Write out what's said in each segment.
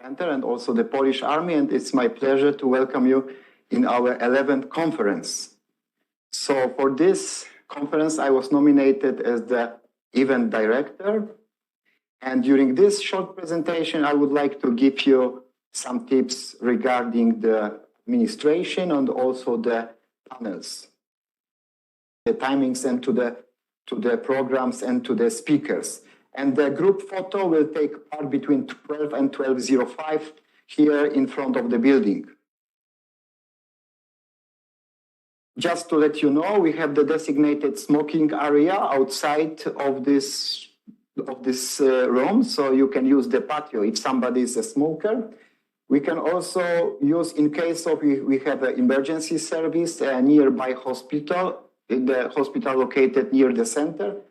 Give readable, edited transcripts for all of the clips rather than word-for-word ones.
Center and also the Polish Army, and it's my pleasure to welcome you in our 11th conference. So for this conference, I was nominated as the event director. And during this short presentation, I would like to give you some tips regarding the administration and also the panels, the timings and to the programs and to the speakers. And the group photo will take part between 12 and 12:05 here in front of the building. Just to let you know, we have the designated smoking area outside of this room, so you can use the patio if somebody is a smoker. We can also use, in case of we have an emergency service, a nearby hospital, the hospital located near the center.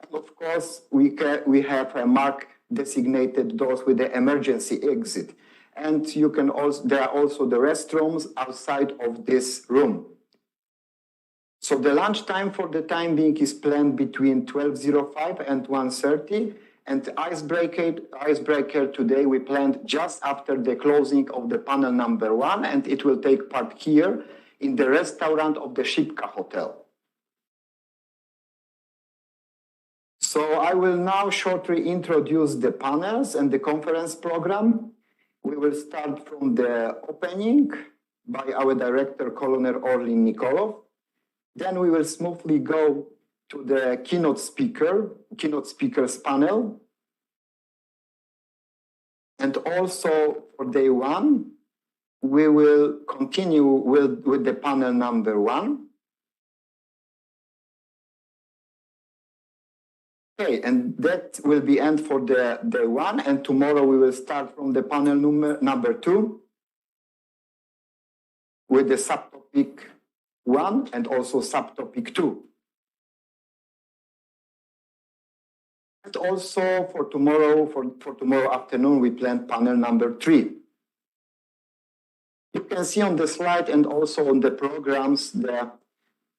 And of course, we have a mark designated doors with the emergency exit. And you can also, there are also the restrooms outside of this room. So the lunch time for the time being is planned between 12:05 and 1:30. And the icebreaker today we planned just after the closing of the panel number 1, and it will take part here in the restaurant of the Szybka Hotel. So I will now shortly introduce the panels and the conference program. We will start from the opening by our director, Colonel Orlin Nikolov. Then we will smoothly go to the keynote speakers panel. And also for day 1, we will continue with the panel number 1. Okay, and that will be end for the day 1. And tomorrow we will start from the panel number 2 with the subtopic 1 and also subtopic 2. And also for tomorrow afternoon, we plan panel number 3. You can see on the slide and also on the programs the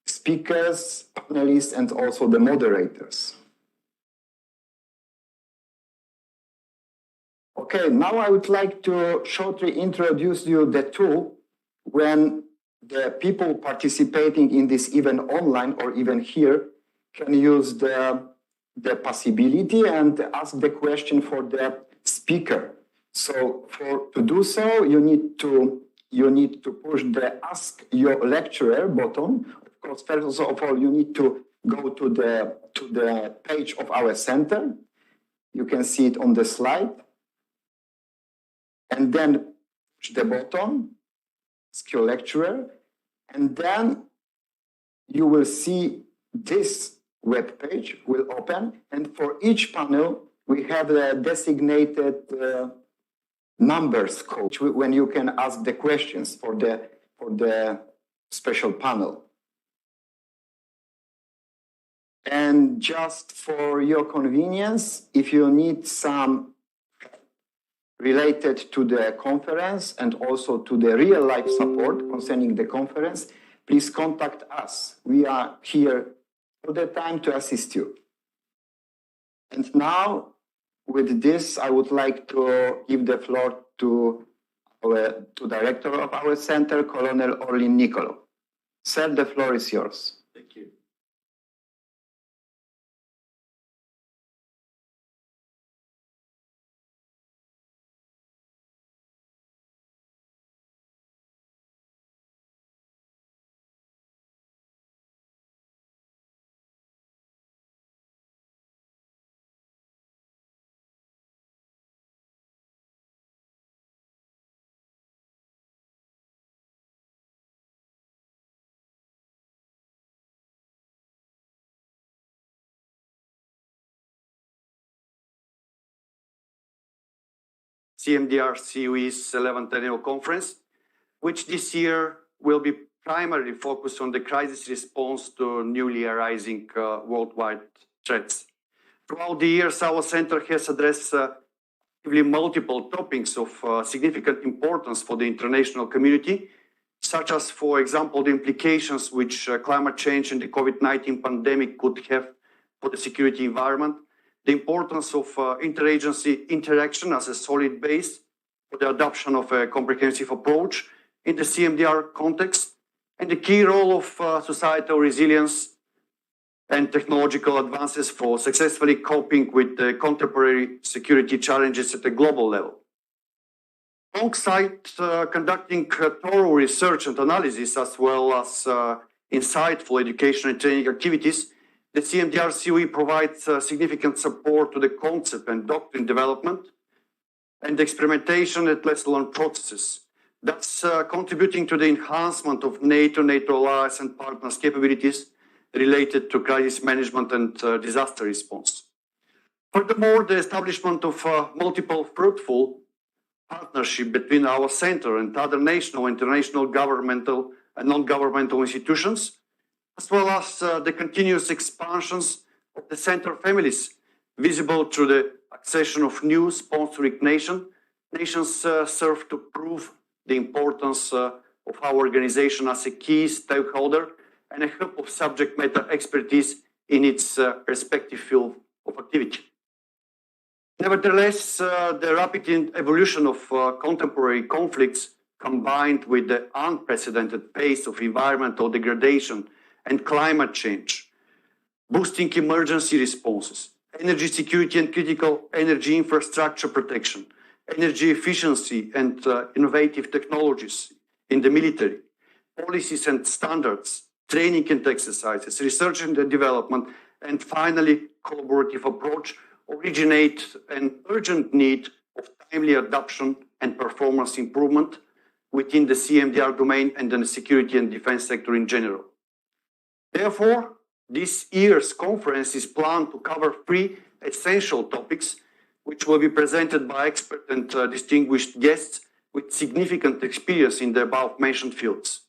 speakers, panelists, and also the moderators. Okay, now I would like to shortly introduce you the tool when the people participating in this event online or even here can use the possibility and ask the question for the speaker. So to do so, you need to push the Ask Your Lecturer button. Of course, first of all, you need to go to the page of our center. You can see it on the slide. And then push the button, Ask Your Lecturer, and then you will see this web page will open. And for each panel, we have the designated numbers code when you can ask the questions for the special panel. And just for your convenience, if you need some related to the conference and also to the real-life support concerning the conference, please contact us. We are here all the time to assist you. And now, with this, I would like to give the floor to director of our center, Colonel Orlin Nikolov. Sir, the floor is yours. Thank you. Cmdr COE's 11th annual conference, which this year will be primarily focused on the crisis response to newly arising worldwide threats. Throughout the years, our center has addressed multiple topics of significant importance for the international community, such as, for example, the implications which climate change and the COVID-19 pandemic could have for the security environment, the importance of interagency interaction as a solid base for the adoption of a comprehensive approach in the CMDR context, and the key role of societal resilience and technological advances for successfully coping with the contemporary security challenges at a global level. Alongside conducting thorough research and analysis, as well as insightful education and training activities, the Cmdr COE provides significant support to the concept and doctrine development and experimentation at lesson learned processes, thus contributing to the enhancement of NATO Allies and Partners capabilities related to crisis management and disaster response. Furthermore, the establishment of multiple fruitful partnership between our center and other national, international, governmental and non-governmental institutions, as well as the continuous expansions of the center families, visible through the accession of new sponsoring nations serve to prove the importance of our organization as a key stakeholder and a hub of subject matter expertise in its respective field of activity. Nevertheless, the rapid evolution of contemporary conflicts, combined with the unprecedented pace of environmental degradation and climate change, boosting emergency responses, energy security and critical energy infrastructure protection, energy efficiency and innovative technologies in the military, policies and standards, training and exercises, research and development, and finally, collaborative approach originate an urgent need of timely adoption and performance improvement within the CMDR domain and in the security and defense sector in general. Therefore, this year's conference is planned to cover 3 essential topics, which will be presented by expert and distinguished guests with significant experience in the above-mentioned fields.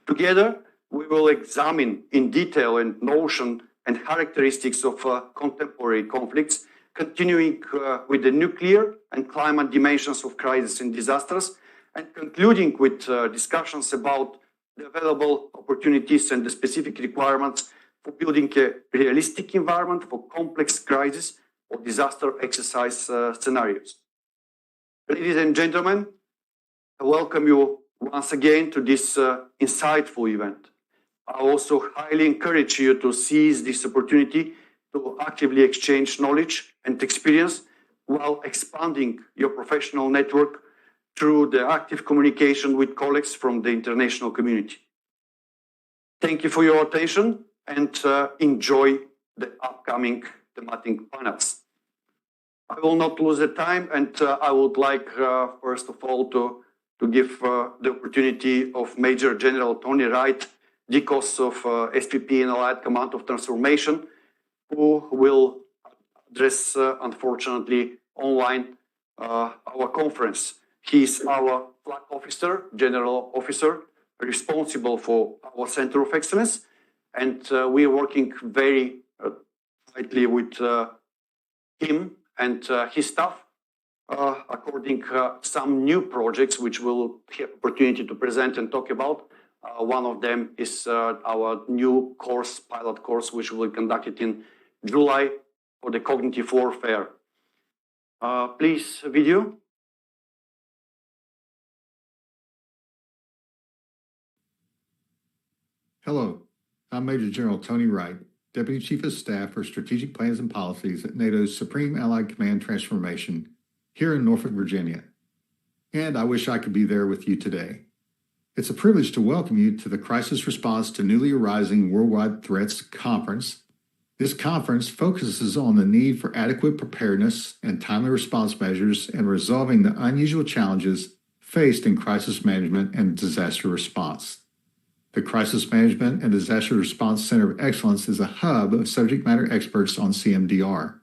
Together, we will examine in detail and notion and characteristics of contemporary conflicts, continuing with the nuclear and climate dimensions of crises and disasters, and concluding with discussions about the available opportunities and the specific requirements for building a realistic environment for complex crisis or disaster exercise scenarios. Ladies and gentlemen, I welcome you once again to this insightful event. I also highly encourage you to seize this opportunity to actively exchange knowledge and experience while expanding your professional network through the active communication with colleagues from the international community. Thank you for your attention and enjoy the upcoming thematic panels. I will not lose the time, and I would like, first of all, to give the opportunity of Major General Tony Wright, DCOS of SPP and Allied Command of Transformation, who will address, unfortunately, online our conference. He is our flag officer, general officer, responsible for our Center of Excellence, and we are working very tightly with him and his staff, according some new projects which we'll have opportunity to present and talk about. One of them is our new course, pilot course, which will be conducted in July for the cognitive warfare. Please, video. Hello, I'm Major General Tony Wright, Deputy Chief of Staff for Strategic Plans and Policies at NATO's Supreme Allied Command Transformation here in Norfolk, Virginia. And I wish I could be there with you today. It's a privilege to welcome you to the Crisis Response to Newly Arising Worldwide Threats Conference. This conference focuses on the need for adequate preparedness and timely response measures and resolving the unusual challenges faced in crisis management and disaster response. The Crisis Management and Disaster Response Center of Excellence is a hub of subject matter experts on CMDR.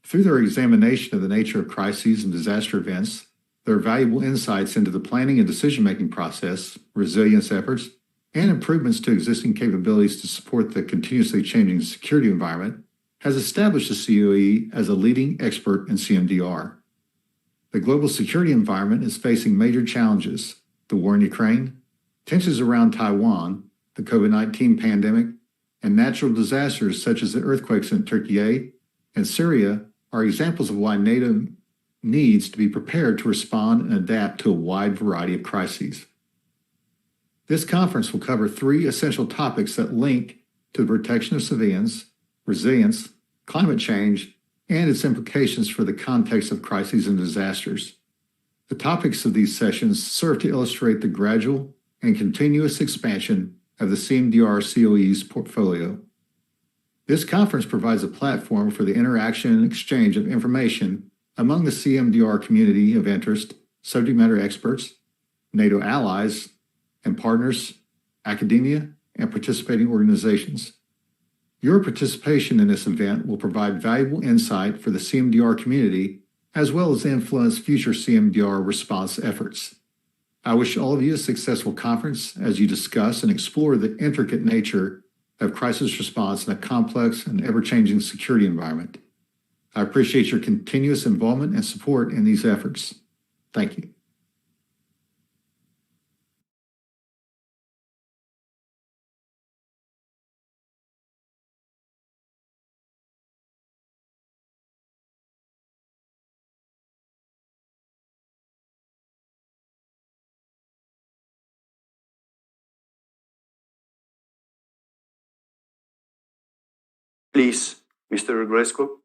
Through their examination of the nature of crises and disaster events, there are valuable insights into the planning and decision-making process, resilience efforts, and improvements to existing capabilities to support the continuously changing security environment, has established the COE as a leading expert in CMDR. The global security environment is facing major challenges: the war in Ukraine, tensions around Taiwan, the COVID-19 pandemic, and natural disasters such as the earthquakes in Turkey and Syria are examples of why NATO needs to be prepared to respond and adapt to a wide variety of crises. This conference will cover 3 essential topics that link to the protection of civilians, resilience, climate change, and its implications for the context of crises and disasters. The topics of these sessions serve to illustrate the gradual and continuous expansion of the Cmdr Coe's portfolio. This conference provides a platform for the interaction and exchange of information among the Cmdr community of interest, subject matter experts, NATO allies and partners, academia, and participating organizations. Your participation in this event will provide valuable insight for the Cmdr community, as well as influence future Cmdr response efforts. I wish all of you a successful conference as you discuss and explore the intricate nature of crisis response in a complex and ever-changing security environment. I appreciate your continuous involvement and support in these efforts. Thank you. Please, Mr. Gresco.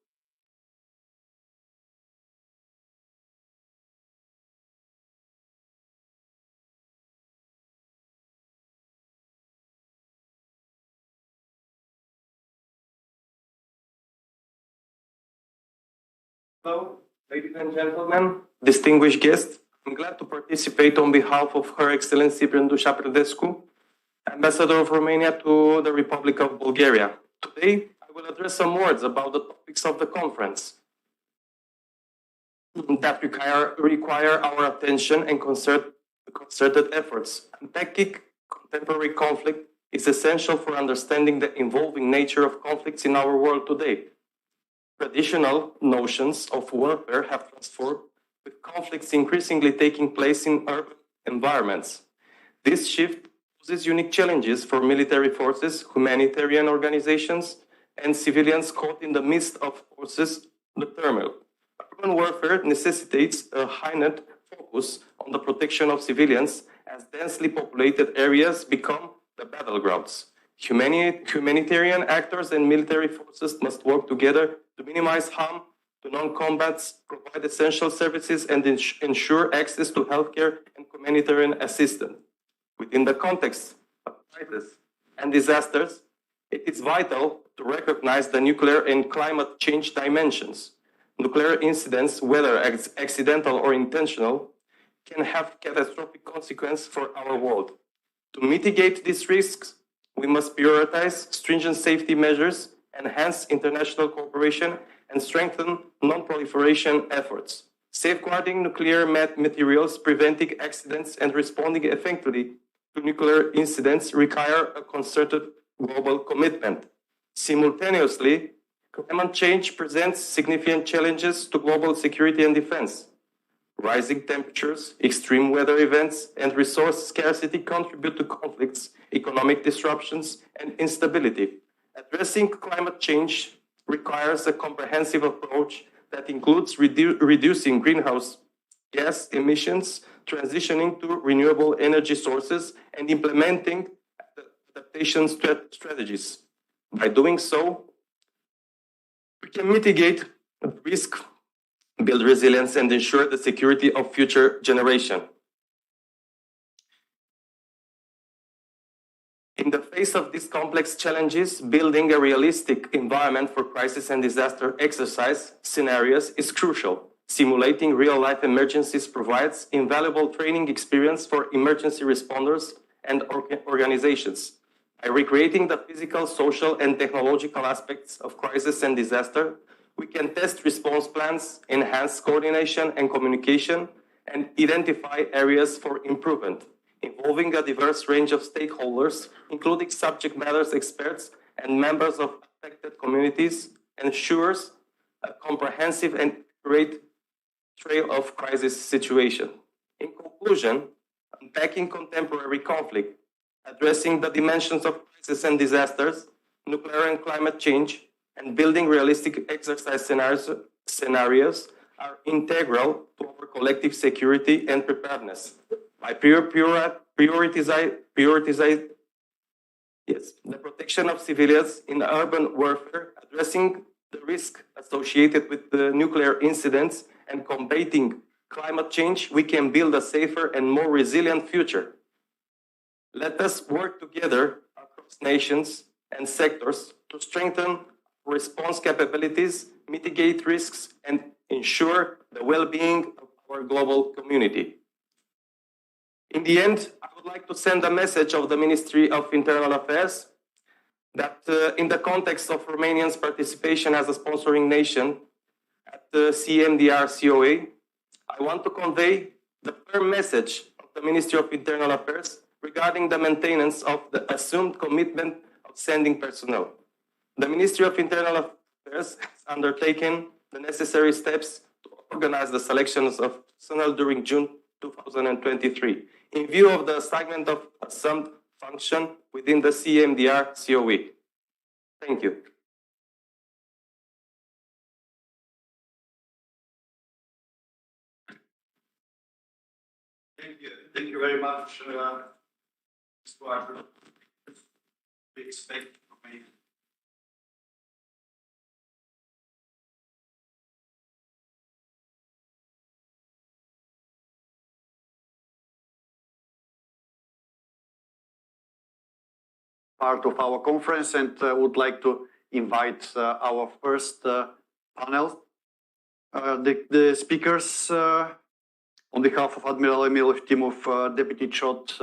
Hello, ladies and gentlemen, distinguished guests. I'm glad to participate on behalf of Her Excellency Brândușa Predescu, Ambassador of Romania to the Republic of Bulgaria. Today, I will address some words about the topics of the conference that require our attention and concerted efforts. Unpacking contemporary conflict is essential for understanding the evolving nature of conflicts in our world today. Traditional notions of warfare have transformed, with conflicts increasingly taking place in urban environments. This shift poses unique challenges for military forces, humanitarian organizations, and civilians caught in the midst of forces the turmoil. Urban warfare necessitates a heightened focus on the protection of civilians as densely populated areas become the battlegrounds. Humanitarian actors and military forces must work together to minimize harm to non-combats, provide essential services, and ensure access to healthcare and humanitarian assistance. Within the context of crisis and disasters, it is vital to recognize the nuclear and climate change dimensions. Nuclear incidents, whether accidental or intentional, can have catastrophic consequences for our world. To mitigate these risks, we must prioritize stringent safety measures, enhance international cooperation, and strengthen non-proliferation efforts. Safeguarding nuclear materials, preventing accidents, and responding effectively to nuclear incidents require a concerted global commitment. Simultaneously, climate change presents significant challenges to global security and defense. Rising temperatures, extreme weather events, and resource scarcity contribute to conflicts, economic disruptions, and instability. Addressing climate change requires a comprehensive approach that includes reducing greenhouse gas emissions, transitioning to renewable energy sources, and implementing adaptation strategies. By doing so, we can mitigate risk, build resilience, and ensure the security of future generations. In the face of these complex challenges, building a realistic environment for crisis and disaster exercise scenarios is crucial. Simulating real-life emergencies provides invaluable training experience for emergency responders and organizations. By recreating the physical, social, and technological aspects of crisis and disaster, we can test response plans, enhance coordination and communication, and identify areas for improvement, involving a diverse range of stakeholders, including subject matter experts and members of affected communities, ensures a comprehensive and accurate trail of crisis situation. In conclusion, unpacking contemporary conflict, addressing the dimensions of crisis and disasters, nuclear and climate change, and building realistic exercise scenarios are integral to our collective security and preparedness. By prioritizing the protection of civilians in urban warfare, addressing the risk associated with the nuclear incidents, and combating climate change, we can build a safer and more resilient future. Let us work together across nations and sectors to strengthen response capabilities, mitigate risks, and ensure the well-being of our global community. In the end, I would like to send a message of the Ministry of Internal Affairs that in the context of Romania's participation as a sponsoring nation at the Cmdr Coe, I want to convey the firm message of the Ministry of Internal Affairs regarding the maintenance of the assumed commitment of sending personnel. The Ministry of Internal Affairs has undertaken the necessary steps to organize the selections of personnel during June 2023, in view of the assignment of assumed function within the Cmdr Coe. Thank you. Thank you very much, Mr. Arthur. We expect from me. Part of our conference, and would like to invite our first panel. The speakers, on behalf of Admiral Emil Eftimov, Deputy Chot,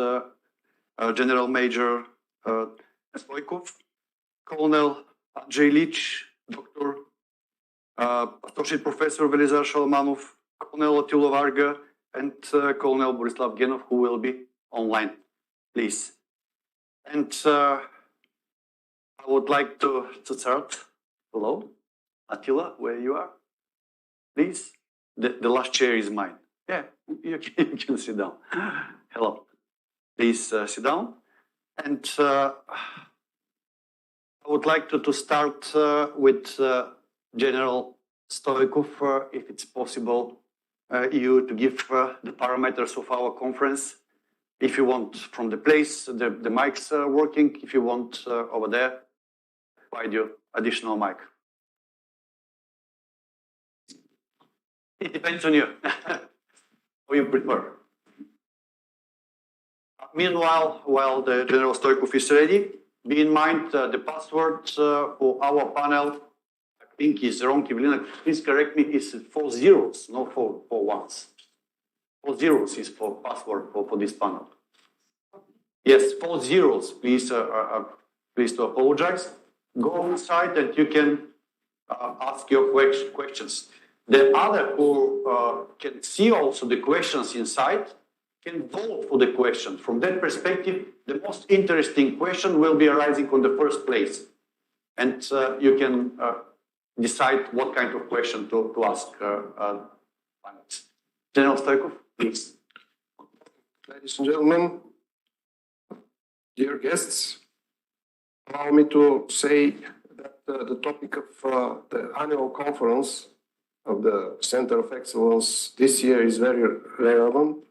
General Major Stoikov, Colonel Andrei Lich, Dr. Associate Professor Velizar Shalamanov, Colonel Attila Varga, and Colonel Borislav Genov, who will be online, please. And I would like to start. Hello, Attila, where you are? Please. The last chair is mine. Yeah, you can sit down. Hello. Please sit down. And I would like to start with General Stoikov, if it's possible, you to give the parameters of our conference. If you want from the place, the mics are working. If you want over there, provide you additional mic. It depends on you. What you prefer. Meanwhile, while the General Stoikov is ready, be in mind the password for our panel, I think is wrong. Evelina, please correct me, is 4 zeros, not 4 ones. 4 zeros is for password for this panel. Yes, 4 zeros. Please, please to apologize. Go inside and you can ask your questions. The other who can see also the questions inside can vote for the question. From that perspective, the most interesting question will be arising on the first place. And you can decide what kind of question to ask. General Stoikov, please. Ladies and gentlemen, dear guests, allow me to say that the topic of the annual conference of the Center of Excellence this year is very relevant,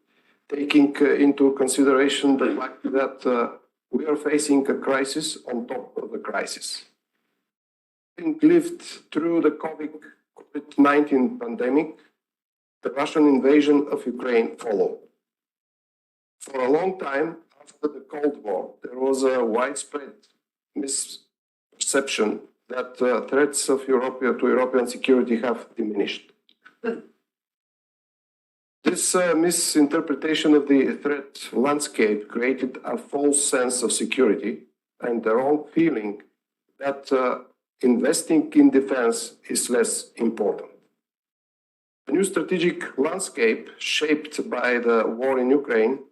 taking into consideration the fact that we are facing a crisis on top of the crisis. Having lived through the COVID-19 pandemic, the Russian invasion of Ukraine followed. For a long time after the Cold War, there was a widespread misperception that threats of to European security have diminished. This misinterpretation of the threat landscape created a false sense of security and the wrong feeling that investing in defense is less important. The new strategic landscape shaped by the war in Ukraine,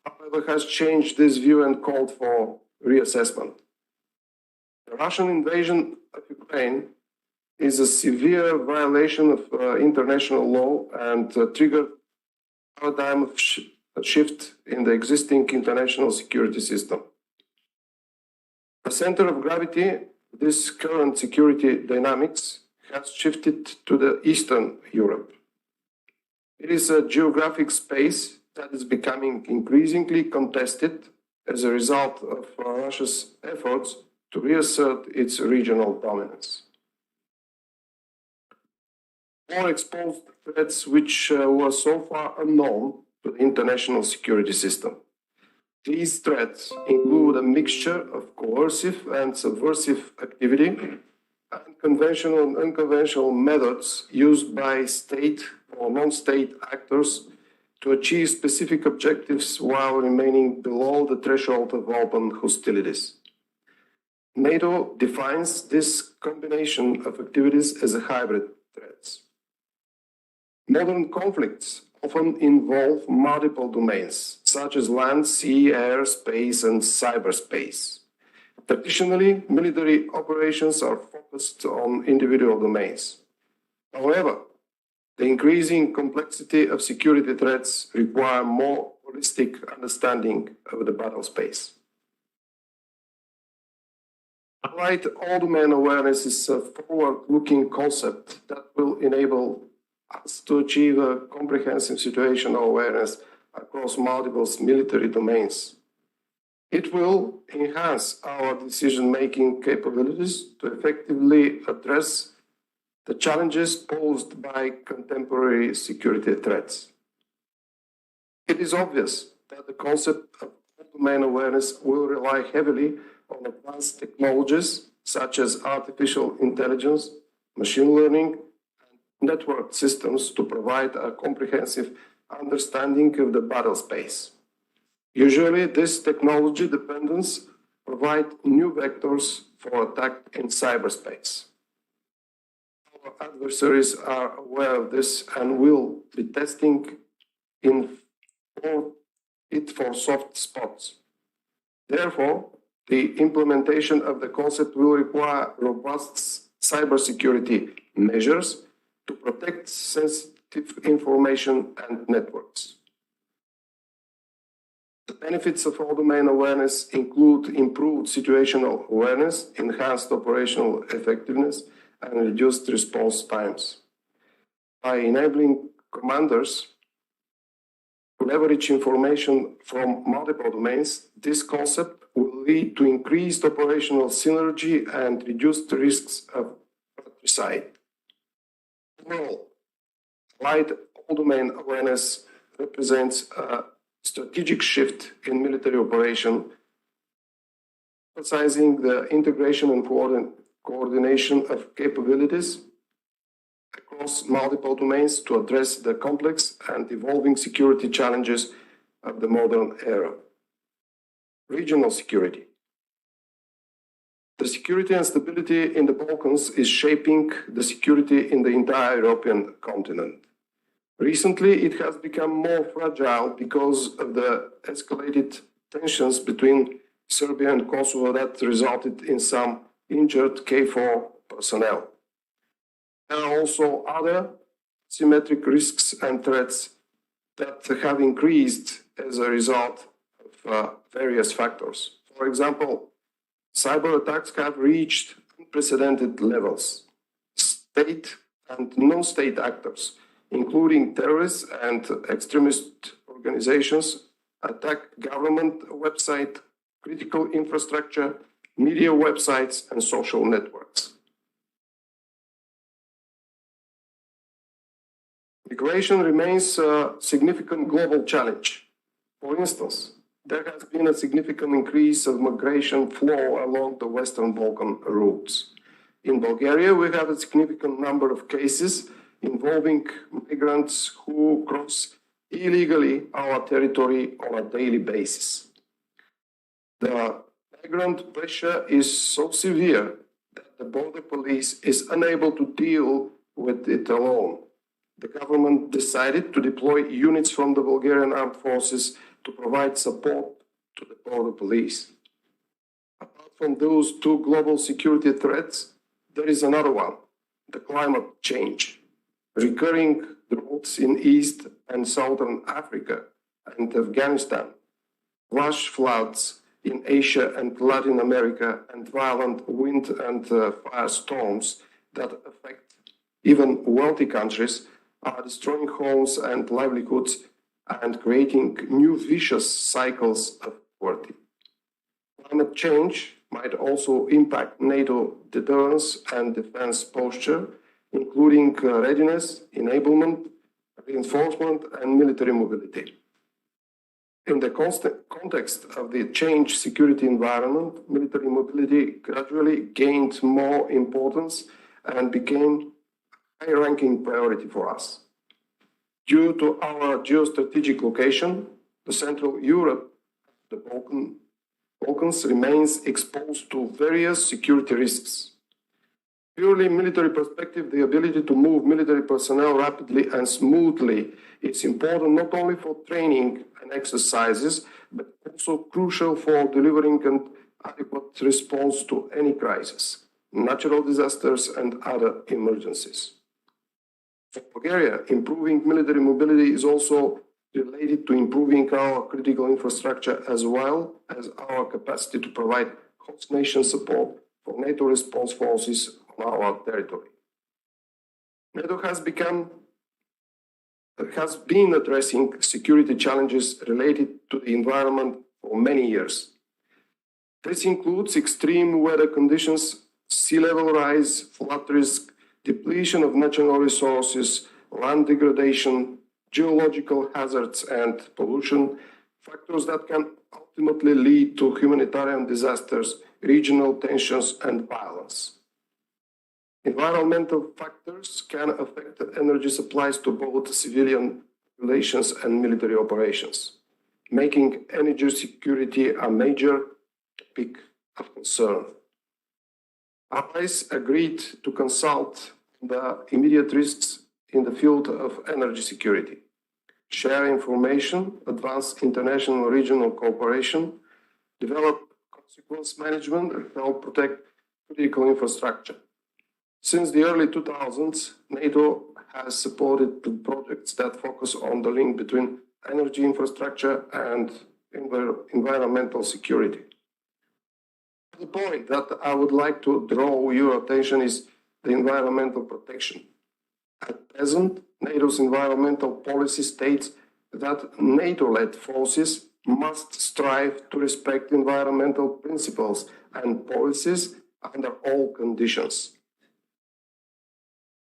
however, has changed this view and called for reassessment. The Russian invasion of Ukraine is a severe violation of international law and triggered a paradigm of shift in the existing international security system. The center of gravity of this current security dynamics has shifted to the Eastern Europe, It is a geographic space that is becoming increasingly contested as a result of Russia's efforts to reassert its regional dominance. More exposed threats which were so far unknown to the international security system. These threats include a mixture of coercive and subversive activity and conventional and unconventional methods used by state or non-state actors to achieve specific objectives while remaining below the threshold of open hostilities. NATO defines this combination of activities as a hybrid threats. Modern conflicts often involve multiple domains, such as land, sea, air, space, and cyberspace. Traditionally, military operations are focused on individual domains. However, the increasing complexity of security threats require more holistic understanding of the battle space. Allied all-domain awareness is a forward-looking concept that will enable us to achieve a comprehensive situational awareness across multiple military domains. It will enhance our decision-making capabilities to effectively address the challenges posed by contemporary security threats. It is obvious that the concept of all-domain awareness will rely heavily on advanced technologies such as artificial intelligence, machine learning, network systems to provide a comprehensive understanding of the battle space. Usually, this technology dependence provides new vectors for attack in cyberspace. Our adversaries are aware of this and will be testing it for soft spots. Therefore, the implementation of the concept will require robust cybersecurity measures to protect sensitive information and networks. The benefits of all-domain awareness include improved situational awareness, enhanced operational effectiveness, and reduced response times. By enabling commanders to leverage information from multiple domains, this concept will lead to increased operational synergy and reduced risks of fratricide. Overall, allied all-domain awareness represents a strategic shift in military operation, emphasizing the integration and coordination of capabilities across multiple domains to address the complex and evolving security challenges of the modern era. Regional security. The security and stability in the Balkans is shaping the security in the entire European continent. Recently, it has become more fragile because of the escalated tensions between Serbia and Kosovo that resulted in some injured KFOR personnel. There are also other symmetric risks and threats that have increased as a result of various factors. For example, cyber attacks have reached unprecedented levels. State and non-state actors, including terrorists and extremist organizations, attack government websites, critical infrastructure, media websites, and social networks. Migration remains a significant global challenge. For instance, there has been a significant increase of migration flow along the Western Balkan routes. In Bulgaria, we have a significant number of cases involving migrants who cross illegally our territory on a daily basis. The migrant pressure is so severe that the border police is unable to deal with it alone. The government decided to deploy units from the Bulgarian armed forces to provide support to the border police. Apart from those two global security threats, there is another one, the climate change. Recurring droughts in East and Southern Africa and Afghanistan, flash floods in Asia and Latin America, and violent wind and firestorms that affect even wealthy countries are destroying homes and livelihoods and creating new vicious cycles of poverty. Climate change might also impact NATO deterrence and defense posture, including readiness, enablement, reinforcement, and military mobility. In the context of the changed security environment, military mobility gradually gained more importance and became a high-ranking priority for us. Due to our geostrategic location, the Central Europe, the Balkans remains exposed to various security risks. Purely military perspective, the ability to move military personnel rapidly and smoothly is important not only for training and exercises, but also crucial for delivering an adequate response to any crisis, natural disasters, and other emergencies. For Bulgaria, improving military mobility is also related to improving our critical infrastructure as well as our capacity to provide host nation support for NATO response forces on our territory. NATO has been addressing security challenges related to the environment for many years. This includes extreme weather conditions, sea level rise, flood risk, depletion of natural resources, land degradation, geological hazards, and pollution, factors that can ultimately lead to humanitarian disasters, regional tensions, and violence. Environmental factors can affect energy supplies to both civilian populations and military operations, making energy security a major topic of concern. Allies agreed to consult the immediate risks in the field of energy security, share information, advance international regional cooperation, develop consequence management, and help protect critical infrastructure. Since the early 2000s, NATO has supported the projects that focus on the link between energy infrastructure and environmental security. The point that I would like to draw your attention is the environmental protection. At present, NATO's environmental policy states that NATO-led forces must strive to respect environmental principles and policies under all conditions.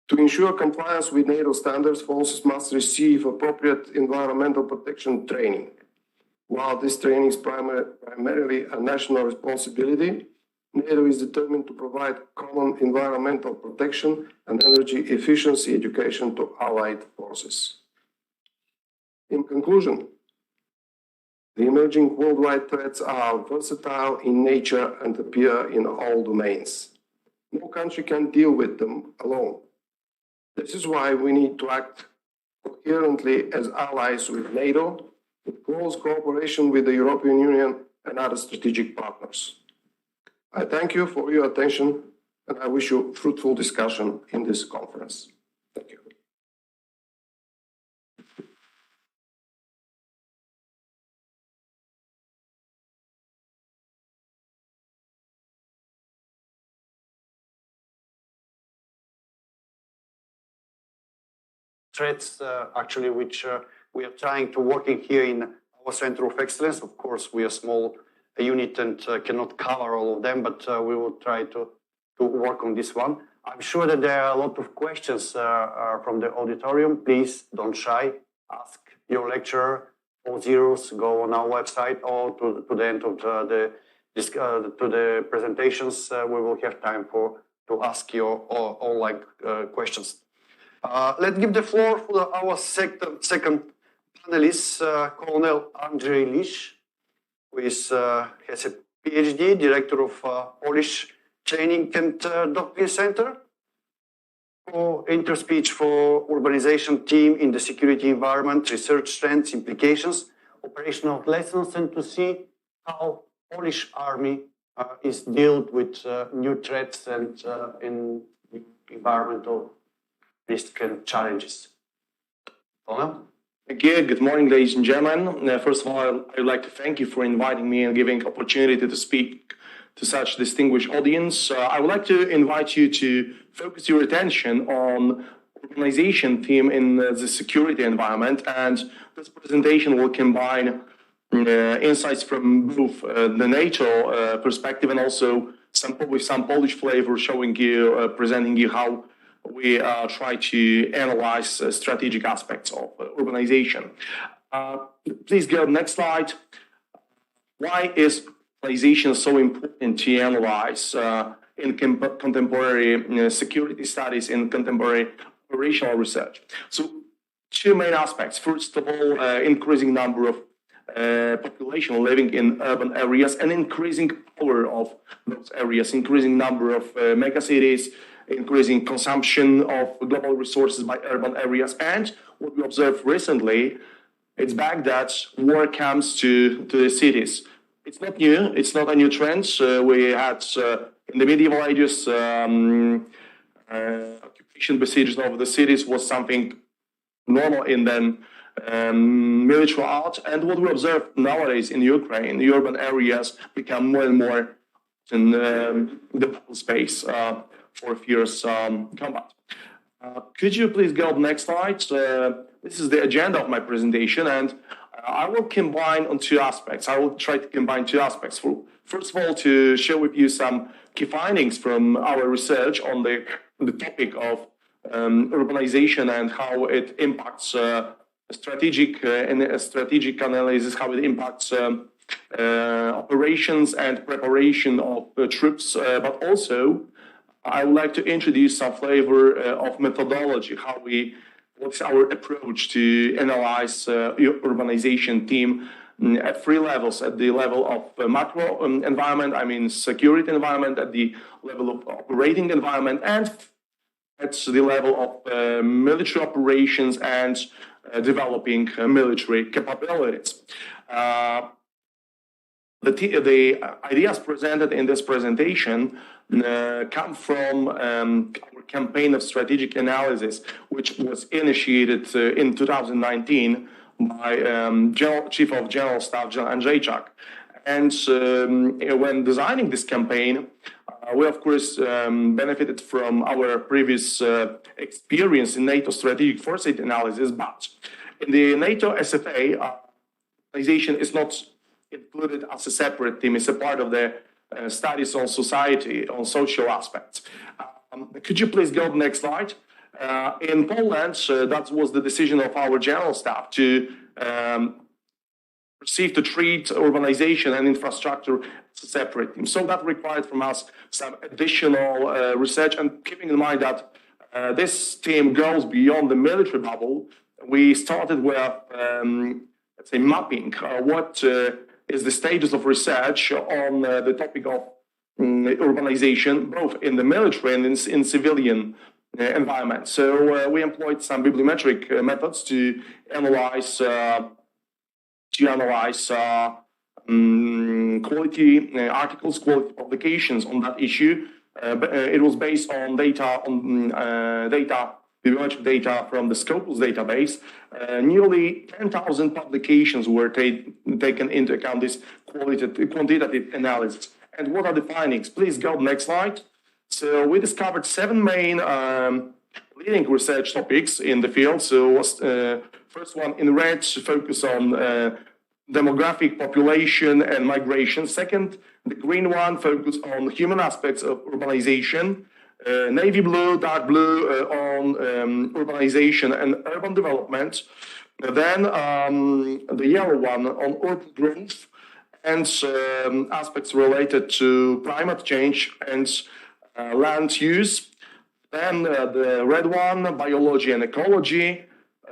To ensure compliance with NATO standards, forces must receive appropriate environmental protection training. While this training is primarily a national responsibility, NATO is determined to provide common environmental protection and energy efficiency education to allied forces. In conclusion, the emerging worldwide threats are versatile in nature and appear in all domains. No country can deal with them alone. This is why we need to act coherently as allies with NATO, in close cooperation with the European Union and other strategic partners. I thank you for your attention, and I wish you fruitful discussion in this conference. Thank you. Threats, actually, which we are trying to working here in our Center of Excellence. Of course, we are small unit and cannot cover all of them, but we will try to work on this one. I'm sure that there are a lot of questions from the auditorium. Please don't shy. Ask your lecturer. All zeros, go on our website or to the end of the presentations. We will have time to ask your all questions. Let's give the floor for our second panelist, Colonel Andrzej Lisz, who has a PhD, Director of Polish Training and Doctrine Center, for Interspeech for Urbanization Team in the Security Environment, Research Trends, Implications, Operational Lessons, and to see how Polish Army is dealt with new threats and in environmental risk and challenges. Colonel? Thank you. Good morning, ladies and gentlemen. First of all, I'd like to thank you for inviting me and giving opportunity to speak to such distinguished audience. I would like to invite you to focus your attention on urbanization theme in the security environment, and this presentation will combine insights from both the NATO perspective and also with some Polish flavor, showing you, presenting you how we try to analyze strategic aspects of urbanization. Please go next slide. Why is urbanization so important to analyze in contemporary security studies, in contemporary operational research? So, two main aspects. First of all, increasing number of population living in urban areas and increasing power of those areas, increasing number of megacities, increasing consumption of global resources by urban areas. And what we observed recently, it's back that war comes to the cities. It's not new. It's not a new trend. We had in the medieval ages, occupation, besieged of the cities was something normal in them. Military art, and what we observe nowadays in Ukraine, the urban areas become more and more in the battle space for fierce combat. Could you please go next slide? This is the agenda of my presentation, and I will combine on two aspects. I will try to combine two aspects. First of all, to share with you some key findings from our research on the topic of urbanization and how it impacts strategic analysis, how it impacts operations and preparation of troops, but also I would like to introduce some flavor of methodology, what's our approach to analyze urbanization theme at three levels: at the level of macro environment, I mean security environment, at the level of operating environment, and at the level of military operations and developing military capabilities. The ideas presented in this presentation come from our campaign of strategic analysis, which was initiated in 2019 by Chief of General Staff John Andrzejczak. And when designing this campaign, we of course benefited from our previous experience in NATO strategic foresight analysis, but in the NATO SFA, organization is not included as a separate team. It's a part of the studies on society, on social aspects. Could you please go to the next slide? In Poland, that was the decision of our general staff to proceed to treat urbanization and infrastructure as a separate team. So that required from us some additional research, and keeping in mind that this team goes beyond the military bubble, we started with, let's say, mapping what is the status of research on the topic of urbanization, both in the military and in civilian environment. So we employed some bibliometric methods to analyze quality articles, quality publications on that issue. It was based on bibliometric data from the Scopus database. Nearly 10,000 publications were taken into account this quantitative analysis. And what are the findings? Please go next slide. So we discovered 7 main leading research topics in the field. So first one in red, focus on demographic, population and migration. Second, the green one, focus on human aspects of urbanization. Navy blue, dark blue on urbanization and urban development. Then the yellow one on urban growth and aspects related to climate change and land use. Then the red one, biology and ecology.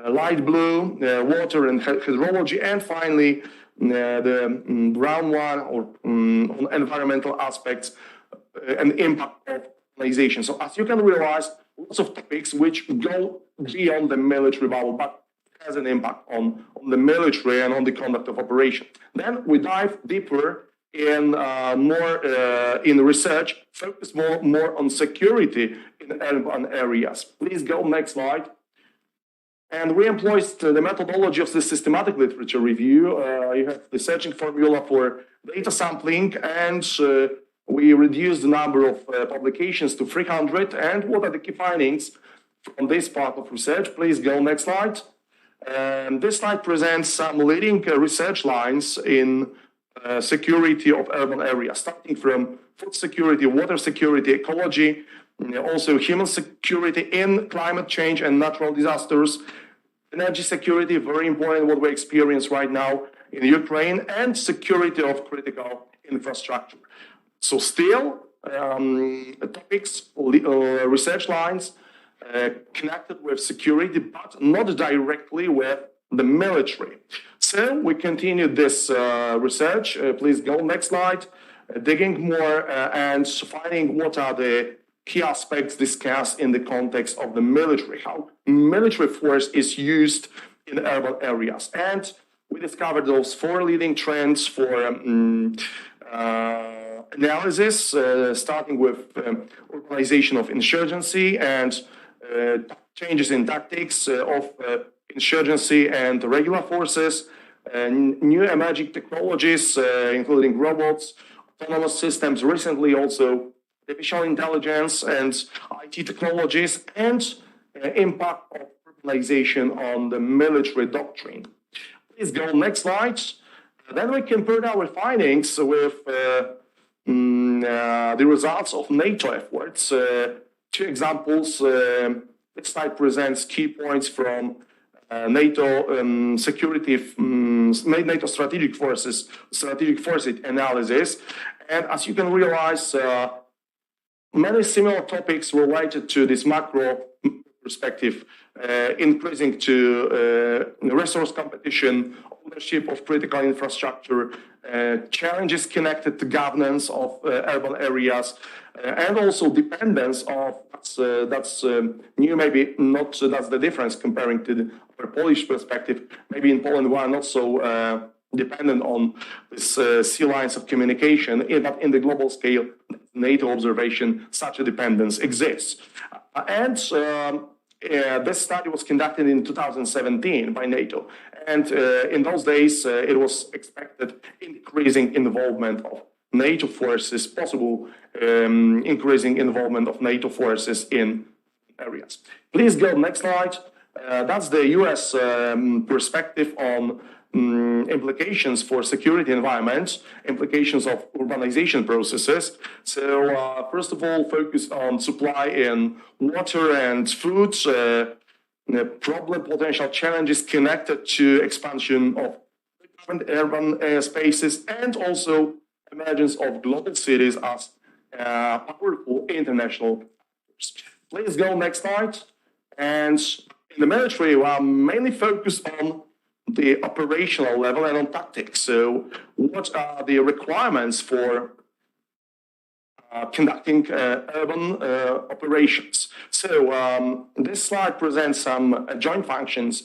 Light blue, water and hydrology. And finally, the brown one on environmental aspects and impact of urbanization. So as you can realize, lots of topics which go beyond the military bubble, but has an impact on the military and on the conduct of operation. Then we dive deeper in in research, focus more on security in urban areas. Please go next slide. And we employed the methodology of the systematic literature review. You have the searching formula for data sampling, and we reduced the number of publications to 300. And what are the key findings? from this part of research. Please go next slide. This slide presents some leading research lines in security of urban areas, starting from food security, water security, ecology, also human security in climate change and natural disasters, energy security, very important what we experience right now in Ukraine, and security of critical infrastructure. So still, topics, research lines connected with security, but not directly with the military. So we continued this research. Please go next slide. Digging more and finding what are the key aspects discussed in the context of the military, how military force is used in urban areas. And we discovered those 4 leading trends for analysis, starting with urbanization of insurgency and changes in tactics of insurgency and regular forces, new emerging technologies, including robots, autonomous systems, recently also artificial intelligence and IT technologies, and impact of urbanization on the military doctrine. Please go next slide. Then we compared our findings with the results of NATO efforts. 2 examples. This slide presents key points from NATO security, NATO strategic forces analysis. And as you can realize, many similar topics related to this macro perspective, increasing to resource competition, ownership of critical infrastructure, challenges connected to governance of urban areas, and also dependence of, that's new, maybe not, that's the difference comparing to our Polish perspective. Maybe in Poland we are not so dependent on this sea lines of communication, but in the global scale, NATO observation, such a dependence exists. This study was conducted in 2017 by NATO. And in those days, it was expected increasing involvement of NATO forces, possible increasing involvement of NATO forces in areas. Please go next slide. That's the US perspective on implications for security environments, implications of urbanization processes. So first of all, focus on supply in water and food, problem, potential challenges connected to expansion of urban spaces, and also emergence of global cities as powerful international actors. Please go next slide. And in the military, we are mainly focused on the operational level and on tactics. So what are the requirements for conducting urban operations? So this slide presents some joint functions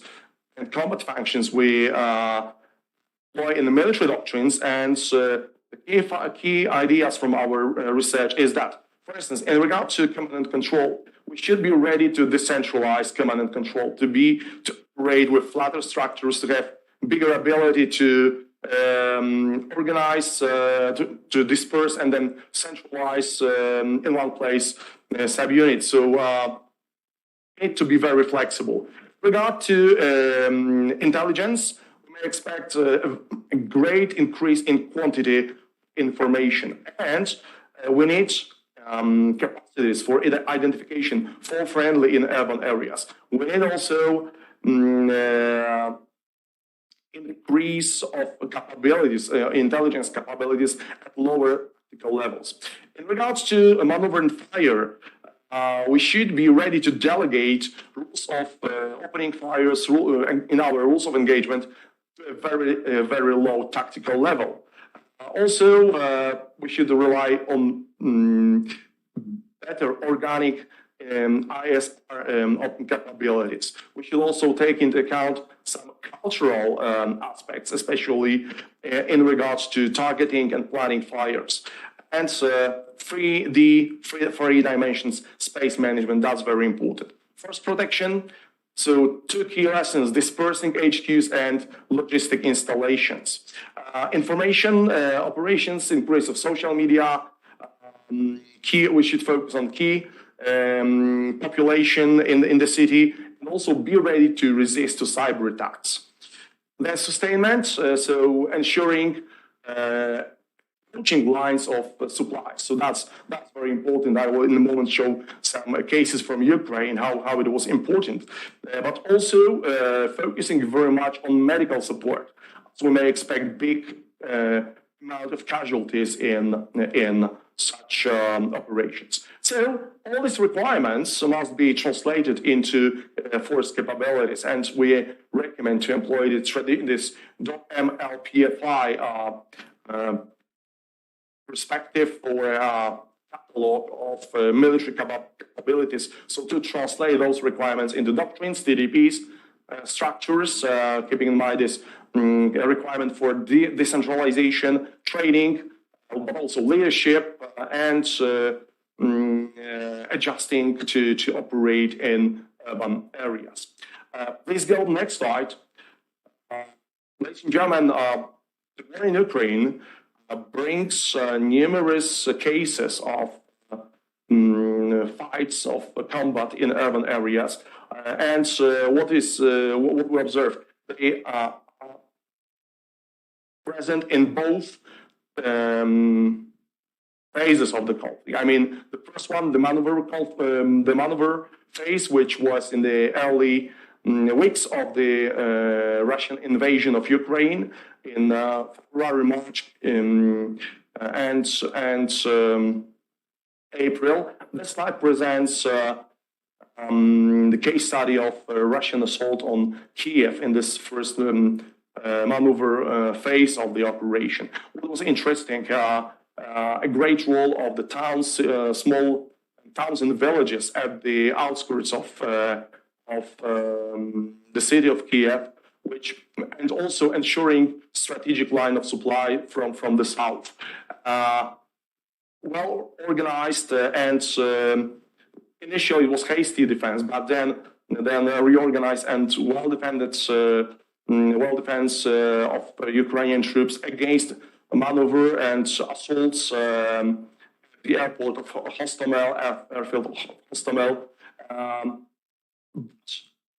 and combat functions we employ in the military doctrines. And the key ideas from our research is that, for instance, in regard to command and control, we should be ready to decentralize command and control, to operate with flatter structures, to have bigger ability to organize, to disperse and then centralize in one place subunits. So need to be very flexible. With regard to intelligence, we may expect a great increase in quantity information, and we need capacities for identification, fall friendly in urban areas. We need also increase of capabilities, intelligence capabilities at lower tactical levels. In regards to maneuver and fire, we should be ready to delegate rules of opening fires in our rules of engagement to a very low tactical level. Also, we should rely on better organic ISR capabilities. We should also take into account some cultural aspects, especially in regards to targeting and planning fires. And 3D, three dimensions space management, that's very important. First, protection. So 2 key lessons: dispersing HQs and logistic installations. Information operations in place of social media. We should focus on key population in the city, and also be ready to resist to cyber attacks. Then sustainment, so ensuring approaching lines of supply. So that's very important. I will in a moment show some cases from Ukraine, how it was important. But also focusing very much on medical support. So we may expect big amount of casualties in such operations. So all these requirements must be translated into force capabilities, and we recommend to employ this MLPFI perspective for a catalog of military capabilities. So to translate those requirements into doctrines, TDPs, structures, keeping in mind this requirement for decentralization, training, but also leadership and adjusting to operate in urban areas. Please go next slide. Ladies and gentlemen, the war in Ukraine brings numerous cases of fights of combat in urban areas, and what we observe, they are present in both phases of the conflict. I mean, the first one, the maneuver phase, which was in the early weeks of the Russian invasion of Ukraine in February, March, and April. This slide presents the case study of Russian assault on Kiev in this first maneuver phase of the operation. What was interesting, a great role of the towns, small towns and villages at the outskirts of the city of Kiev, and also ensuring strategic line of supply from the south. Well organized and initially it was hasty defense, but then reorganized and well defense of Ukrainian troops against maneuver and assaults the airport of Hostomel, airfield of Hostomel.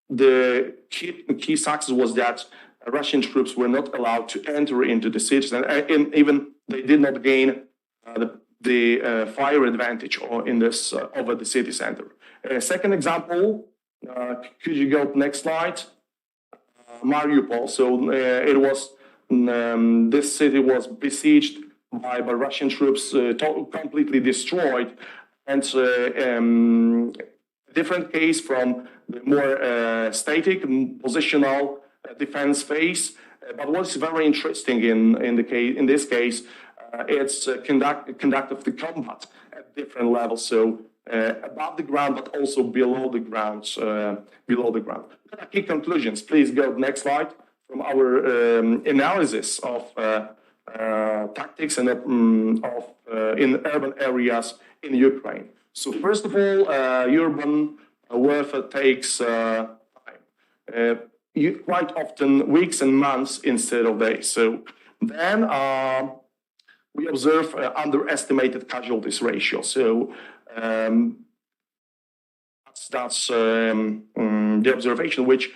The key success was that Russian troops were not allowed to enter into the cities, and even they did not gain the fire advantage in this over the city center. Second example, could you go next slide? Mariupol. So it was this city was besieged by Russian troops, completely destroyed, and different case from the more static positional defense phase. But what's very interesting in this case, it's conduct of the combat at different levels. So above the ground, but also below the ground. Key conclusions. Please go next slide from our analysis of tactics and in urban areas in Ukraine. So first of all, urban warfare takes time. Quite often weeks and months instead of days. So then we observe underestimated casualties ratio. So that's the observation which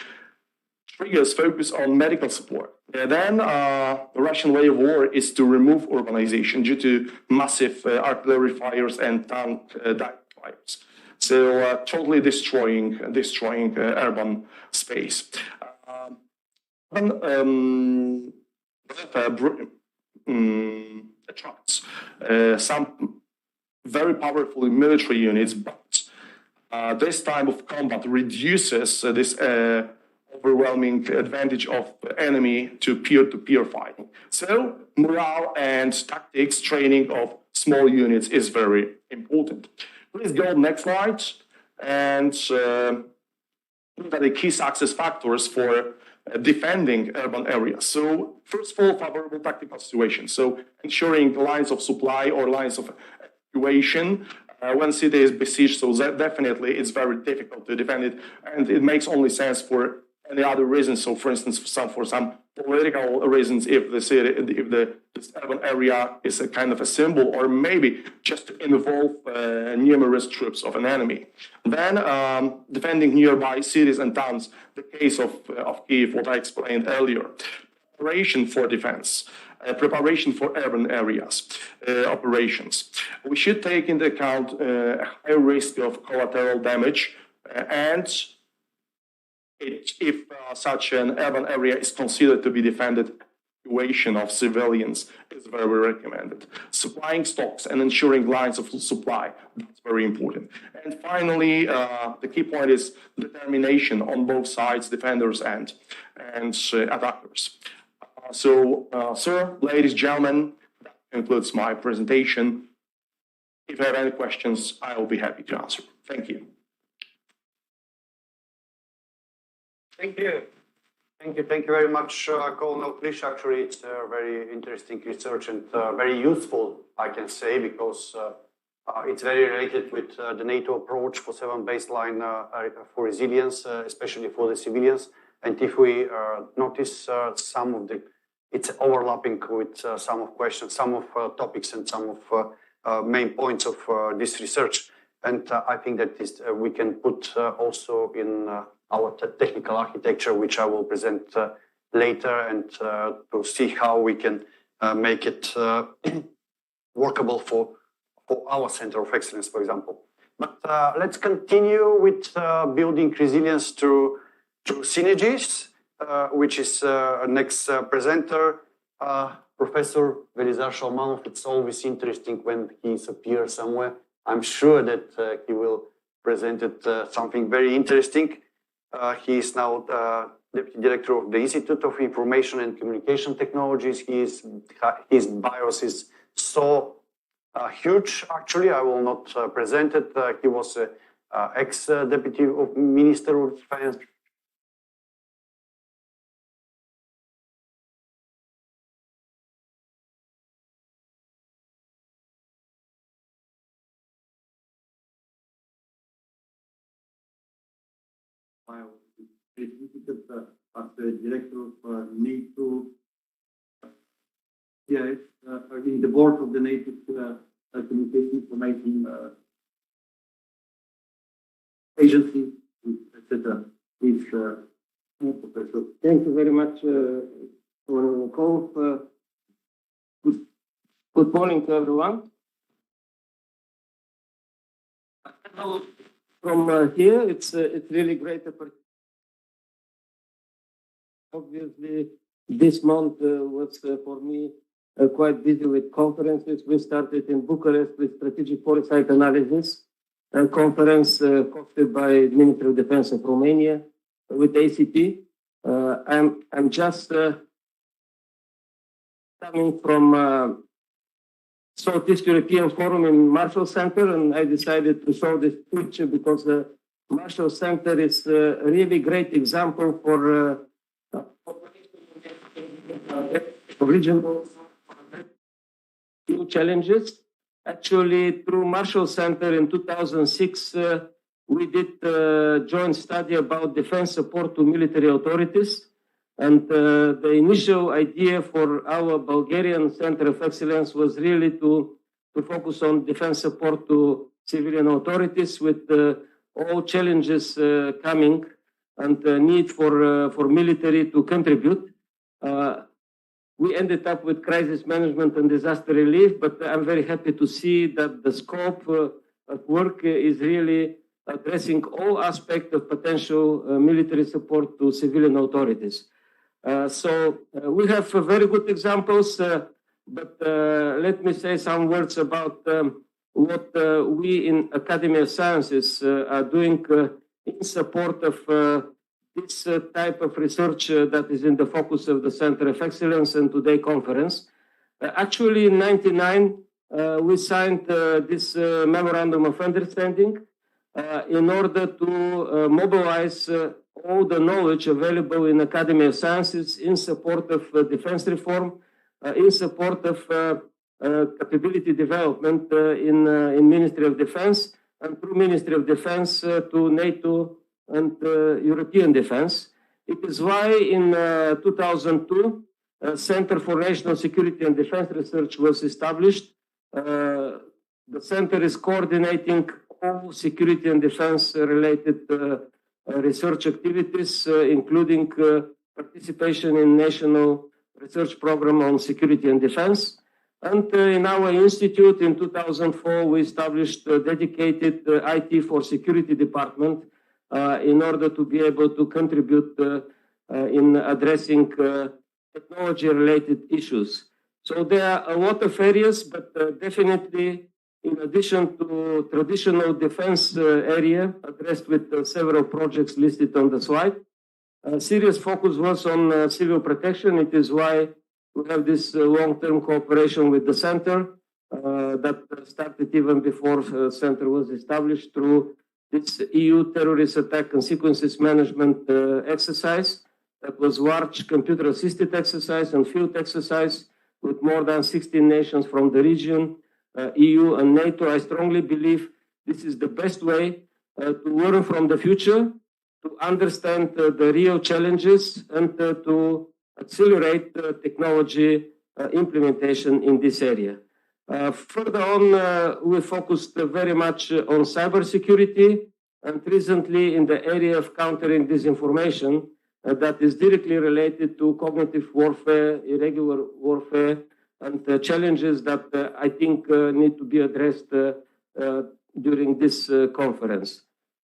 triggers focus on medical support. Then the Russian way of war is to remove urbanization due to massive artillery fires and tank fires. So totally destroying urban space. Attracts some very powerful military units, but this time of combat reduces this overwhelming advantage of the enemy to peer-to-peer fighting. So morale and tactics training of small units is very important. Please go next slide and look at the key success factors for defending urban areas. So first of all, favorable tactical situation. So ensuring lines of supply or lines of evacuation when city is besieged. So that definitely it's very difficult to defend it, and it makes only sense for any other reasons. So, for instance, for some political reasons, if this urban area is a kind of a symbol, or maybe just to involve numerous troops of an enemy. Then, defending nearby cities and towns, the case of Kiev, what I explained earlier. Preparation for defense, preparation for urban areas, operations. We should take into account a high risk of collateral damage, and if such an urban area is considered to be defended, evacuation of civilians is very recommended. Supplying stocks and ensuring lines of supply, that's very important. And finally, the key point is determination on both sides, defenders and attackers. Sir, ladies, gentlemen, that concludes my presentation. If you have any questions, I will be happy to answer. Thank you. Thank you. Thank you very much, Colonel Klisch. Actually, it's very interesting research and very useful, I can say, because it's very related with the NATO approach for 7 baseline for resilience, especially for the civilians. And if we notice some of it's overlapping with some of questions, some of topics, and some of main points of this research. And I think that we can put also in our technical architecture, which I will present later, and to see how we can make it workable for our Center of Excellence, for example. But let's continue with building resilience through synergies, which is next presenter, Professor Velizar Shalmanov. It's always interesting when he appears somewhere. I'm sure that he will present something very interesting. He is now Deputy Director of the Institute of Information and Communication Technologies. His bios is so huge, actually. I will not present it. He was ex-Deputy of Minister of Defense. As the director of NATO, in the board of the NATO Communication Information Agency, etc. Thank you very much, Coe. Good morning to everyone. From here, it's really great opportunity. Obviously, this month was for me quite busy with conferences. We started in Bucharest with Strategic Foresight Analysis, a conference hosted by Ministry of Defense of Romania with ACP. I'm just coming from Southeast European Forum in Marshall Center, and I decided to show this picture because the Marshall Center is a really great example for regional challenges. Actually, through Marshall Center in 2006, we did a joint study about defense support to military authorities. And the initial idea for our Bulgarian Center of Excellence was really to focus on defense support to civilian authorities with all challenges coming and the need for military to contribute. We ended up with crisis management and disaster relief, but I'm very happy to see that the scope of work is really addressing all aspects of potential military support to civilian authorities. So we have very good examples, but let me say some words about what we in Academy of Sciences are doing in support of this type of research that is in the focus of the Center of Excellence and today conference. Actually, in 1999, we signed this Memorandum of Understanding in order to mobilize all the knowledge available in Academy of Sciences in support of defense reform, in support of capability development in Ministry of Defense, and through Ministry of Defense to NATO and European defense. It is why in 2002, a Center for National Security and Defense Research was established. The center is coordinating all security and defense related research activities, including participation in national research program on security and defense. And in our institute in 2004, we established a dedicated IT for security department in order to be able to contribute in addressing technology-related issues. So there are a lot of areas, but definitely in addition to traditional defense area addressed with several projects listed on the slide, serious focus was on civil protection. It is why we have this long-term cooperation with the center that started even before the center was established through this EU terrorist attack and sequences management exercise. That was large computer-assisted exercise and field exercise with more than 16 nations from the region, EU and NATO. I strongly believe this is the best way to learn from the future, to understand the real challenges, and to accelerate technology implementation in this area. Further on, we focused very much on cybersecurity, and recently in the area of countering disinformation that is directly related to cognitive warfare, irregular warfare, and challenges that I think need to be addressed during this conference.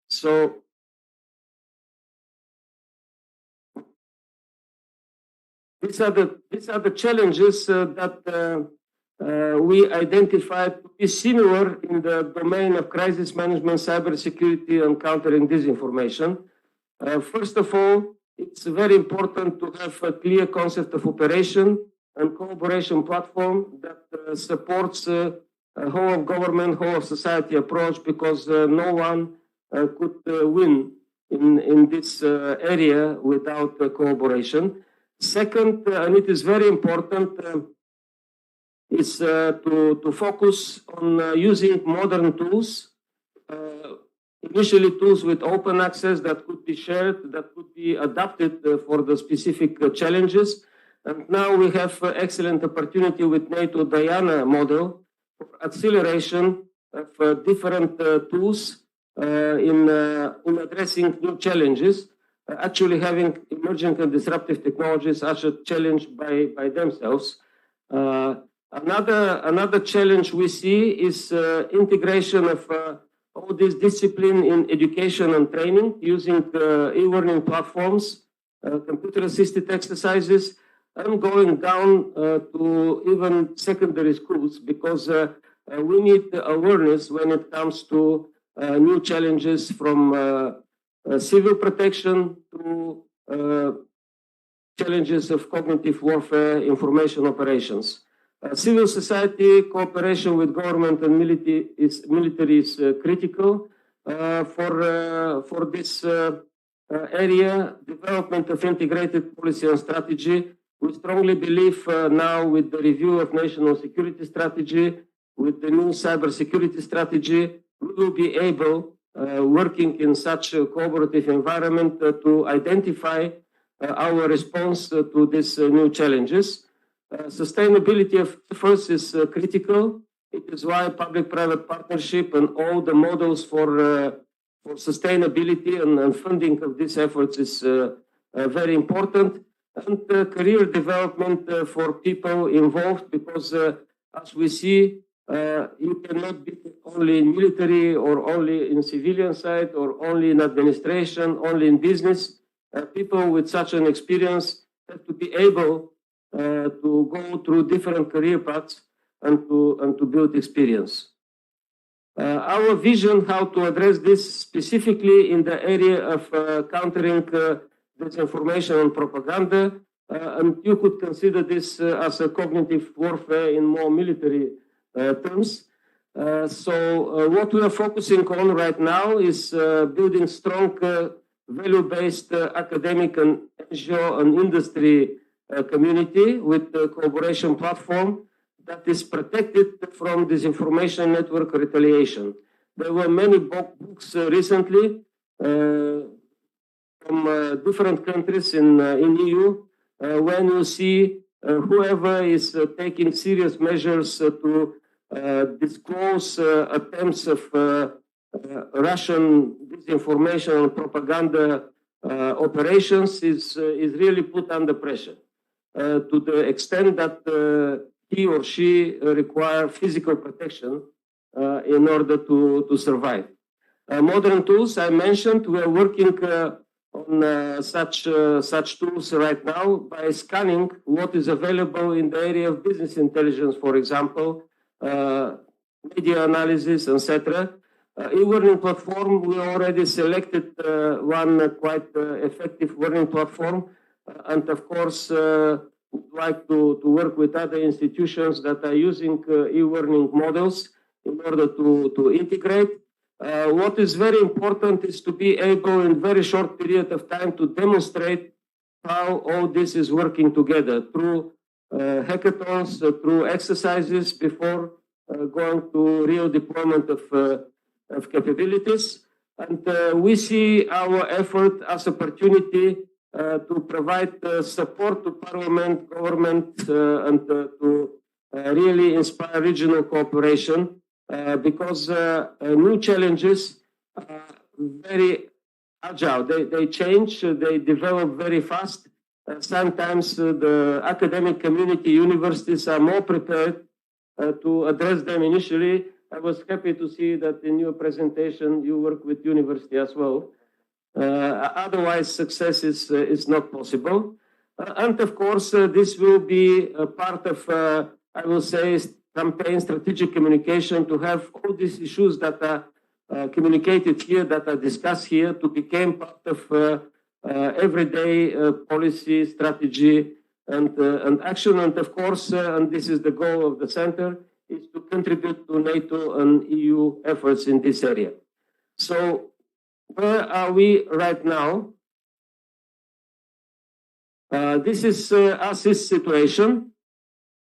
So these are the challenges that we identified to be similar in the domain of crisis management, cybersecurity, and countering disinformation. First of all, it's very important to have a clear concept of operation and cooperation platform that supports a whole of government, whole of society approach, because no one could win in this area without cooperation. Second, and it is very important, is to focus on using modern tools, initially tools with open access that could be shared, that could be adapted for the specific challenges. And now we have excellent opportunity with NATO Diana model for acceleration of different tools in addressing new challenges. Actually having emerging and disruptive technologies as a challenge by themselves. Another challenge we see is integration of all this discipline in education and training using e-learning platforms, computer-assisted exercises, and going down to even secondary schools, because we need awareness when it comes to new challenges from civil protection to challenges of cognitive warfare, information operations. Civil society cooperation with government and military is critical for this area. Development of integrated policy and strategy. We strongly believe now with the review of national security strategy, with the new cybersecurity strategy, we will be able, working in such a cooperative environment, to identify our response to these new challenges. Sustainability of efforts is critical. It is why public-private partnership and all the models for sustainability and funding of these efforts is very important. And career development for people involved, because as we see, you cannot be only in military or only in civilian side or only in administration, only in business. People with such an experience have to be able to go through different career paths and to build experience. Our vision how to address this specifically in the area of countering disinformation and propaganda, and you could consider this as a cognitive warfare in more military terms. So what we are focusing on right now is building strong value-based academic and NGO and industry community with the cooperation platform that is protected from disinformation network retaliation. There were many books recently from different countries in EU, when you see whoever is taking serious measures to disclose attempts of Russian disinformation and propaganda operations is really put under pressure to the extent that he or she require physical protection in order to survive. Modern tools I mentioned, we are working on such tools right now by scanning what is available in the area of business intelligence, for example, media analysis, etc. E-learning platform, we already selected one quite effective learning platform, and of course, would like to work with other institutions that are using e-learning models in order to integrate. What is very important is to be able in very short period of time to demonstrate how all this is working together through hackathons, through exercises before going to real deployment of capabilities. And we see our effort as opportunity to provide support to parliament, government, and to really inspire regional cooperation because new challenges are very agile. They change, they develop very fast. Sometimes the academic community, universities are more prepared to address them initially. I was happy to see that in your presentation you work with university as well. Otherwise, success is not possible. And of course, this will be a part of, I will say, campaign strategic communication to have all these issues that are communicated here, that are discussed here, to become part of everyday policy, strategy, and action. And of course, and this is the goal of the center, is to contribute to NATO and EU efforts in this area. So where are we right now? This is ASIS situation.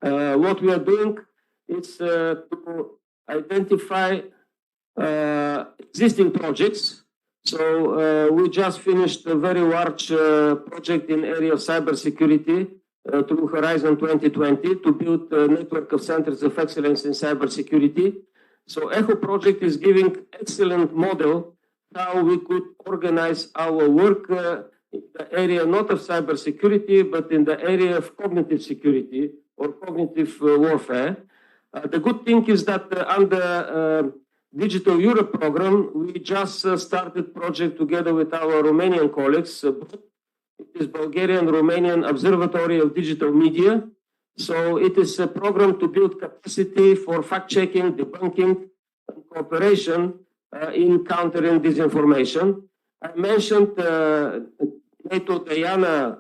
What we are doing is to identify existing projects. So we just finished a very large project in area of cybersecurity through Horizon 2020 to build a network of centers of excellence in cybersecurity. So ECHO project is giving excellent model how we could organize our work in the area not of cybersecurity, but in the area of cognitive security or cognitive warfare. The good thing is that under Digital Europe program, we just started project together with our Romanian colleagues. It is Bulgarian-Romanian Observatory of Digital Media. So it is a program to build capacity for fact-checking, debunking, and cooperation in countering disinformation. I mentioned NATO Diana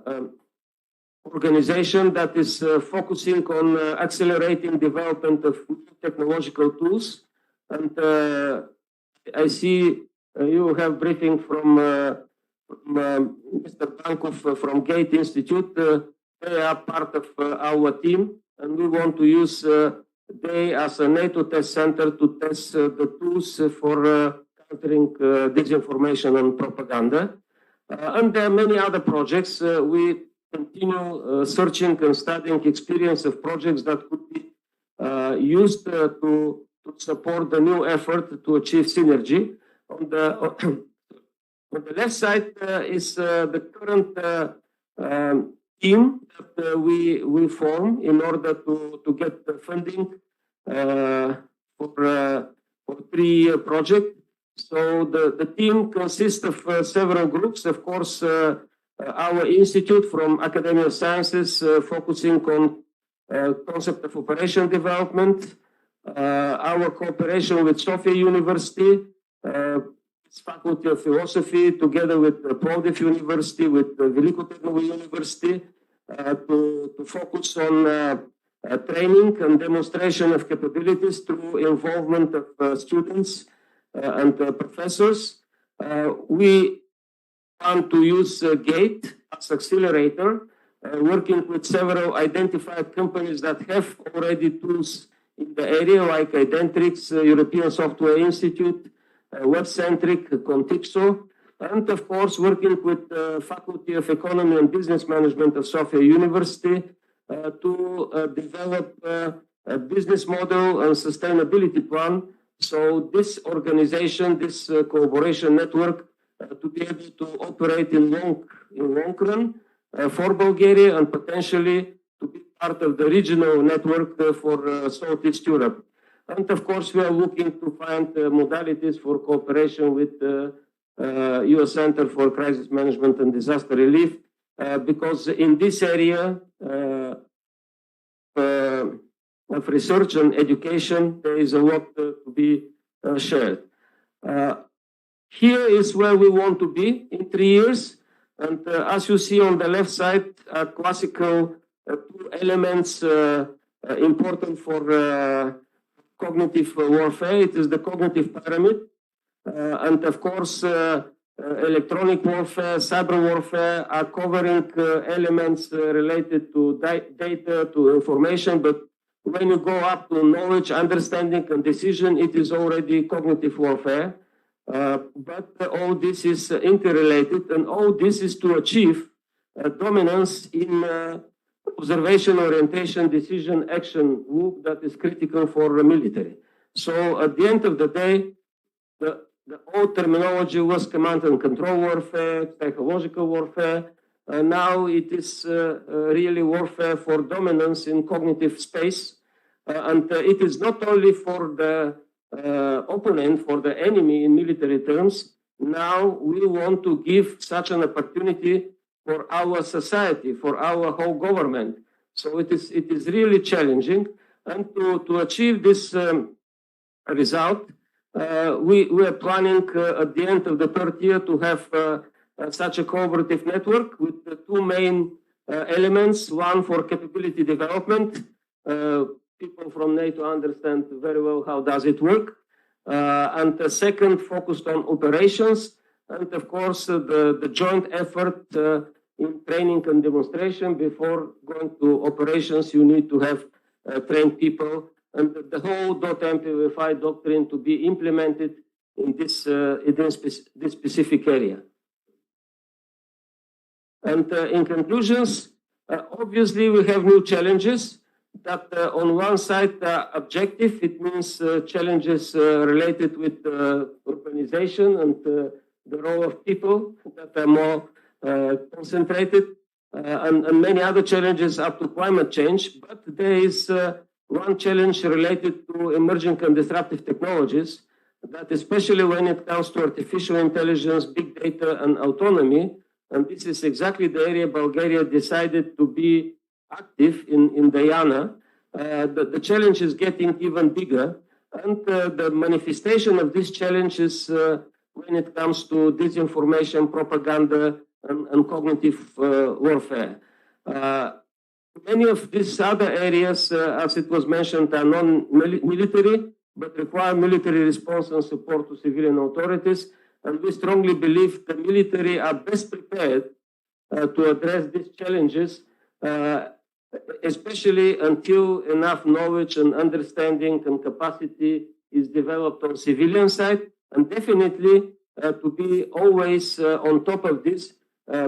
organization that is focusing on accelerating development of new technological tools. And I see you have briefing from Mr. Bankov from Gate Institute. They are part of our team, and we want to use they as a NATO test center to test the tools for countering disinformation and propaganda. And there are many other projects. We continue searching and studying experience of projects that could be used to support the new effort to achieve synergy. On the left side is the current team that we form in order to get the funding for 3-year project. So the team consists of several groups. Of course, our institute from Academy of Sciences focusing on concept of operation development. Our cooperation with Sofia University, Faculty of Philosophy, together with Plovdiv University, with Veliko Trnovo University, to focus on training and demonstration of capabilities through involvement of students and professors. We want to use GATE as accelerator, working with several identified companies that have already tools in the area, like Identix, European Software Institute, WebCentric, Contixo. and of course working with the Faculty of Economy and Business Management of Sofia University to develop a business model and sustainability plan. So this organization, this collaboration network, to be able to operate in long run for Bulgaria and potentially to be part of the regional network for Southeast Europe. And of course, we are looking to find modalities for cooperation with the U.S. Center for Crisis Management and Disaster Relief, because in this area of research and education, there is a lot to be shared. Here is where we want to be in 3 years. And as you see on the left side, classical two elements important for cognitive warfare. It is the cognitive pyramid. And of course, electronic warfare, cyber warfare are covering elements related to data, to information. But when you go up to knowledge, understanding, and decision, it is already cognitive warfare. But all this is interrelated, and all this is to achieve dominance in observation, orientation, decision, action loop that is critical for the military. So at the end of the day, the old terminology was command and control warfare, psychological warfare. Now it is really warfare for dominance in cognitive space. And it is not only for the opponent, for the enemy in military terms. Now we want to give such an opportunity for our society, for our whole government. So it is really challenging. And to achieve this result, we are planning at the end of the third year to have such a cooperative network with the two main elements. One for capability development. People from NATO understand very well how does it work. And the second focused on operations. And of course, the joint effort in training and demonstration. Before going to operations, you need to have trained people. And the whole .MPVFI doctrine to be implemented in this specific area. And in conclusions, obviously we have new challenges. That on one side, objective, it means challenges related with urbanization and the role of people that are more concentrated, and many other challenges up to climate change. But there is one challenge related to emerging and disruptive technologies, that especially when it comes to artificial intelligence, big data, and autonomy. And this is exactly the area Bulgaria decided to be active in Diana. The challenge is getting even bigger. And the manifestation of this challenge is when it comes to disinformation, propaganda, and cognitive warfare. Many of these other areas, as it was mentioned, are non-military, but require military response and support to civilian authorities. And we strongly believe the military are best prepared to address these challenges, especially until enough knowledge and understanding and capacity is developed on civilian side. And definitely to be always on top of this,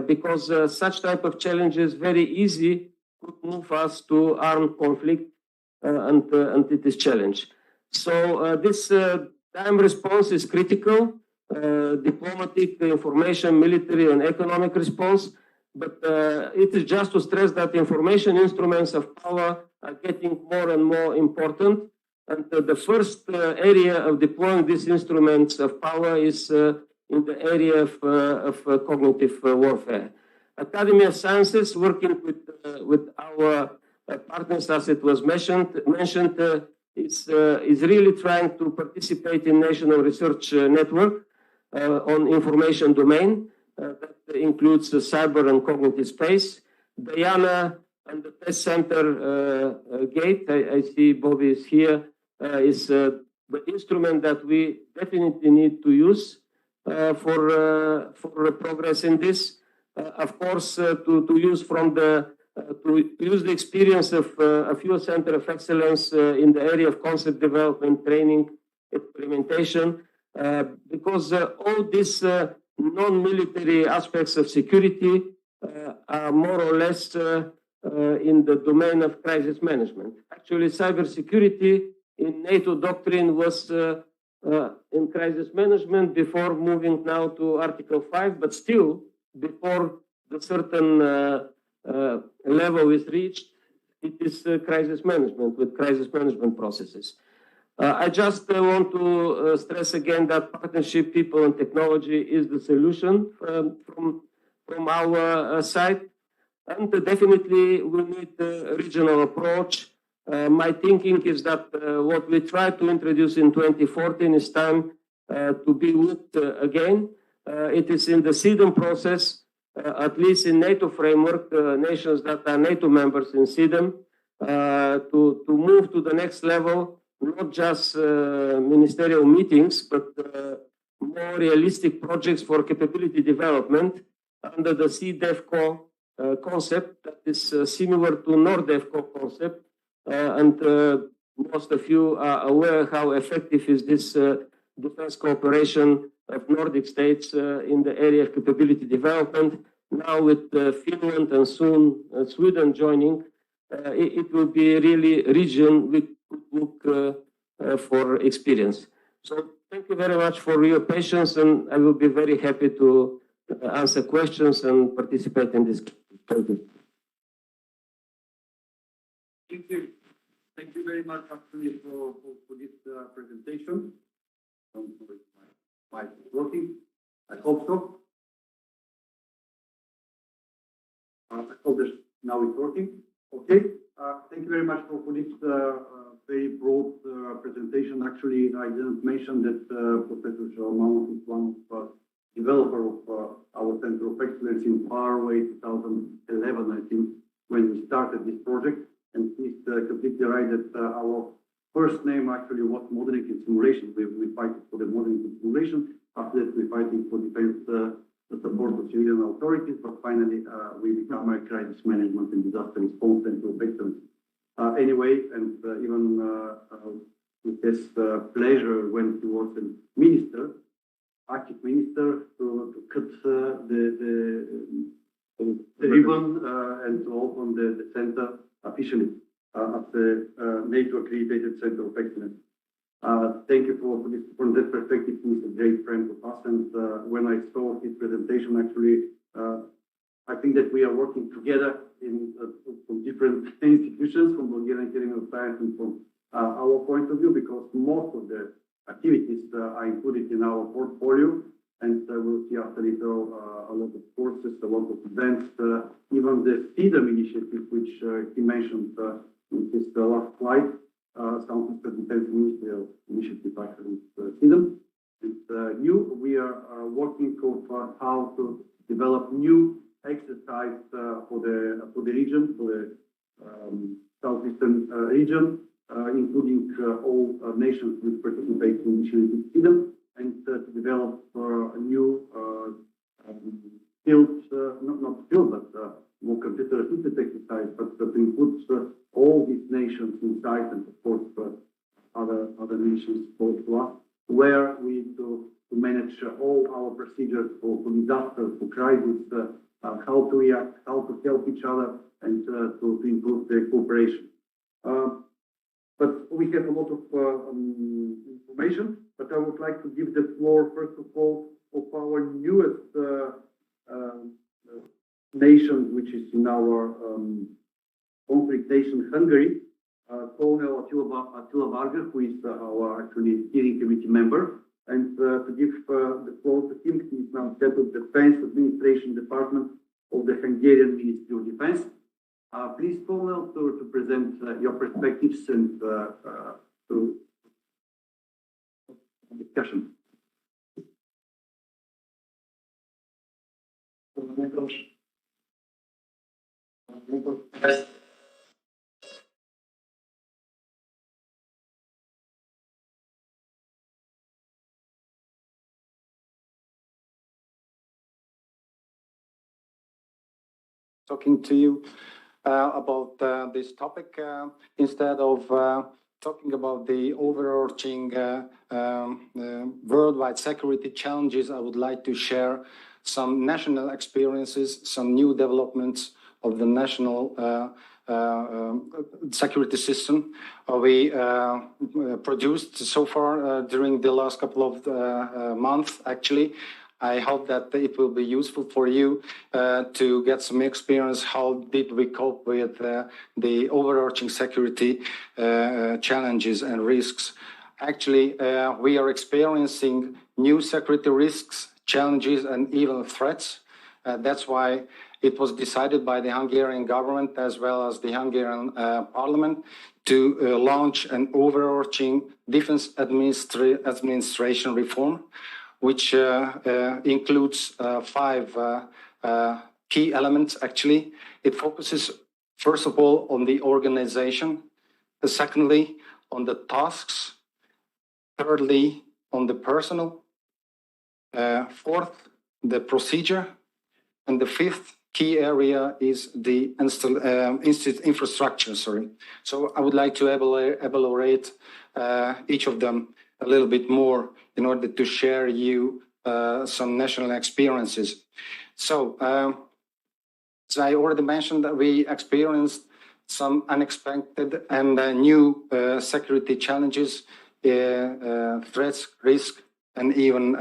because such type of challenges very easy could move us to armed conflict, and it is challenge. So this time response is critical, diplomatic, information, military, and economic response. But it is just to stress that information instruments of power are getting more and more important. And the first area of deploying these instruments of power is in the area of cognitive warfare. Academy of Sciences, working with our partners, as it was mentioned, is really trying to participate in national research network on information domain. That includes the cyber and cognitive space. Diana and the test center gate, I see Bobby is here, is the instrument that we definitely need to use for progress in this. Of course, to use the experience of a U.S. Center of Excellence in the area of concept development, training, implementation, because all these non-military aspects of security are more or less in the domain of crisis management. Actually, cybersecurity in NATO doctrine was in crisis management before moving now to Article 5, but still, before the certain level is reached, it is crisis management with crisis management processes. I just want to stress again that partnership, people, and technology is the solution from our side. And definitely we need a regional approach. My thinking is that what we tried to introduce in 2014 is time to be looked again. It is in the CEDAM process, at least in NATO framework, nations that are NATO members in CEDAM, to move to the next level, not just ministerial meetings, but more realistic projects for capability development under the Cmdr Coe concept that is similar to NORDEFCO concept. And most of you are aware how effective is this defense cooperation of Nordic states in the area of capability development. Now with Finland and soon Sweden joining, it will be really a region we could look for experience. So thank you very much for your patience, and I will be very happy to answer questions and participate in this. Thank you. Thank you. Thank you very much, actually, for this presentation. My working. I hope so. I hope that now it's working. Okay. Thank you very much for this very broad presentation. Actually, I didn't mention that Professor Shalman is one of developer of our Center of Excellence in faraway 2011, I think, when we started this project. And he's completely right that our first name actually was modeling and simulation. We fight for the modeling and simulation. After that, we're fighting for defense, the support of civilian authorities. But finally, we become a crisis management and disaster response Center of Excellence. Anyway, and even with this pleasure when he was a minister, active minister, to cut the ribbon and to open the center officially at the NATO accredited Center of Excellence. Thank you for this. From that perspective, he's a great friend of us. And when I saw his presentation, actually, I think that we are working together from different institutions, from Bulgarian Academy of Science and from our point of view, because most of the activities are included in our portfolio. And we'll see after little a lot of courses, a lot of events, even the CEDAM initiative, which he mentioned in his last slide, sounds like the Defense Ministerial initiative, actually, CEDAM. And we are working on how to develop new exercise for the region, for the southeastern region, including all nations which participate in initiative CEDAM, and to develop a new field, not field, but more computer-assisted exercise, but to include all these nations inside, and of course other nations close to us, where we need to manage all our procedures for disaster, for crisis, how to react, how to help each other, and to improve the cooperation. But we have a lot of information, but I would like to give the floor, first of all, of our newest nation, which is in our conflict nation, Hungary, Colonel Attila Varga, who is our actually steering committee member. And to give the floor to him, he is now head of the Defense Administration Department of the Hungarian Ministry of Defense. Please, Colonel, to present your perspectives and to discussion. Talking to you about this topic instead of talking about the overarching worldwide security challenges, I would like to share some national experiences, some new developments of the national security system we produced so far during the last couple of months, actually. I hope that it will be useful for you to get some experience. How did we cope with the overarching security challenges and risks? Actually, we are experiencing new security risks, challenges, and even threats. That's why it was decided by the Hungarian government as well as the Hungarian parliament to launch an overarching defense administration reform, which includes 5 key elements, actually. It focuses, first of all, on the organization, secondly, on the tasks, thirdly, on the personnel, fourth, the procedure, and the fifth key area is the infrastructure. So I would like to elaborate each of them a little bit more in order to share you some national experiences. So, as I already mentioned, that we experienced some unexpected and new security challenges, threats, risk, and even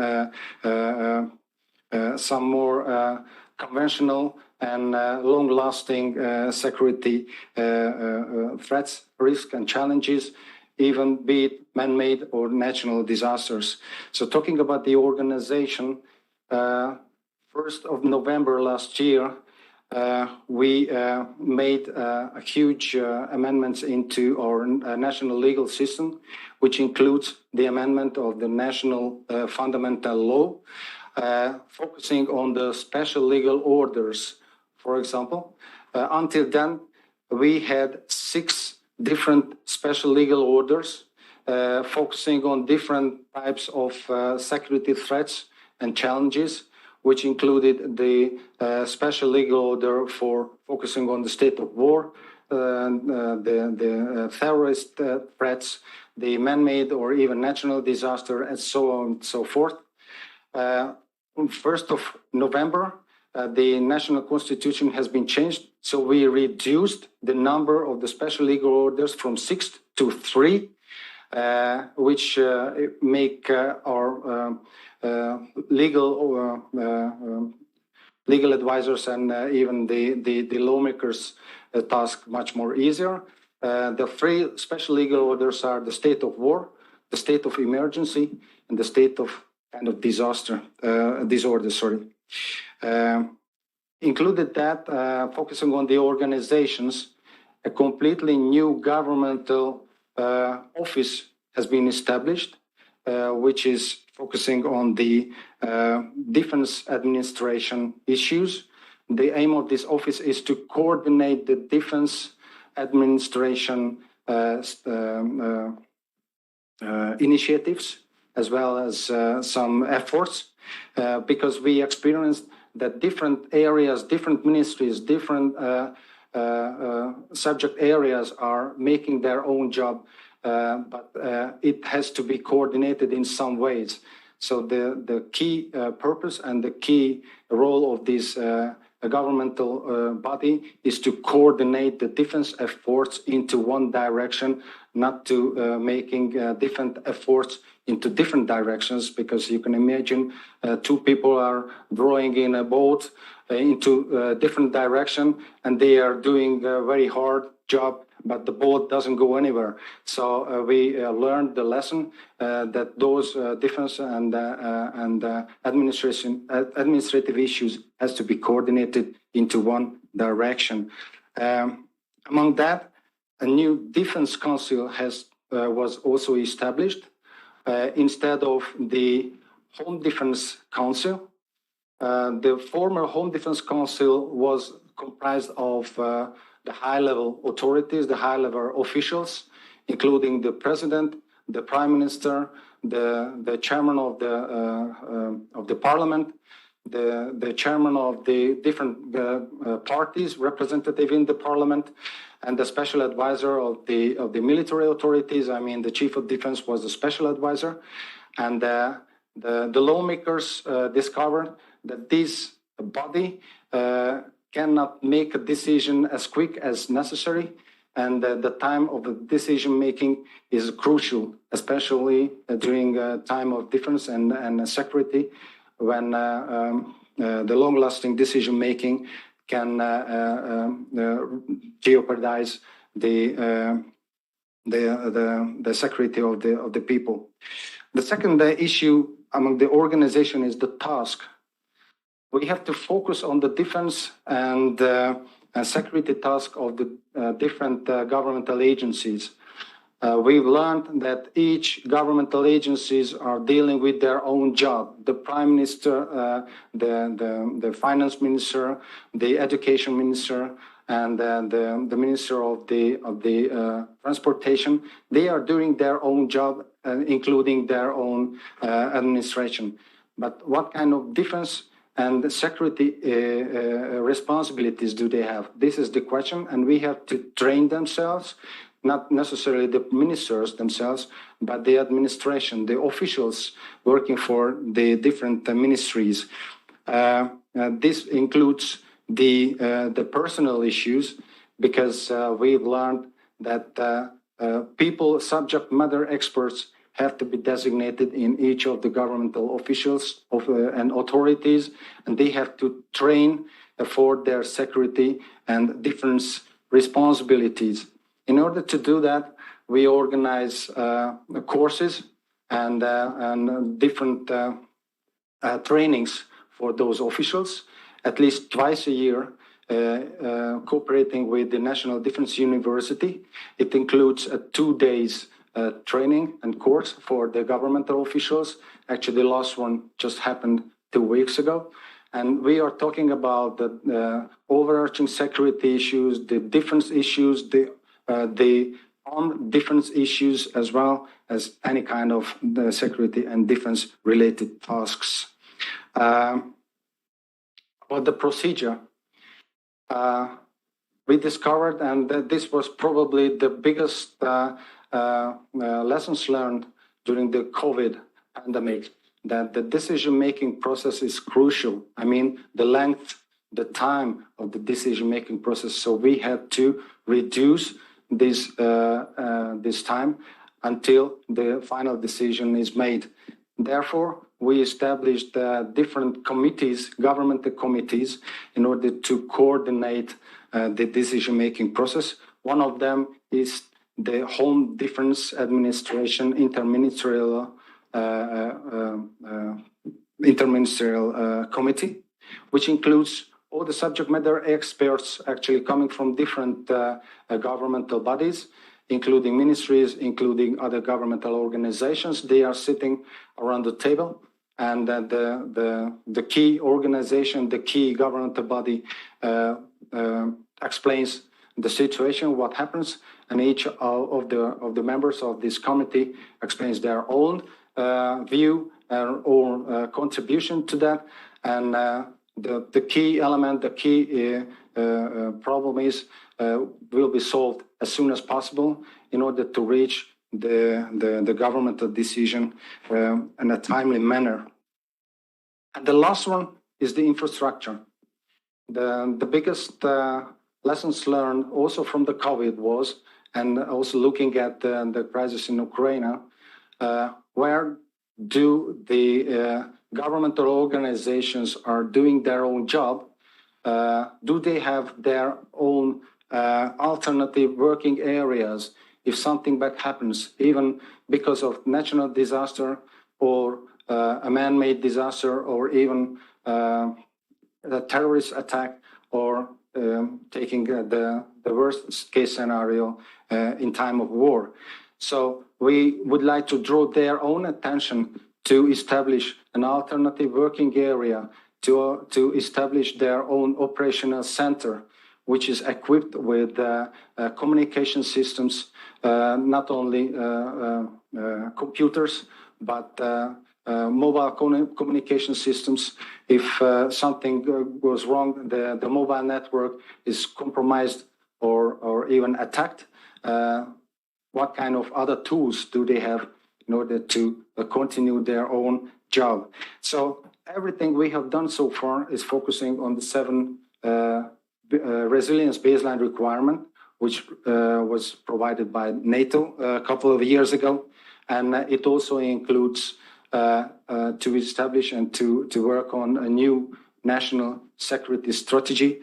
some more conventional and long-lasting security threats, risks, and challenges, even be it man-made or natural disasters. So talking about the organization, 1st of November last year, we made a huge amendments into our national legal system, which includes the amendment of the national fundamental law, focusing on the special legal orders, for example. Until then, we had 6 different special legal orders, focusing on different types of security threats and challenges, which included the special legal order for focusing on the state of war, the terrorist threats, the man-made or even natural disaster, and so on and so forth. On 1st of November, the national constitution has been changed, so we reduced the number of the special legal orders from 6 to 3, which make our legal advisors and even the lawmakers' task much more easier. The 3 special legal orders are the state of war, the state of emergency, and the state of kind of disaster, disorder, included that, focusing on the organizations, a completely new governmental office has been established, which is focusing on the defense administration issues. The aim of this office is to coordinate the defense administration initiatives, as well as some efforts, because we experienced that different areas, different ministries, different subject areas are making their own job, but it has to be coordinated in some ways. So the key purpose and the key role of this governmental body is to coordinate the defense efforts into one direction, not to making different efforts into different directions, because you can imagine 2 people are rowing in a boat into a different direction, and they are doing a very hard job, but the boat doesn't go anywhere. So we learned the lesson that those defense and administrative issues has to be coordinated into one direction. Among that, a new defense council was also established. Instead of the Home Defense Council, the former Home Defense Council was comprised of the high-level authorities, the high-level officials, including the president, the prime minister, the chairman of the parliament, the chairman of the different parties representative in the parliament, and the special advisor of the military authorities. I mean, the chief of defense was the special advisor, and the lawmakers discovered that this body cannot make a decision as quick as necessary, and the time of the decision making is crucial, especially during time of defense and security, when the long-lasting decision making can jeopardize the security of the people. The second issue among the organization is the task. We have to focus on the defense and security task of the different governmental agencies. We've learned that each governmental agencies are dealing with their own job. The Prime Minister, the Finance Minister, the Education Minister, and the Minister of the Transportation. They are doing their own job, including their own administration. But what kind of defense and security responsibilities do they have? This is the question, and we have to train themselves, not necessarily the ministers themselves, but the administration, the officials working for the different ministries. This includes the personal issues, because we've learned that people, subject matter experts, have to be designated in each of the governmental officials and authorities, and they have to train for their security and defense responsibilities. In order to do that, we organize courses and different trainings for those officials, at least twice a year, cooperating with the National Defense University. It includes 2 days training and course for the governmental officials. Actually, the last one just happened 2 weeks ago. And we are talking about the overarching security issues, the defense issues, the armed defense issues, as well as any kind of the security and defense related tasks. About the procedure, we discovered, and this was probably the biggest lessons learned during the COVID pandemic, that the decision-making process is crucial. I mean, the length, the time of the decision-making process. So we had to reduce this time until the final decision is made. Therefore, we established different committees, governmental committees, in order to coordinate the decision-making process. One of them is the Home Defense Administration Interministerial Committee, which includes all the subject matter experts actually coming from different governmental bodies, including ministries, including other governmental organizations. They are sitting around the table, and the key organization, the key governmental body explains the situation, what happens, and each of the members of this committee explains their own view or contribution to that. And the key element, the key problem is will be solved as soon as possible in order to reach the governmental decision in a timely manner. And the last one is the infrastructure. The biggest lessons learned also from the COVID was, and also looking at the crisis in Ukraine, where do the governmental organizations are doing their own job? Do they have their own alternative working areas if something bad happens, even because of natural disaster or a man-made disaster, or even a terrorist attack, or taking the worst case scenario in time of war? So we would like to draw their own attention to establish an alternative working area, to establish their own operational center, which is equipped with communication systems, not only computers, but mobile communication systems. If something goes wrong, the mobile network is compromised or even attacked, what kind of other tools do they have in order to continue their own job? So everything we have done so far is focusing on the 7 resilience baseline requirement, which was provided by NATO a couple of years ago. And it also includes to establish and to work on a new national security strategy,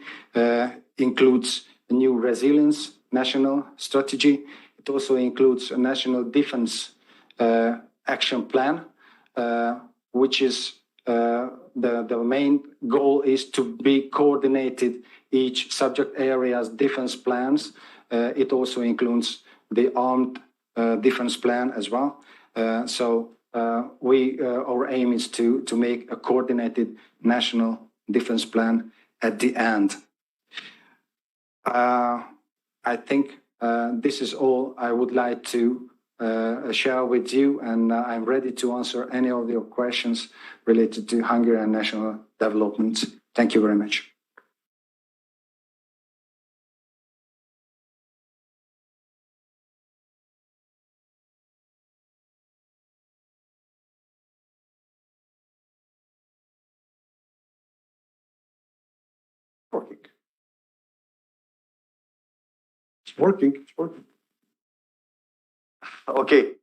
includes a new resilience national strategy. It also includes a national defense action plan, which is the main goal is to be coordinated each subject area's defense plans. It also includes the armed defense plan as well. Our aim is to make a coordinated national defense plan at the end. I think this is all I would like to share with you, and I'm ready to answer any of your questions related to Hungarian national development. Thank you very much. It's working. It's working. Okay.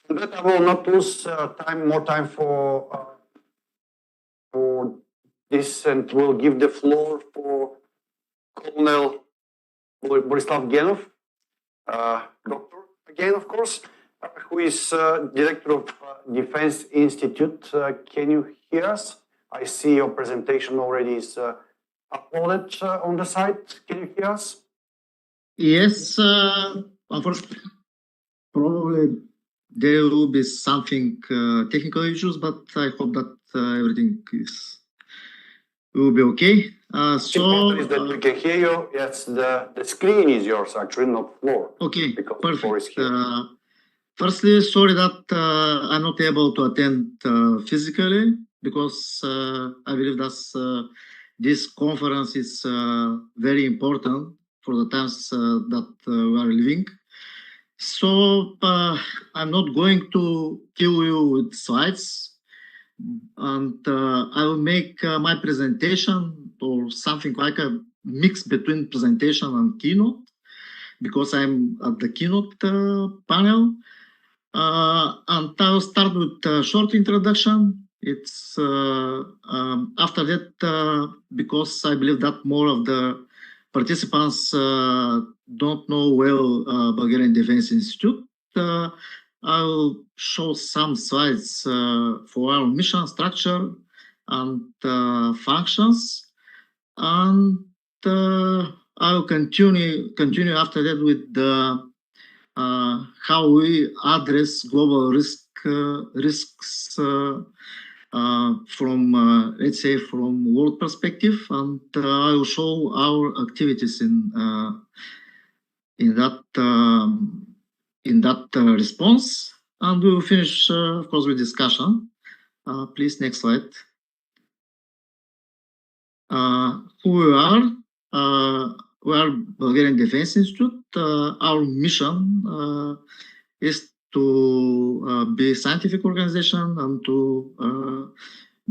For that, I will not lose more time for this, and will give the floor for Colonel Borislav Genov, doctor again, of course, who is director of Defense Institute. Can you hear us? I see your presentation already is uploaded on the site. Can you hear us? Yes, unfortunately, probably there will be something technical issues, but I hope that everything will be okay. So is that we can hear you. Yes, the screen is yours actually, not floor. Okay, because perfect. Floor is here. Firstly, sorry that I'm not able to attend physically, because I believe that this conference is very important for the times that we are living. So I'm not going to kill you with slides, and I will make my presentation or something like a mix between presentation and keynote, because I'm at the keynote panel. And I'll start with a short introduction. It's after that, because I believe that more of the participants don't know well Bulgarian Defense Institute, I'll show some slides for our mission structure and functions, and I'll continue after that with the how we address global risks from let's say from world perspective, and I will show our activities in that response, and we will finish of course with discussion. Please, next slide. Who we are? We are Bulgarian Defense Institute. Our mission is to be a scientific organization and to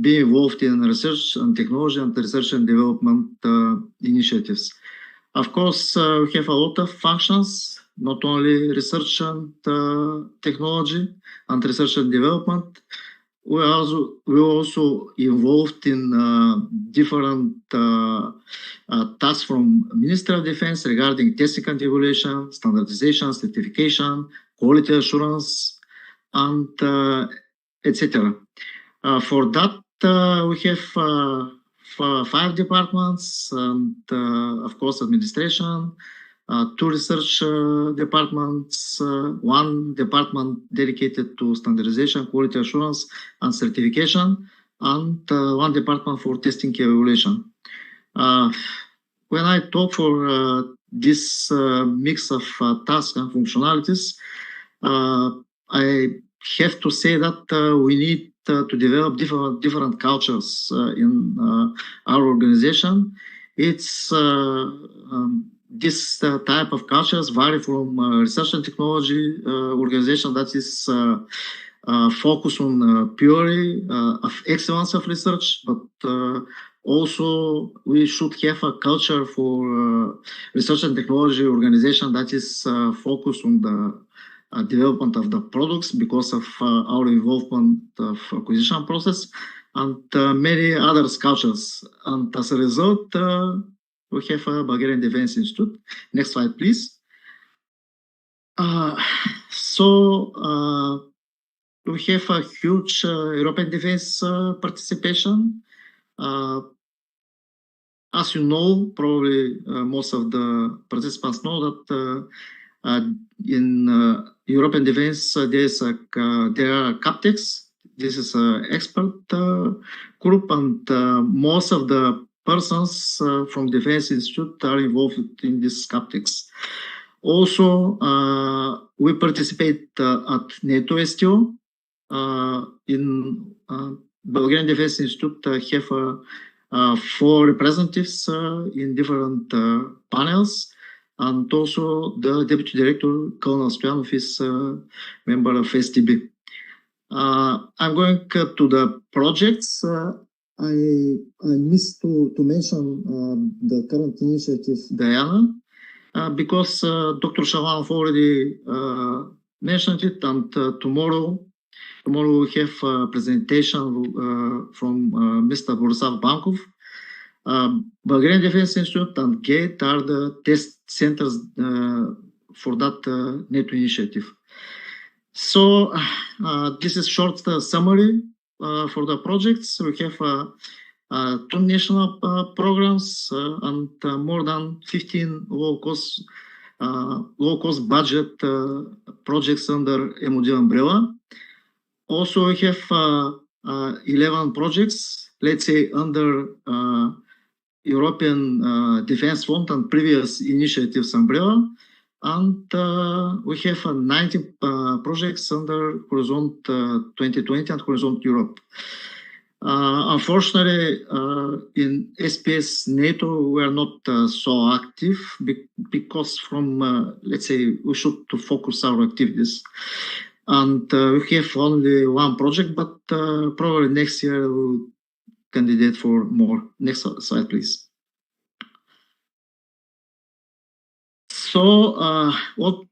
be involved in research and technology and research and development initiatives. Of course, we have a lot of functions, not only research and technology and research and development. We're also involved in different tasks from Ministry of Defense regarding testing and evaluation, standardization, certification, quality assurance, and etc. For that, we have 5 departments and, of course, administration, 2 research departments, 1 department dedicated to standardization, quality assurance, and certification, and 1 department for testing evaluation. When I talk for this mix of tasks and functionalities, I have to say that we need to develop different cultures in our organization. It's this type of cultures vary from research and technology organization that is focused on purely of excellence of research, but also we should have a culture for research and technology organization that is focused on the development of the products because of our involvement of acquisition process and many other cultures. And as a result, we have a Bulgarian Defense Institute. Next slide, please. We have a huge European defense participation. As you know, probably most of the participants know that in European defense there are CAPTEX. This is an expert group, and most of the persons from Defense Institute are involved in this CAPTEX. Also, we participate at NATO STO. In Bulgarian Defense Institute have 4 representatives in different panels, and also the Deputy Director, Colonel Stoyanov, is a member of STB. I'm going to the projects. I missed to mention the current initiative, Diana, because Dr. Shalanov already mentioned it, and tomorrow we have a presentation from Mr. Borislav Bankov. Bulgarian Defense Institute and GATE are the test centers for that NATO initiative. So this is short summary for the projects. We have 2 national programs and more than 15 low-cost budget projects under MOD umbrella. Also, we have 11 projects, let's say, under European Defense Fund and previous initiatives umbrella. And we have 19 projects under Horizon 2020 and Horizon Europe. Unfortunately, in SPS NATO, we are not so active because from, let's say, we should to focus our activities. And we have only 1 project, but probably next year we'll candidate for more. Next slide, please. So what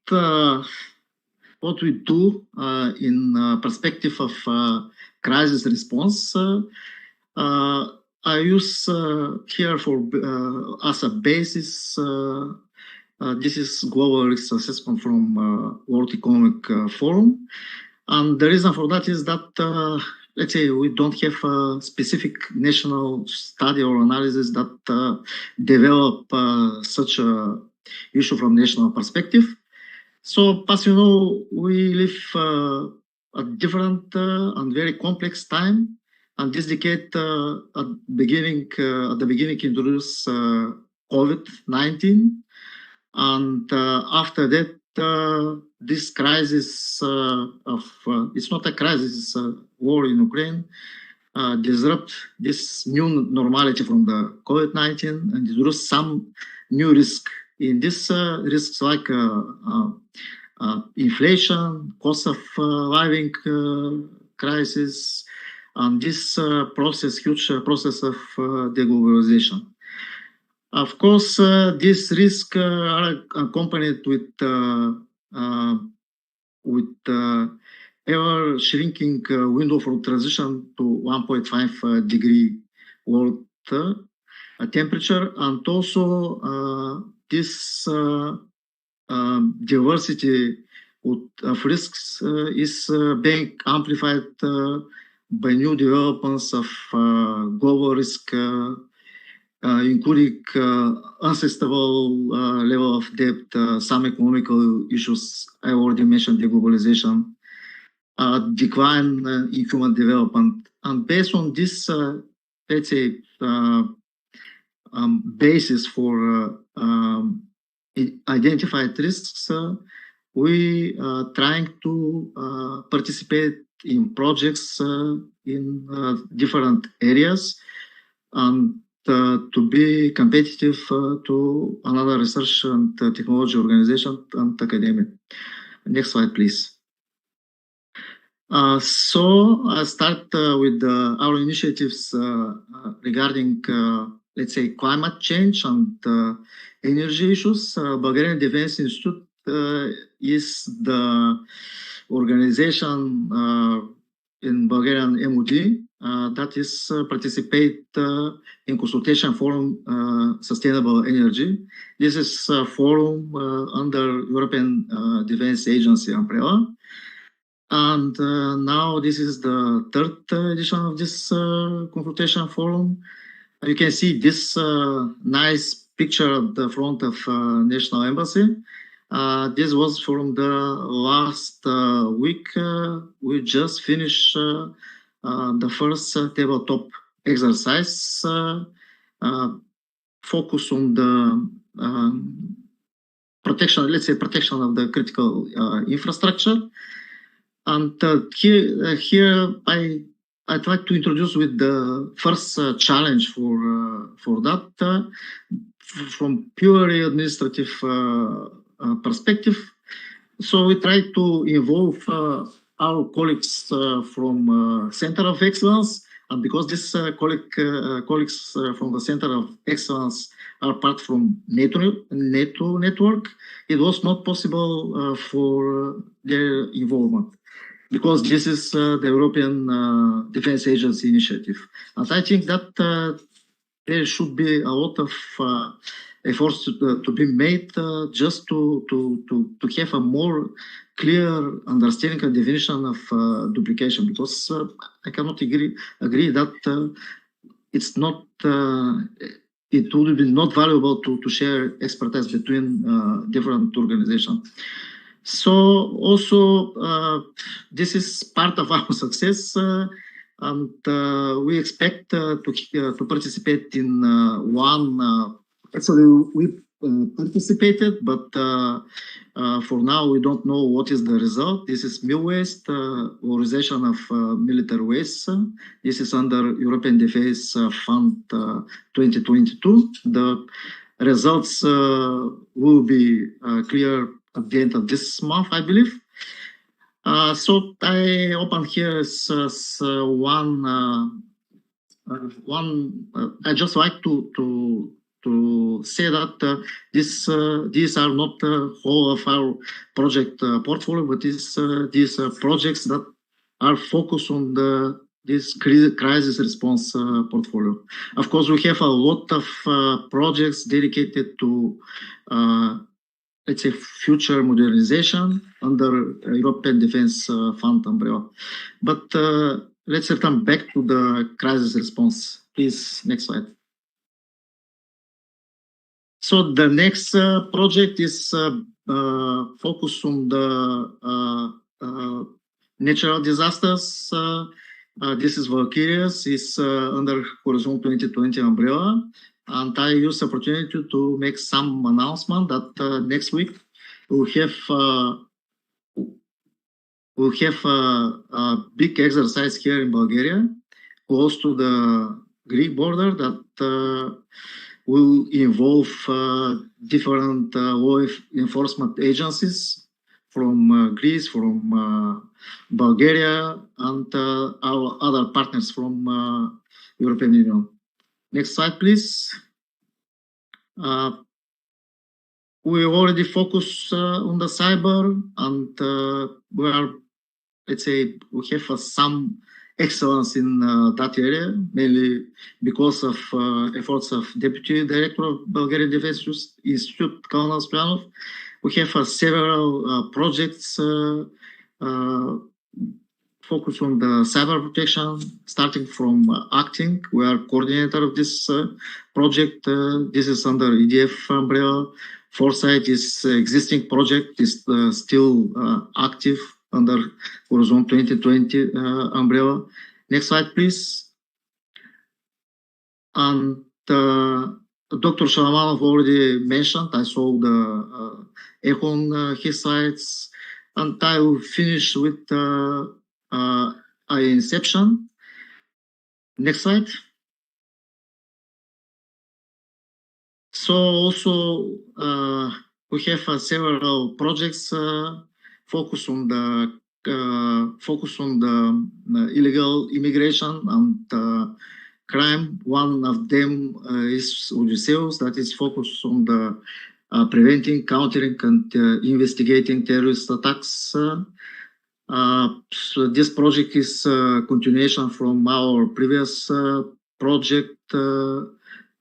we do in perspective of crisis response, I use here for as a basis. This is global risk assessment from World Economic Forum, and the reason for that is that let's say we don't have a specific national study or analysis that develop such a issue from national perspective. So, as you know, we live a different and very complex time, and this decade at the beginning introduced COVID-19, and after that this crisis it's not a crisis, it's a war in Ukraine, disrupt this new normality from the COVID-19 and introduce some new risk. In this risks like inflation, cost of living crisis, and this huge process of deglobalization. Of course, these risks are accompanied with ever shrinking window for transition to 1.5 degree world temperature, and also this diversity of risks is being amplified by new developments of global risk, including unsustainable level of debt, some economical issues I already mentioned, deglobalization, decline in human development. And based on this, let's say, basis for identified risks, we are trying to participate in projects in different areas and to be competitive to another research and technology organization and academia. Next slide, please. So I start with our initiatives regarding, let's say, climate change and energy issues. Bulgarian Defense Institute is the organization in Bulgarian MOD that is participate in consultation forum sustainable energy. This is a forum under European Defense Agency umbrella. And now this is the third edition of this consultation forum. You can see this nice picture at the front of National Embassy. This was from the last week. We just finished the first tabletop exercise focus on the protection, let's say protection of the critical infrastructure. And here I tried to introduce with the first challenge for that from purely administrative perspective. So we tried to involve our colleagues from Center of Excellence, and because these colleagues from the Center of Excellence are part from NATO network, it was not possible for their involvement, because this is the European Defense Agency initiative. And I think that there should be a lot of efforts to be made just to have a more clear understanding and definition of duplication, because I cannot agree that it's not, it would be not valuable to share expertise between different organizations. So also this is part of our success, and we expect to participate in one. Actually, we participated, but for now we don't know what is the result. This is MIL waste, valorization of military waste. This is under European Defense Fund 2022. The results will be clear at the end of this month, I believe. So I open here I just like to say that these are not the whole of our project portfolio, but these are projects that are focused on this crisis response portfolio. Of course, we have a lot of projects dedicated to let's say future modernization under European Defense Fund umbrella. But let's return back to the crisis response. Please, next slide. So the next project is focused on the natural disasters. This is Valkyrias, is under Horizon 2020 umbrella. And I use the opportunity to make some announcement that next week we'll have a big exercise here in Bulgaria, close to the Greek border, that will involve different law enforcement agencies from Greece, from Bulgaria, and our other partners from European Union. Next slide, please. We already focus on the cyber, and we are, let's say, we have some excellence in that area, mainly because of efforts of Deputy Director of Bulgarian Defense Institute, Colonel Splyanov. We have several projects focused on the cyber protection, starting from acting. We are coordinator of this project. This is under EDF umbrella. Foresight is existing project, is still active under Horizon 2020 umbrella. Next slide, please. And Dr. Shalamanov already mentioned, I saw the Econ his slides, and I will finish with inception. Next slide. So also we have several projects focus on the illegal immigration and crime. One of them is Odysseus, that is focused on the preventing, countering, and investigating terrorist attacks. So this project is a continuation from our previous project.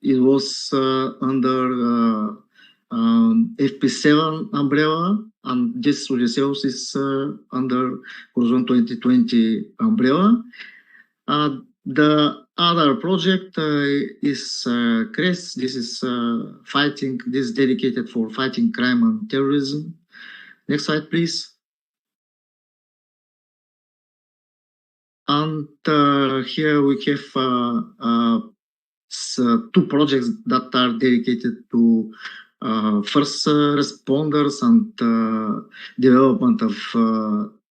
It was under FP7 umbrella, and this Odysseus is under Horizon 2020 umbrella. The other project is CRES. This is fighting. This is dedicated for fighting crime and terrorism. Next slide, please. And here we have two projects that are dedicated to first responders and development of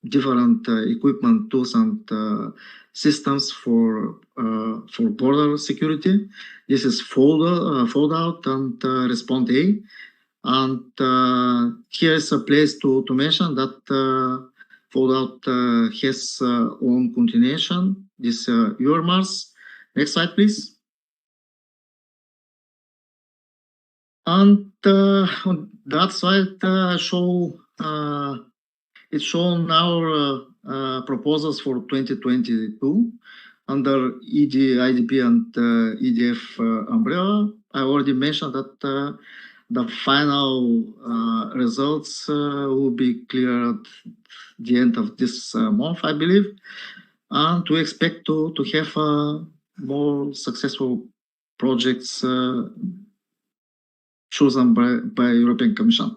different equipment, tools, and systems for border security. This is Fold Out and Respond A. And here is a place to mention that Fold Out has own continuation. This URMARS. Next slide, please. And on that slide, it's shown our proposals for 2022 under ED, IDP, and EDF umbrella. I already mentioned that the final results will be clear at the end of this month, I believe, and we expect to have more successful projects chosen by European Commission.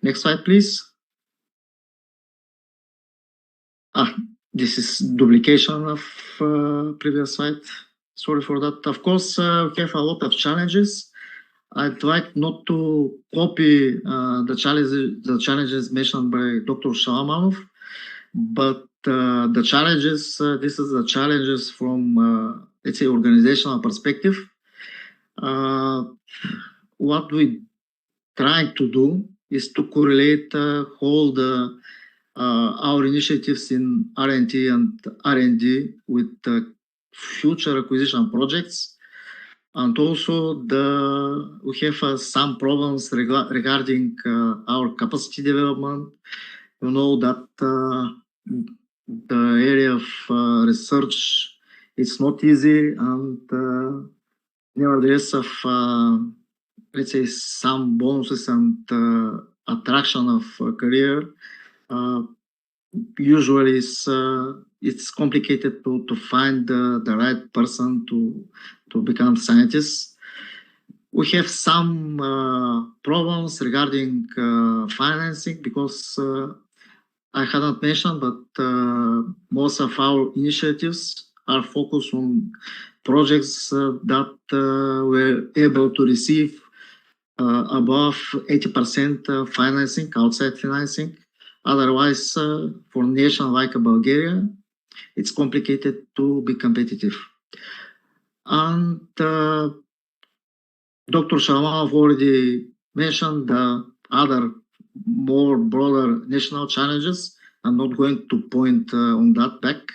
Next slide, please. This is duplication of previous slide. Sorry for that. Of course, we have a lot of challenges. I'd like not to copy the challenges mentioned by Dr. Shalamanov, but the challenges, this is the challenges from, let's say, organizational perspective. What we trying to do is to correlate all the our initiatives in R&D and R&D with future acquisition projects, and also we have some problems regarding our capacity development. You know that the area of research is not easy, and nevertheless of let's say some bonuses and attraction of career, usually it's complicated to find the right person to become scientists. We have some problems regarding financing because I hadn't mentioned, but most of our initiatives are focused on projects that were able to receive above 80% financing, outside financing. Otherwise, for a nation like Bulgaria, it's complicated to be competitive. And Dr. Shalamanov already mentioned the other more broader national challenges. I'm not going to point on that back.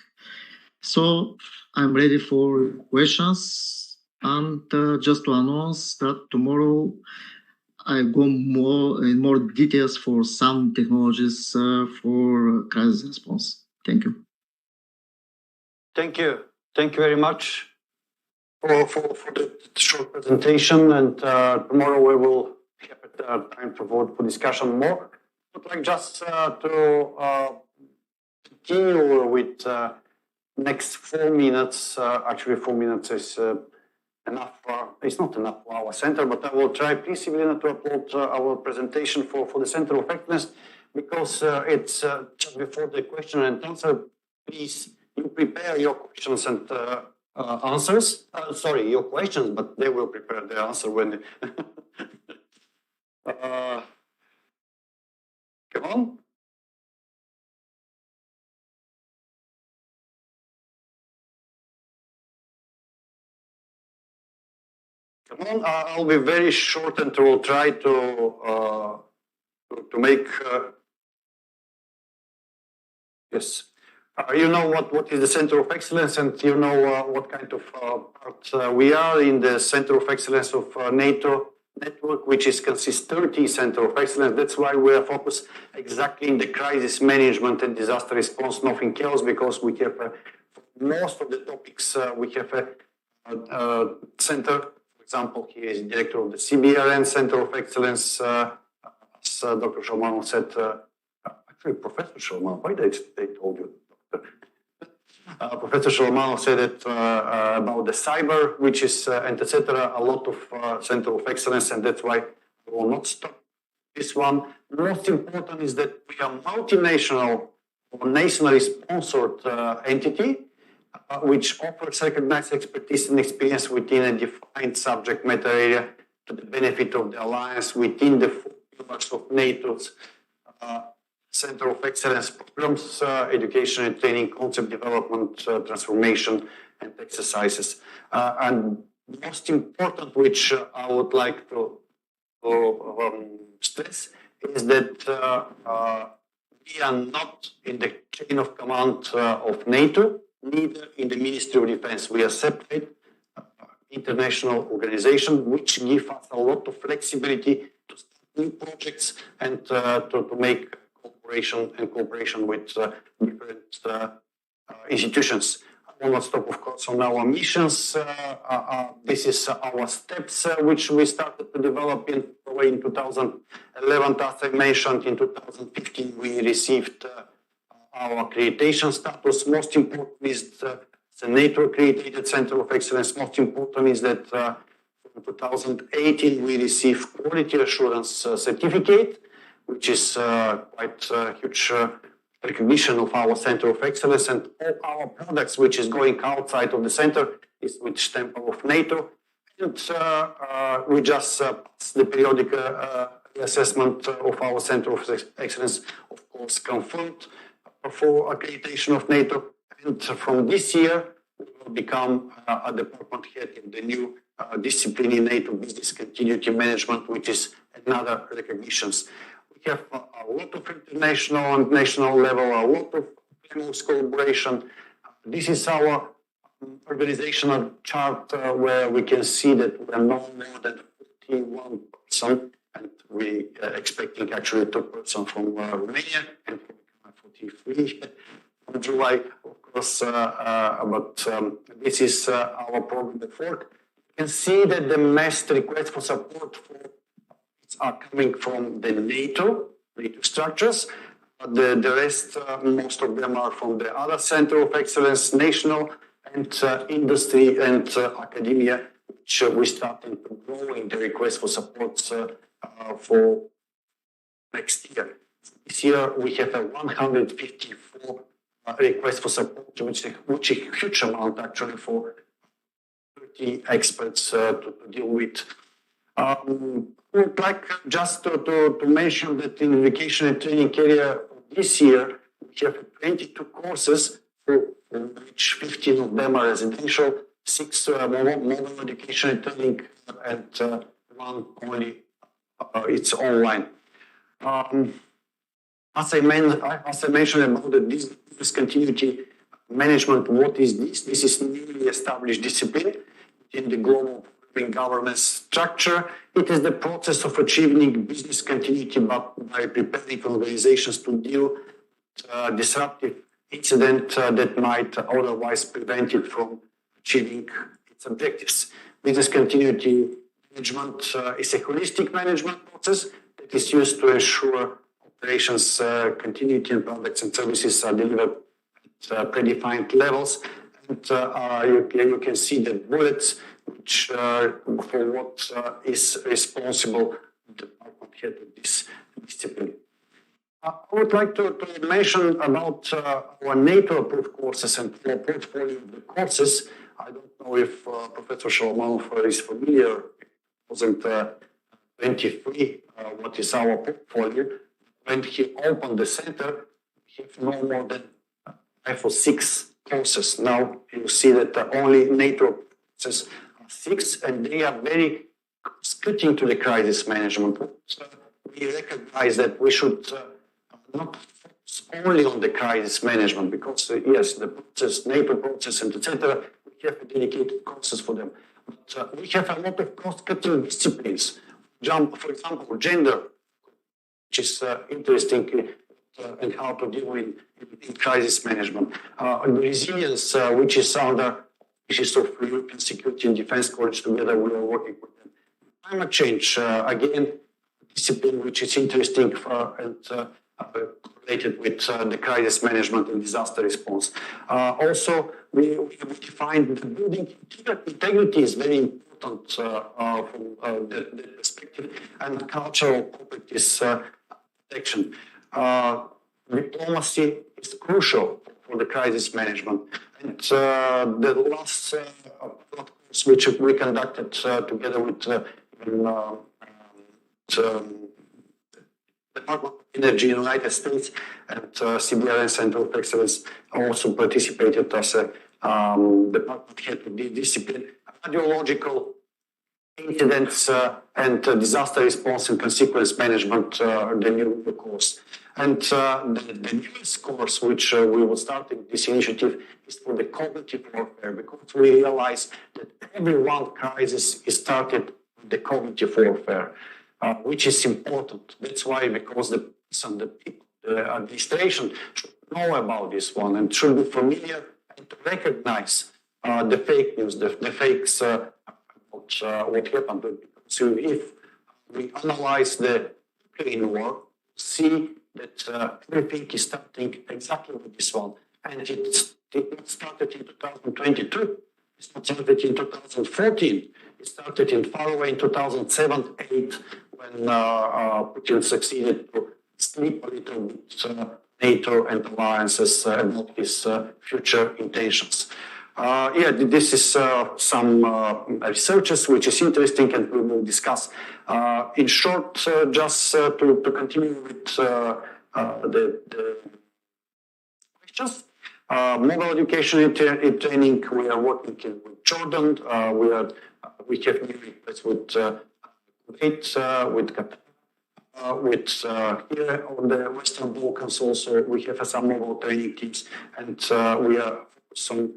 So I'm ready for questions. And just to announce that tomorrow I go in more details for some technologies for crisis response. Thank you. Thank you. Thank you very much for the short presentation. And tomorrow we will have time to vote for discussion more. I would like just to continue with next 4 minutes. Actually, 4 minutes is enough. It's not enough for our center, but I will try, please, Evelina, to upload our presentation for the Center of Excellence, because it's just before the question and answer. Please, you prepare your questions and answers. Sorry, your questions, but they will prepare the answer when. Come on. Come on, I'll be very short and will try to make. Yes. You know what is the Center of Excellence, and you know what kind of part we are in the Center of Excellence of NATO network, which consists 30 Center of Excellence. That's why we are focused exactly in the crisis management and disaster response, nothing else, because we have most of the topics. We have a center. For example, he is director of the CBRN Center of Excellence. As Dr. Shulmanov said, actually, Professor Shulmanov, why they told you? Professor Shulmanov said it about the cyber, which is, and etc., a lot of Center of Excellence, and that's why we will not stop this one. Most important is that we are multinational or nationally sponsored entity, which offers recognized expertise and experience within a defined subject matter area to the benefit of the alliance within the 4 pillars of NATO's Center of Excellence programs, education and training, concept development, transformation, and exercises. And most important, which I would like to stress, is that we are not in the chain of command of NATO, neither in the Ministry of Defense. We are separate international organization, which give us a lot of flexibility to start new projects and to make cooperation with different institutions. I will not stop, of course, on our missions. This is our steps, which we started to develop in 2011. As I mentioned, in 2015, we received our accreditation status. Most important is the NATO accredited Center of Excellence. Most important is that in 2018, we received quality assurance certificate, which is quite a huge recognition of our Center of Excellence, and all our products, which is going outside of the center, is with stamp of NATO. And we just passed the periodic assessment of our Center of Excellence, of course, confirmed for accreditation of NATO. And from this year, we will become a department head in the new discipline in NATO, business continuity management, which is another recognitions. We have a lot of international and national level, a lot of close collaboration. This is our organizational chart where we can see that we are no more than 41%, and we are expecting actually 2% from Romania and 43 from July, of course. But this is our program at work. You can see that the mass requests for support are coming from the NATO structures. The rest, most of them are from the other Center of Excellence, national and industry and academia, which we started to grow in the request for support for next year. This year, we have 154 requests for support, which is a huge amount actually for 30 experts to deal with. I would like just to mention that in the education and training area this year, we have 22 courses, which 15 of them are residential, 6 mobile education and training, and 1 only it's online. As I mentioned about the business continuity management, what is this? This is newly established discipline. It in the global governance structure. It is the process of achieving business continuity by preparing organizations to deal with disruptive incident that might otherwise prevent it from achieving its objectives. Business continuity management is a holistic management process that is used to ensure operations continuity and products and services are delivered at predefined levels. And you can see the bullets which for what is responsible the department head of this discipline. I would like to mention about our NATO-approved courses and our portfolio of the courses. I don't know if Professor Sholomonov is familiar. It wasn't 23 what is our portfolio. When he opened the center, he had no more than 5 or 6 courses. Now you see that only NATO courses are 6, and they are very cutting to the crisis management. We recognize that we should not focus only on the crisis management, because yes, the process, NATO process, and etc. We have dedicated courses for them. But we have a lot of cost-cutting disciplines. For example, gender, which is interesting, and how to deal in crisis management. Resilience, which is under issues of European Security and Defense College. Together we are working with them. Climate change, again, discipline which is interesting and related with the crisis management and disaster response. Also, we defined the building integrity is very important from the perspective, and cultural properties protection. Diplomacy is crucial for the crisis management. And the last course which we conducted together with Department of Energy in the United States and Cmdr Center of Excellence also participated as a department head of this discipline. Radiological incidents and disaster response and consequence management, the new course. And the newest course, which we will start in this initiative, is for the cognitive warfare, because we realize that every one crisis is started with the cognitive warfare, which is important. That's why, because the administration should know about this one and should be familiar and to recognize the fake news, the fakes, what happened. So if we analyze the Ukraine war, see that everything is starting exactly with this one. And it started in 2022. It started in 2014. It started in far away in 2007-8 when Putin succeeded to sleep a little bit NATO and alliances about his future intentions. This is some researches which is interesting, and we will discuss. In short, just to continue with the questions. Mobile education and training, we are working with Jordan. We have new requests with Kuwait, with Qatar. With here on the Western Balkans also, we have some mobile training teams, and we are focused on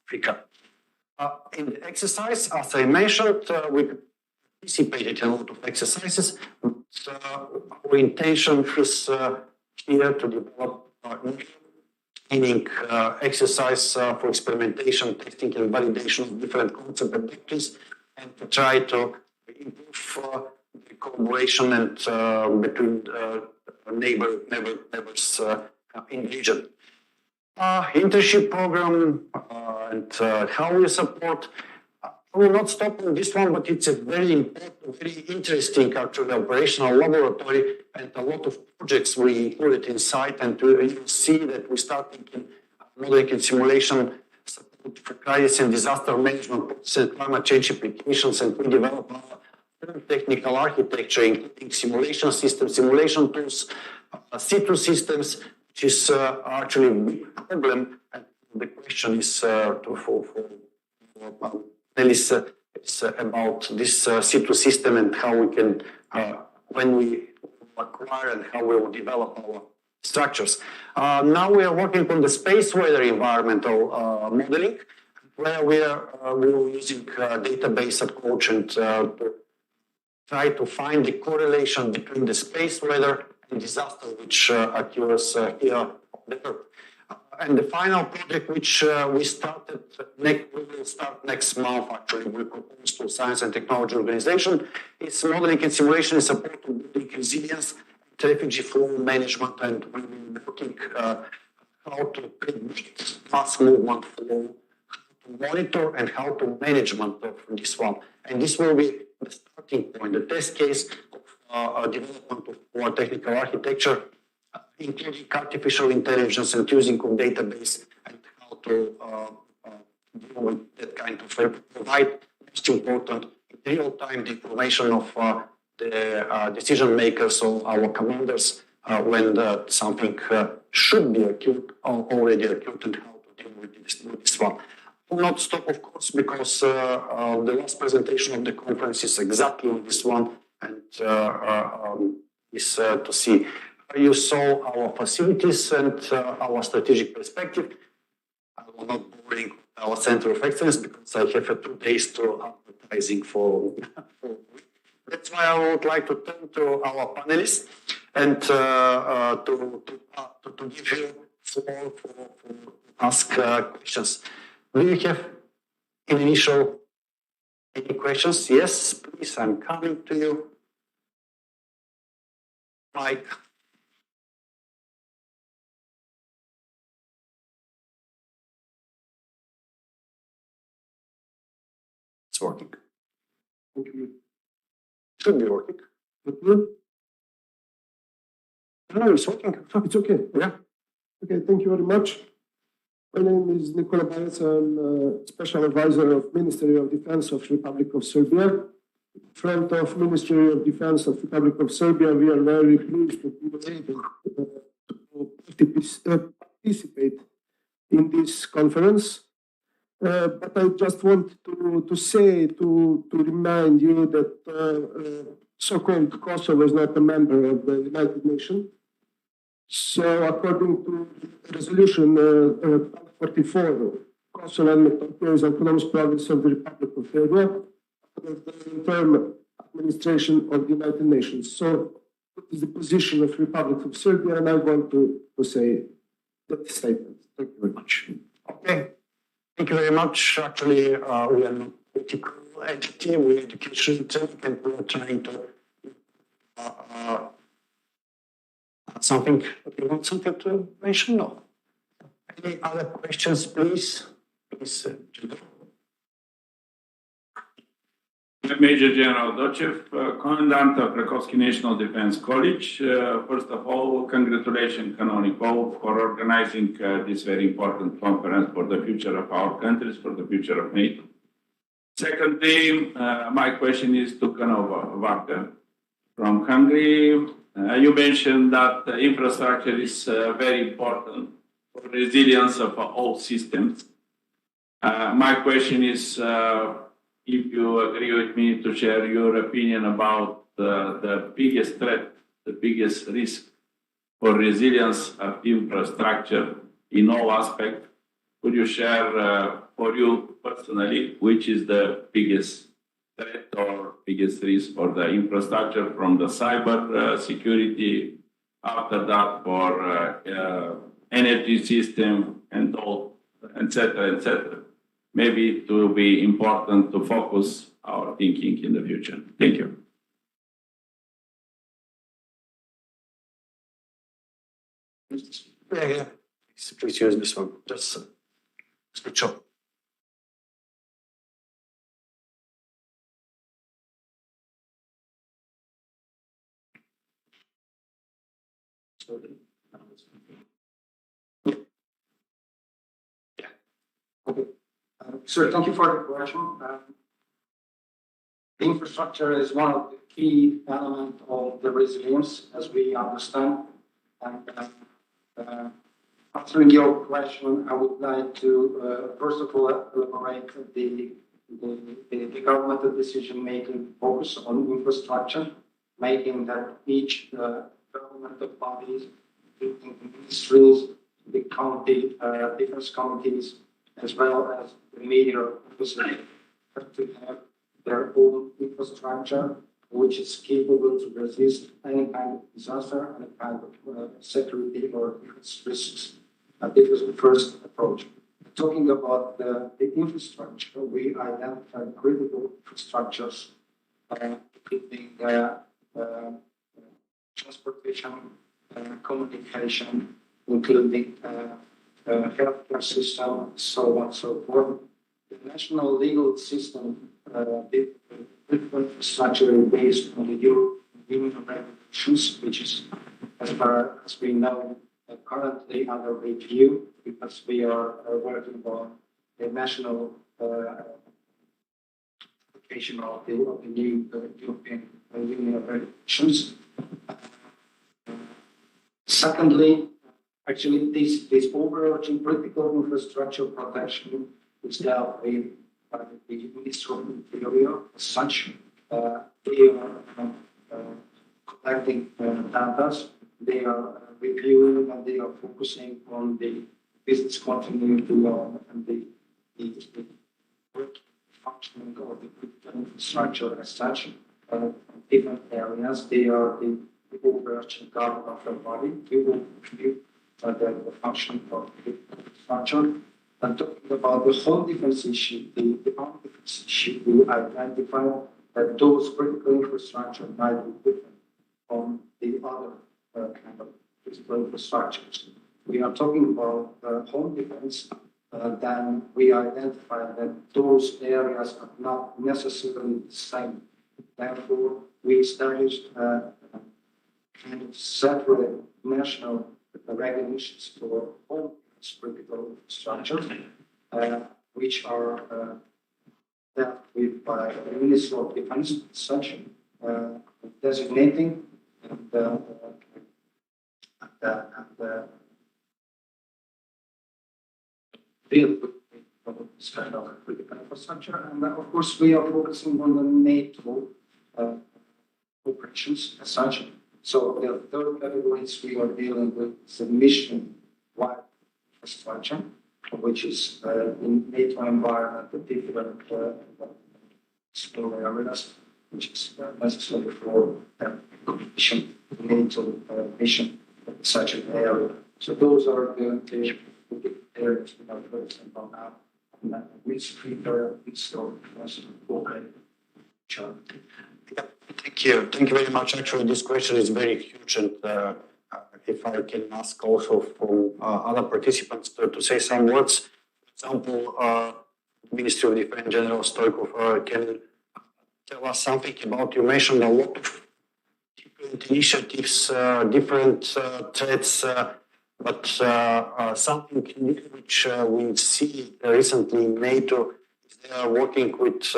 Africa. In the exercise, as I mentioned, we participated in a lot of exercises. Our intention is here to develop new training exercise for experimentation, testing, and validation of different concepts and doctrines, and to try to improve the cooperation and between neighbors in the region. Internship program and how we support. I will not stop on this one, but it's a very important, very interesting actually operational laboratory, and a lot of projects we included inside, and you see that we starting in modeling and simulation support for crisis and disaster management and climate change applications, and we develop technical architecture, including simulation systems, simulation tools, C2 systems, which is actually a big problem. And the question is is about this C2 system and how we can, when we acquire and how we will develop our structures. Now we are working on the space weather environmental modeling. where we're using database approach and to try to find the correlation between the space weather and disaster which occurs here on the Earth. And the final project which we will start next month, actually, we propose to Science and Technology Organization, is modeling and simulation in support of building resilience, refugee flow management, and we will be looking how to predict mass movement flow, how to monitor and how to management of this one. And this will be the starting point, the test case of development of more technical architecture, including artificial intelligence and using of database and how to deal with that kind of provide most important real-time information of the decision makers or our commanders when something should be acute or already acute and how to deal with this one. I will not stop, of course, because the last presentation of the conference is exactly on this one and is to see. You saw our facilities and our strategic perspective. I will not bore our Center of Excellence because I have 2 days to advertising for. That's why I would like to turn to our panelists and to give you floor for ask questions. Do you have any questions? Yes, please. I'm coming to you. Mike. It's working. Thank you. Should be working. No, it's working. It's okay. Yeah. Okay, thank you very much. My name is Nicola Bajac. I'm Special Advisor of Ministry of Defense of Republic of Serbia. In front of Ministry of Defense of Republic of Serbia, we are very pleased to be able to participate in this conference. But I just want to remind you that so-called Kosovo is not a member of the United Nations. So according to Resolution 44, Kosovo and Metohija is autonomous province of the Republic of Serbia under the interim administration of the United Nations. So what is the position of the Republic of Serbia? And I want to say that statement. Thank you very much. Okay. Thank you very much. Actually, we are not political entity, we are education team, and we are trying to something. You want something to mention? No. Any other questions, please? Please, Judo. Major General Dochev, Commandant of Krakovsky National Defense College. First of all, congratulations, Canonic Coe, for organizing this very important conference for the future of our countries, for the future of NATO. Secondly, my question is to Kanova Varga from Hungary. You mentioned that the infrastructure is very important for resilience of all systems. My question is, if you agree with me to share your opinion about the biggest threat, the biggest risk for resilience of infrastructure in all aspects, could you share for you personally, which is the biggest threat or biggest risk for the infrastructure from the cyber security, after that for energy system and all, etc., etc. Maybe it will be important to focus our thinking in the future. Thank you. Yeah. Please use this one. Just switch up. Okay. Sir, thank you for the question. Infrastructure is one of the key elements of the resilience, as we understand. And answering your question, I would like to first of all elaborate the governmental decision-making focus on infrastructure, making that each governmental bodies, including the ministries, the county defense committees, as well as the major offices have to have their own infrastructure which is capable to resist any kind of disaster, any kind of security or risks. This was the first approach. Talking about the infrastructure, we identified critical infrastructures, including transportation, communication, including healthcare system, so on and so forth. The national legal system, the infrastructure is based on the European regulations, which is, as far as we know, currently under review because we are working on the national application of the new European Union regulations. Secondly, actually, this overarching critical infrastructure protection is dealt with by the Ministry of Interior as such. They are collecting data, they are reviewing and they are focusing on the business continuity and the functioning of the critical infrastructure as such. Different areas, they are the overarching governmental body. We will review the functioning of the infrastructure. And talking about the home defense issue, the home defense issue, we identify that those critical infrastructure might be different from the other kind of critical infrastructures. We are talking about home defense, then we identify that those areas are not necessarily the same. Therefore, we established kind of separate national regulations for home critical infrastructure, which are dealt with by the Ministry of Defense, such designating and deal with this kind of critical infrastructure. And of course, we are focusing on the NATO operations as such. So the third category is we are dealing with submission-wide infrastructure, which is in NATO environment, the different small areas, which is necessary for completion NATO mission in such an area. So those are the areas we are focusing on now. And which prepare this story for us to Thank you. Thank you very much. Actually, this question is very huge, and if I can ask also from other participants to say some words. For example, Ministry of Defense General Stoikov can tell us something about, you mentioned a lot of different initiatives, different threats, but something new which we see recently in NATO is they are working with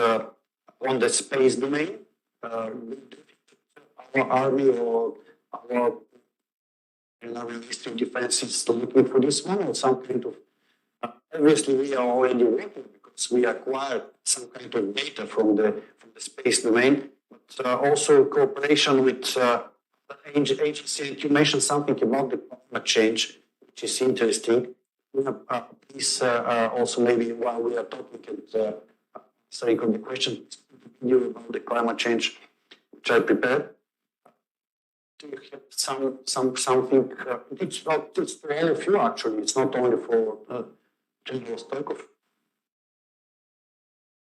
on the space domain. Our army or our Ministry of Defense is looking for this one, or some kind of. Obviously, we are already working because we acquired some kind of data from the space domain, but also cooperation with the agency. And you mentioned something about the climate change, which is interesting. Please also maybe while we are talking and answering on the question about the climate change, which I prepared. Do you have something? It's for all of you actually. It's not only for General Stoikov.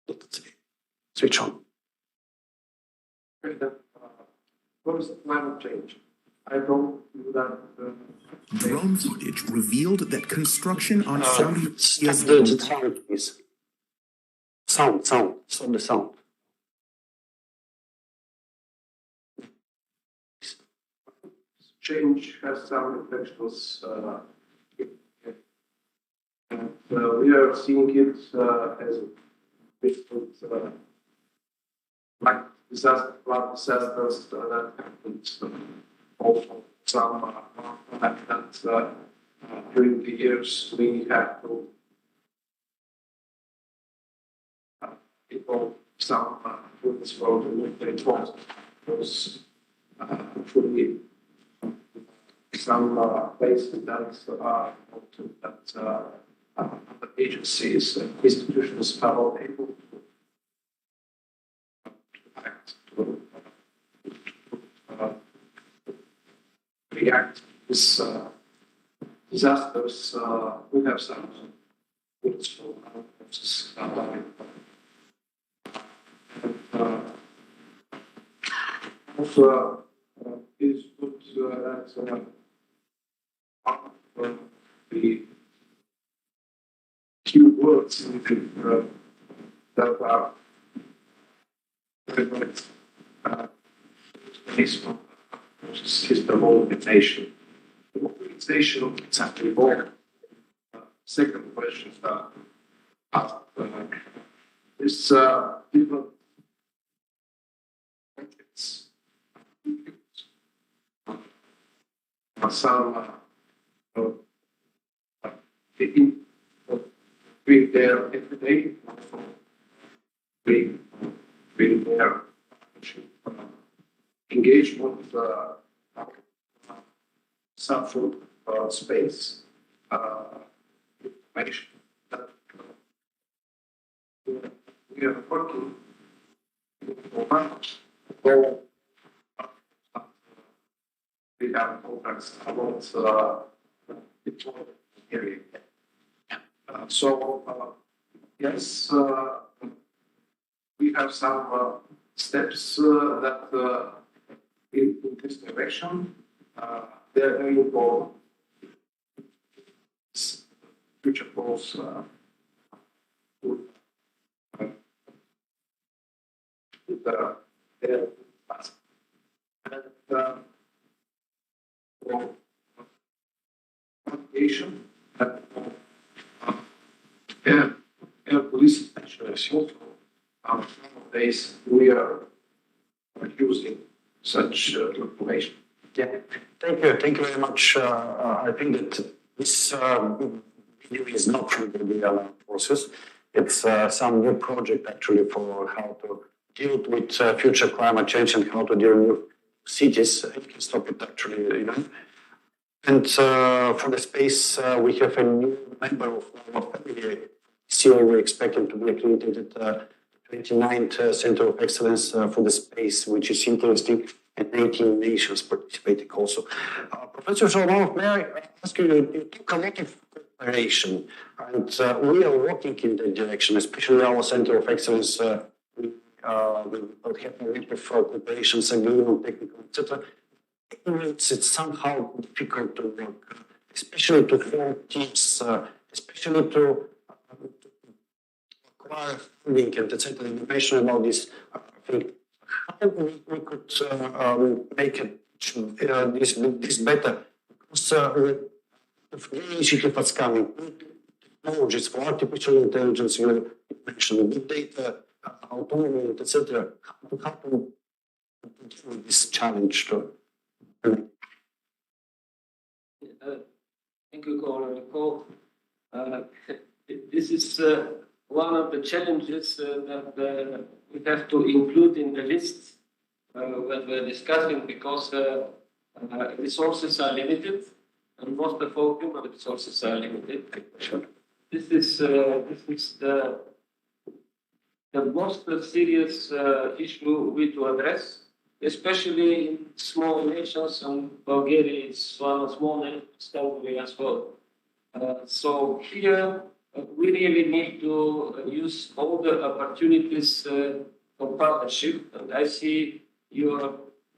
Let's see. Switch on. What is climate change? I don't do that. Drone footage revealed that construction on Saudi The sound, please. Sound. Stop the sound. Change has some effects. We are seeing it as different, like flood disasters that happened. Also, some that during the years we have to people some foods for the report was fully. Some places that other agencies and institutions are able to act to react to these disasters. We have some useful analysis. Also, is good that the few words that are relevant is the mobilization. The mobilization is actually more. Second question asked is different projects. Some with their everyday, with their engagement some food space information that we are working for we have programs about deployment area. Yes, we have some steps that in this direction. They are very important. Future goals with their past. And for navigation, air police specialists also nowadays we are using such information. Yeah, thank you very much. I think that this video is not from the Allied Forces. It's some new project actually for how to deal with future climate change and how to deal with cities. You can stop it actually, you know. And for the space, we have a new member of our family. This year we're expecting to be accredited 29th Center of Excellence for the space, which is interesting, and 19 nations participating also. Professor Solomon, may I ask you, you took a lot of cooperation, and we are working in that direction, especially our Center of Excellence. We have a lot of cooperations, agreement, technical, etc. It's somehow difficult to work, especially to form teams, especially to acquire funding and etc. You mentioned about this thing. How we could make it this better? Because the initiative that's coming, technologies for artificial intelligence, you mentioned big data, autonomy, etc. How to deal with this challenge? Thank you, Coe. This is one of the challenges that we have to include in the list when we're discussing, because resources are limited, and most of all human resources are limited. This is the most serious issue we to address, especially in small nations, and Bulgaria is one of small nations as well. So here we really need to use all the opportunities for partnership, and I see you are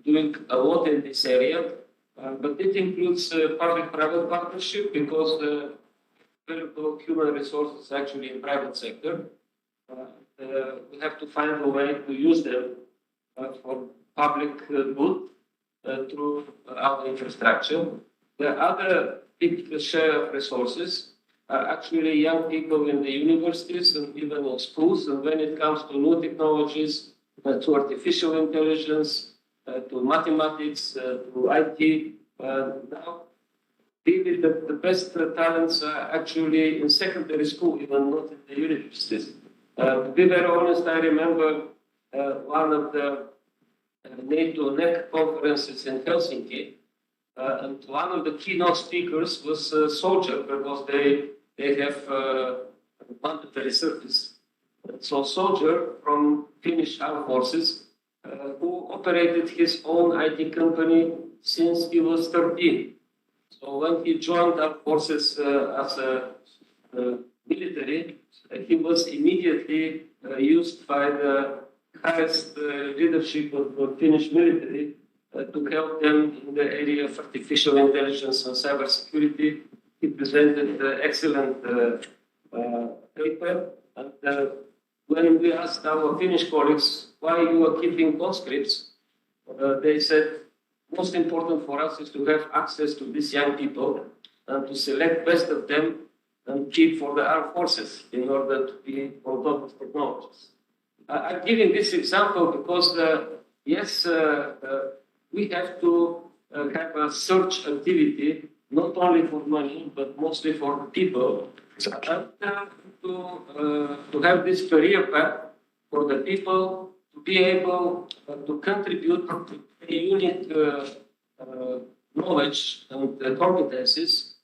doing a lot in this area, but it includes public-private partnership, because available human resources actually in private sector. We have to find a way to use them for public good through our infrastructure. The other big share of resources are actually young people in the universities and even in schools. And when it comes to new technologies, to artificial intelligence, to mathematics, to IT, now really the best talents are actually in secondary school, even not in the universities. To be very honest, I remember one of the NATO NEC conferences in Helsinki, and one of the keynote speakers was a soldier, because they they have mandatory service. So soldier from Finnish armed forces who operated his own IT company since he was 13. So when he joined our forces as a military, he was immediately used by the highest leadership of the Finnish military to help them in the area of artificial intelligence and cybersecurity. He presented excellent paper. And when we asked our Finnish colleagues why you are keeping conscripts, they said, most important for us is to have access to these young people and to select best of them and keep for the armed forces in order to be on top of technologies. I'm giving this example because, yes, we have to have a search activity, not only for money, but mostly for the people. Exactly. And to have this career path for the people to be able to contribute to a unique knowledge and competencies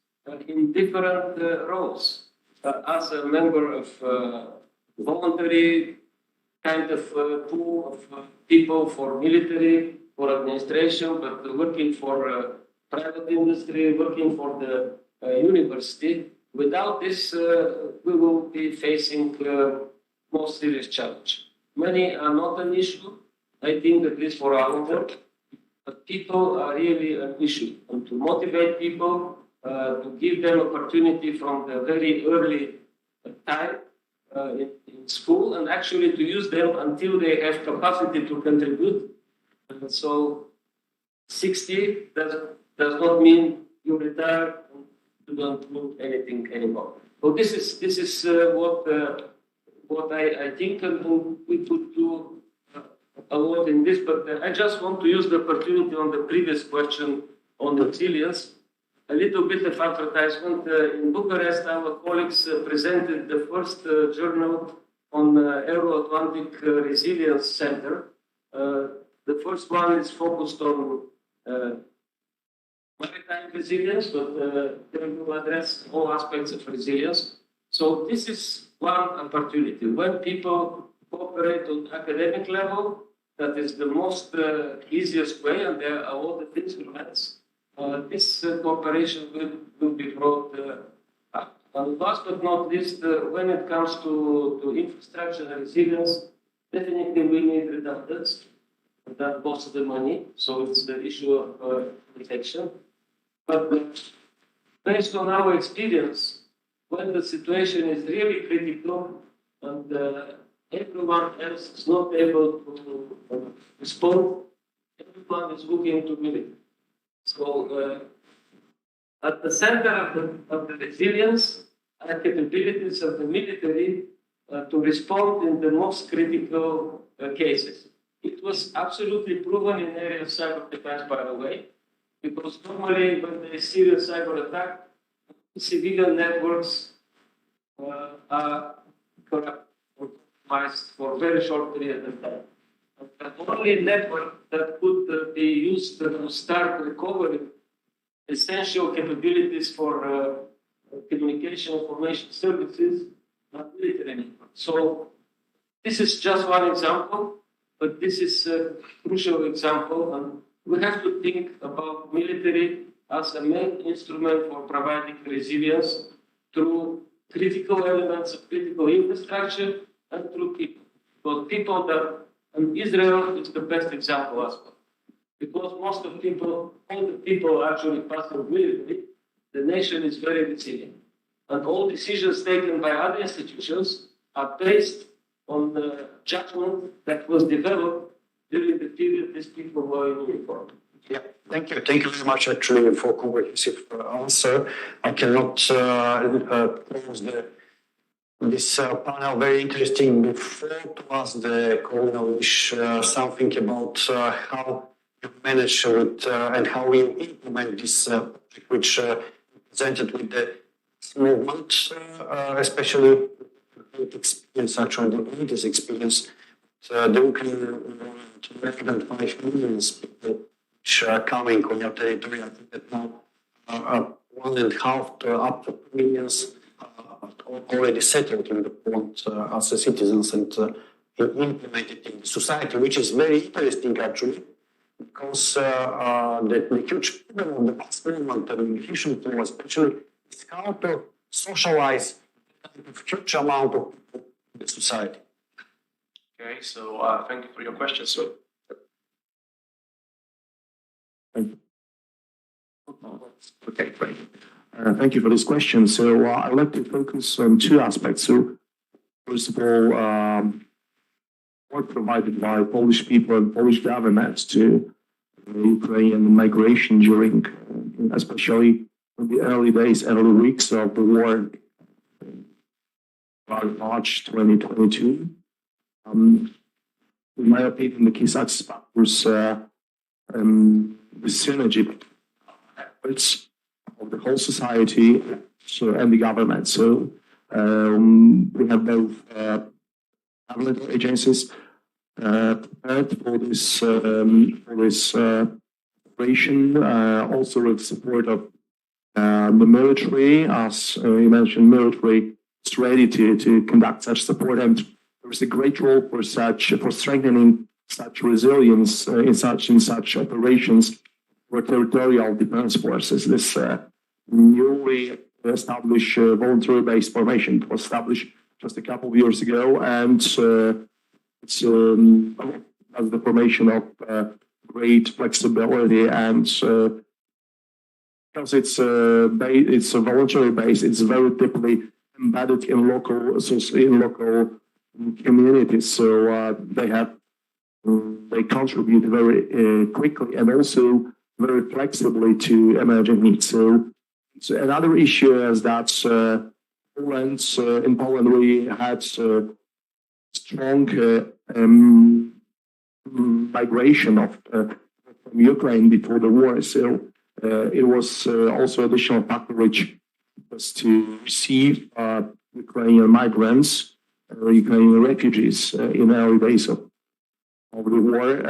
in different roles. As a member of voluntary kind of pool of people for military, for administration, but working for private industry, working for the university. Without this, we will be facing more serious challenge. Money are not an issue, I think, at least for our work, but people are really an issue. And to motivate people, to give them opportunity from the very early time in school, and actually to use them until they have capacity to contribute. And so 60 does not mean you retire and you don't do anything anymore. So this is what I think, and we could do a lot in this, but I just want to use the opportunity on the previous question on resilience. A little bit of advertisement. In Bucharest, our colleagues presented the first journal on Euro-Atlantic Resilience Center. The first one is focused on maritime resilience, but they will address all aspects of resilience. So this is one opportunity. When people cooperate on academic level, that is the most easiest way, and there are all the instruments. This cooperation will be brought up. And last but not least, when it comes to infrastructure and resilience, definitely we need redundancy. That costs the money, so it's the issue of protection. But based on our experience, when the situation is really critical and everyone else is not able to respond, everyone is looking to military. So at the center of the resilience are capabilities of the military to respond in the most critical cases. It was absolutely proven in area of cyber defense, by the way, because normally when there is serious cyber attack, civilian networks are compromised for a very short period of time. The only network that could be used to start recovering essential capabilities for communication information services are military networks. So this is just one example, but this is a crucial example, and we have to think about military as a main instrument for providing resilience through critical elements of critical infrastructure and through people. But people that, and Israel is the best example as well. Because most of people, all the people actually pass through military, the nation is very resilient. And all decisions taken by other institutions are based on the judgment that was developed during the period these people were in uniform. Yeah, thank you. Thank you very much, actually, for comprehensive answer. I cannot close this panel. Very interesting. Before to ask the Colonel something about how you manage it and how you implement this project, which presented with the movement, especially experience, actually the greatest experience. The Ukraine, 205 million people which are coming on your territory. I think that now 1.5 to up to 2 million already settled in the Poland as a citizens and implemented in society, which is very interesting actually, because the huge problem of the mass movement and immigration flow especially is how to socialize a huge amount of people in the society. Okay, so thank you for your question. So, okay, great. Thank you for this question. So I'd like to focus on two aspects. So first of all, work provided by Polish people and Polish government to Ukrainian migration during, especially in the early days, early weeks of the war, about March 2022. In my opinion, the key success factors the synergy efforts of the whole society and the government. So we have both government agencies prepared for this operation, also with support of the military, as you mentioned, military is ready to conduct such support, and there is a great role for strengthening such resilience in such operations for territorial defense forces. This newly established voluntary-based formation was established just a couple of years ago, and it's as the formation of great flexibility, and because it's a voluntary base, it's very deeply embedded in local communities. So they contribute very quickly and also very flexibly to emerging needs. So another issue is that in Poland we had strong migration from Ukraine before the war. So it was also additional factor which was to receive Ukrainian migrants, Ukrainian refugees in early days of the war.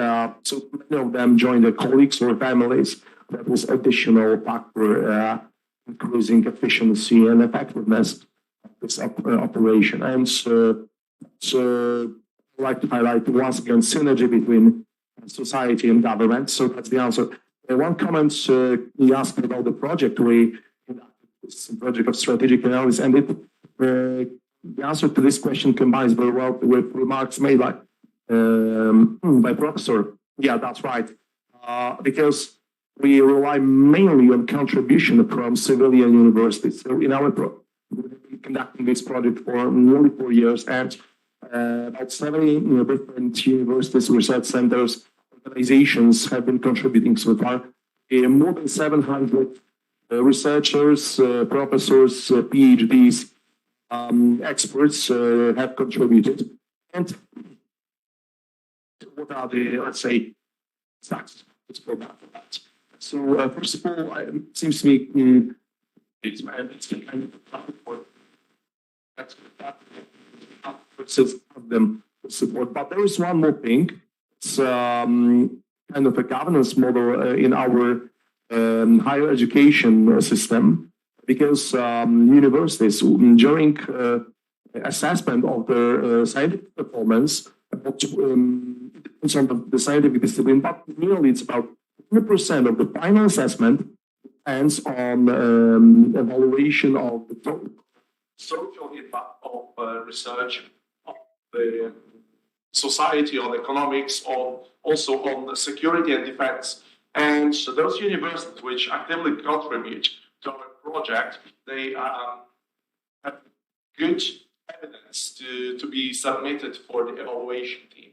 So many of them joined their colleagues or families. That was additional factor increasing efficiency and effectiveness of this operation. And so I'd like to highlight once again synergy between society and government. So that's the answer. One comment you asked me about the project. It's a project of strategic analysis, and the answer to this question combines very well with remarks made by Professor. Yeah, that's right. Because we rely mainly on contribution from civilian universities. So in our we've been conducting this project for nearly 4 years, and about 70 different universities, research centers, organizations have been contributing so far. More than 700 researchers, professors, PhDs, experts have contributed. And what are the, let's say, success for that? So first of all, it seems to me it's kind of them support. But there is one more thing. It's kind of a governance model in our higher education system, because universities, during assessment of their scientific performance, depends on the scientific discipline, but nearly it's about 100% of the final assessment depends on evaluation of the social impact of research, of the society, on economics, or also on the security and defense. And so those universities which actively contribute to our project, they have good evidence to be submitted for the evaluation team.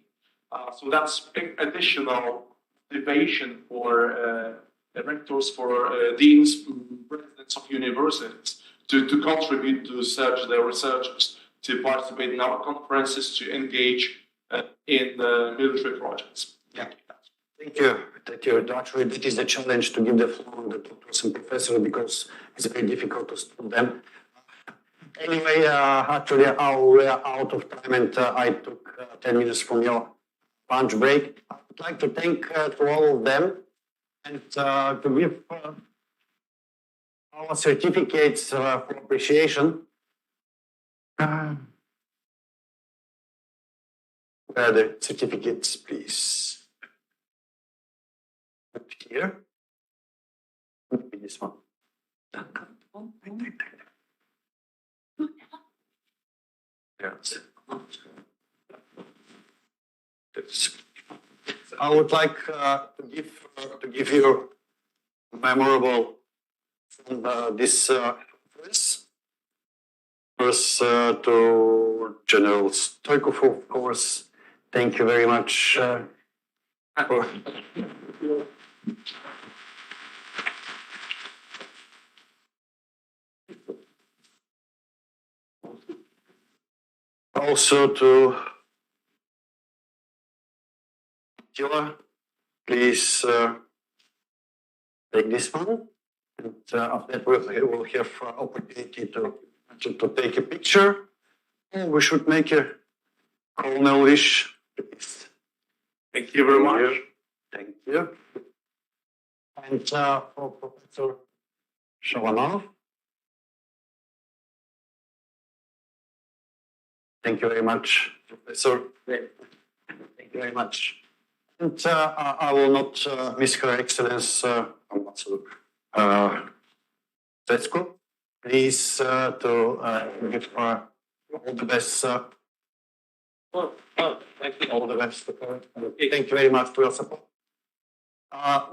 So that's additional motivation for rectors, for deans, presidents of universities to contribute to their researchers, to participate in our conferences, to engage in military projects. Yeah. Thank you. Actually, that is the challenge, to give the floor to the doctors and professors, because it's very difficult to stop them. Anyway, actually, we are out of time, and I took 10 minutes from your lunch break. I would like to thank to all of them, and to give our certificates for appreciation Where are the certificates, please? Up here. Maybe this one. Yes. I would like to give you memorable from this address. First, to General Stoikov, of course. Thank you very much. Also to Attila, please take this one. And after that, we'll have opportunity to take a picture. And we should make a colonel wish, please. Thank you very much. Thank you. And for Professor Shalanov. Thank you very much, Professor. Thank you very much. And I will not miss Her Excellence Ambassador Zetsku. Please to give her all the best. Thank you. All the best. Thank you very much for your support.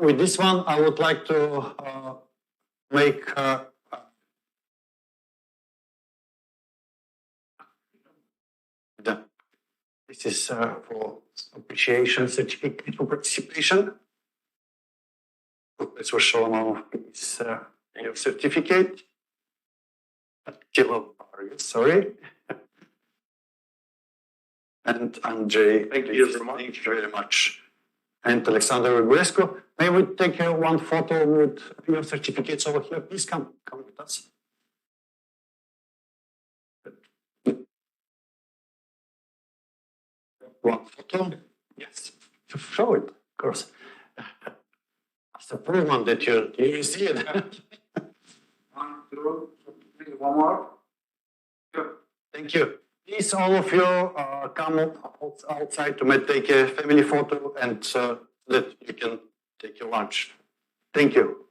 With this one, I would like to make this is for appreciation certificate for participation. Professor Shalanov, please your certificate. Sorry. And Andrei, thank you very much. And Alexander Gresco, may we take one photo with your certificates over here? Please come with us. One photo? Yes, show it, of course. That's the proof that you see it. 1, 2, 3, one more. Thank you. Please, all of you, come outside to take a family photo and that you can take your lunch. Thank you.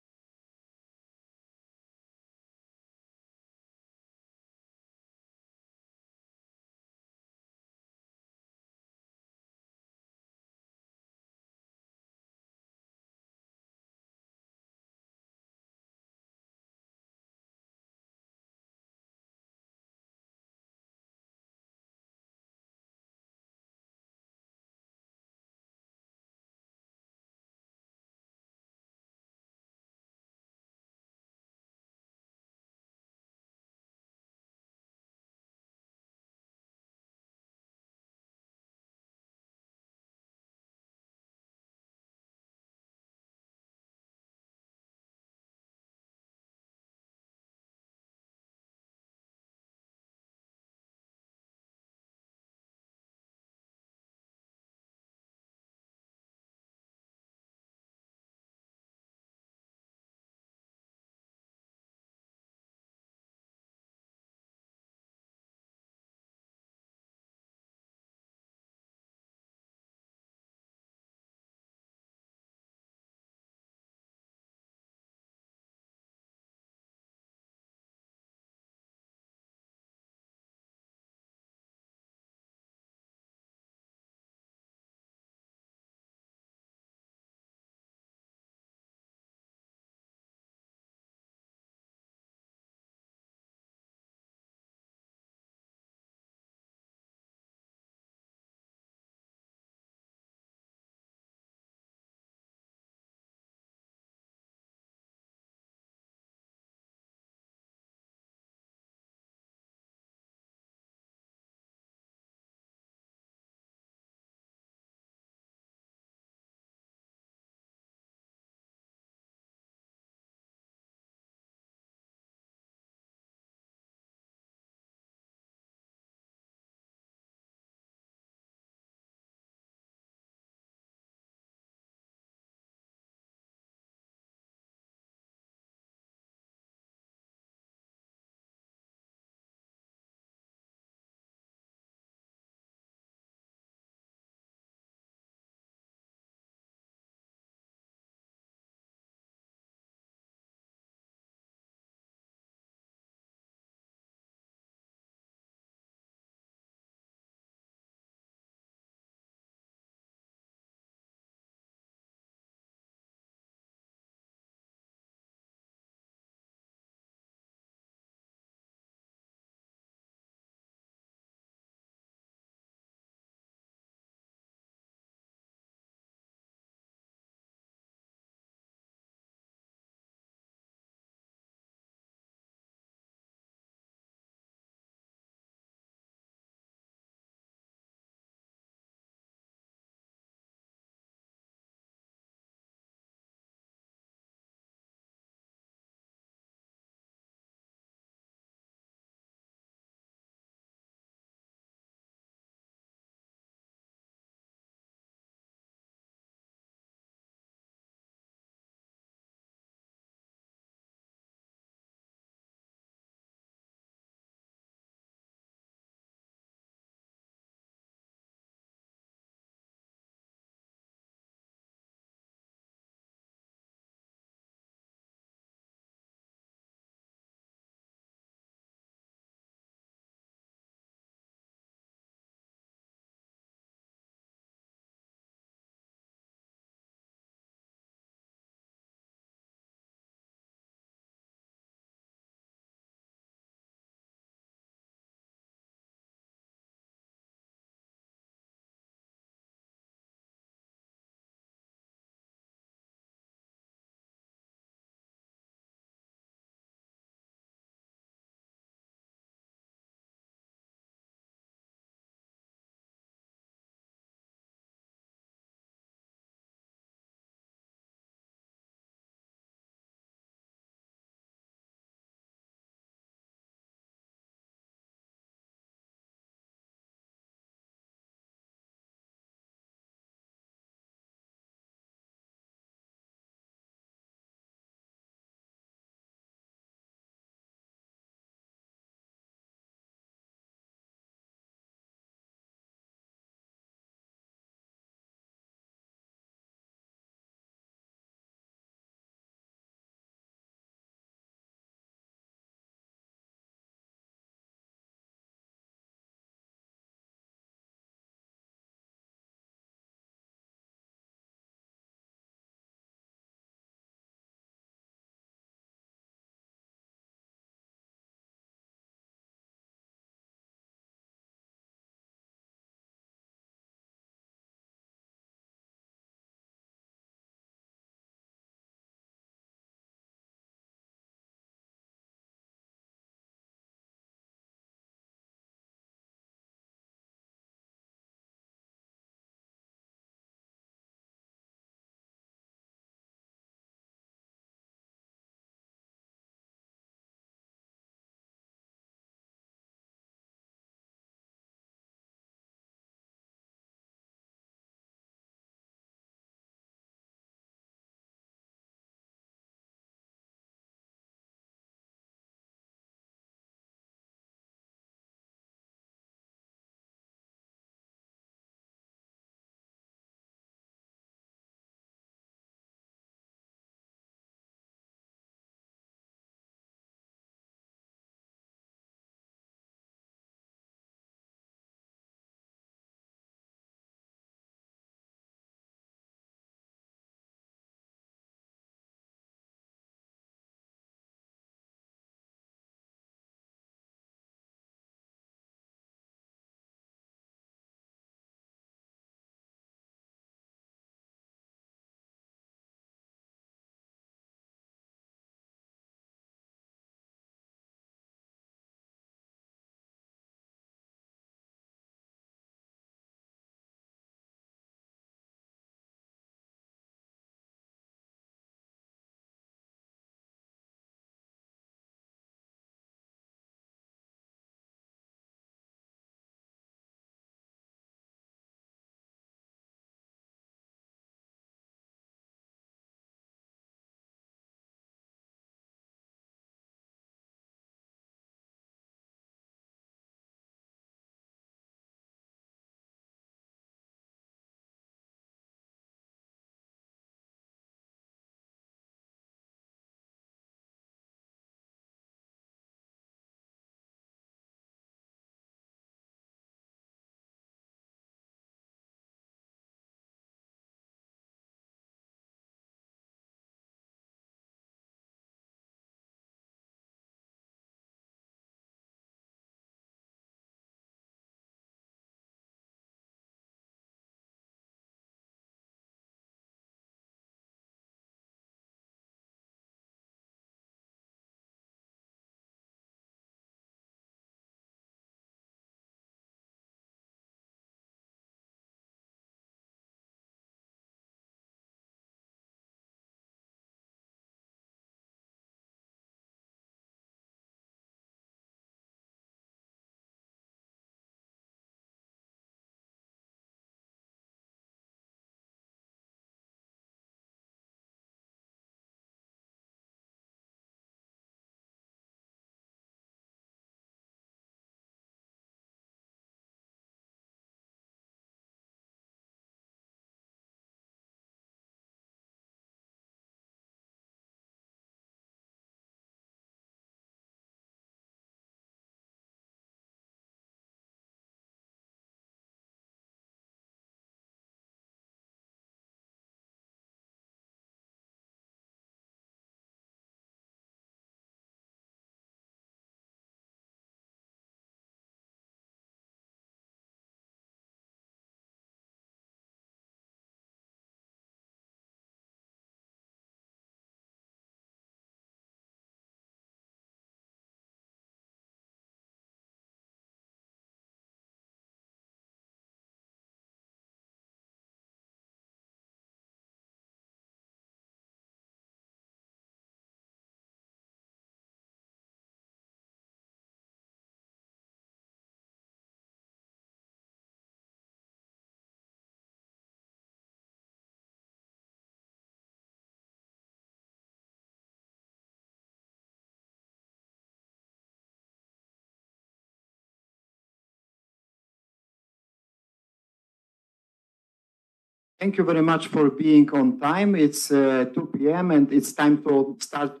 Thank you very much for being on time. It's 2 p.m. and it's time to start.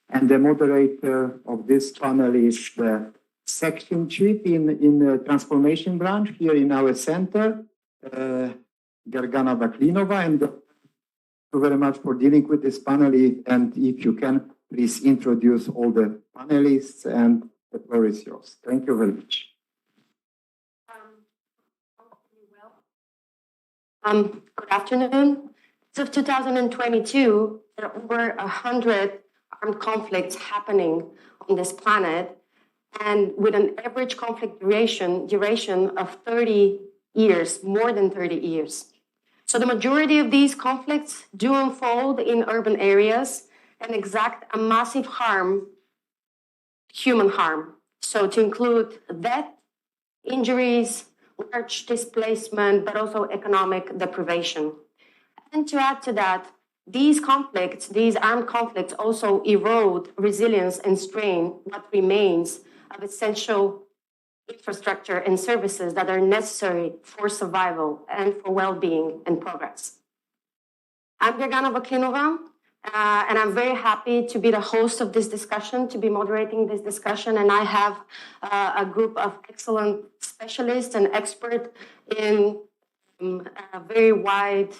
And the moderator of this panel is the section chief in the transformation branch here in our center, Gergana Vaklinova. And thank you very much for dealing with this panel. And if you can, please introduce all the panelists, and the floor is yours. Thank you very much. Good afternoon. As of 2022, there are over 100 armed conflicts happening on this planet, and with an average conflict duration of 30 years, more than 30 years. So the majority of these conflicts do unfold in urban areas and exact a massive harm, human harm. So to include death, injuries, large displacement, but also economic deprivation. And to add to that, these conflicts, these armed conflicts also erode resilience and strain what remains of essential infrastructure and services that are necessary for survival and for well-being and progress. I'm Gergana Vaklinova, and I'm very happy to be the host of this discussion, to be moderating this discussion. And I have a group of excellent specialists and experts in very wide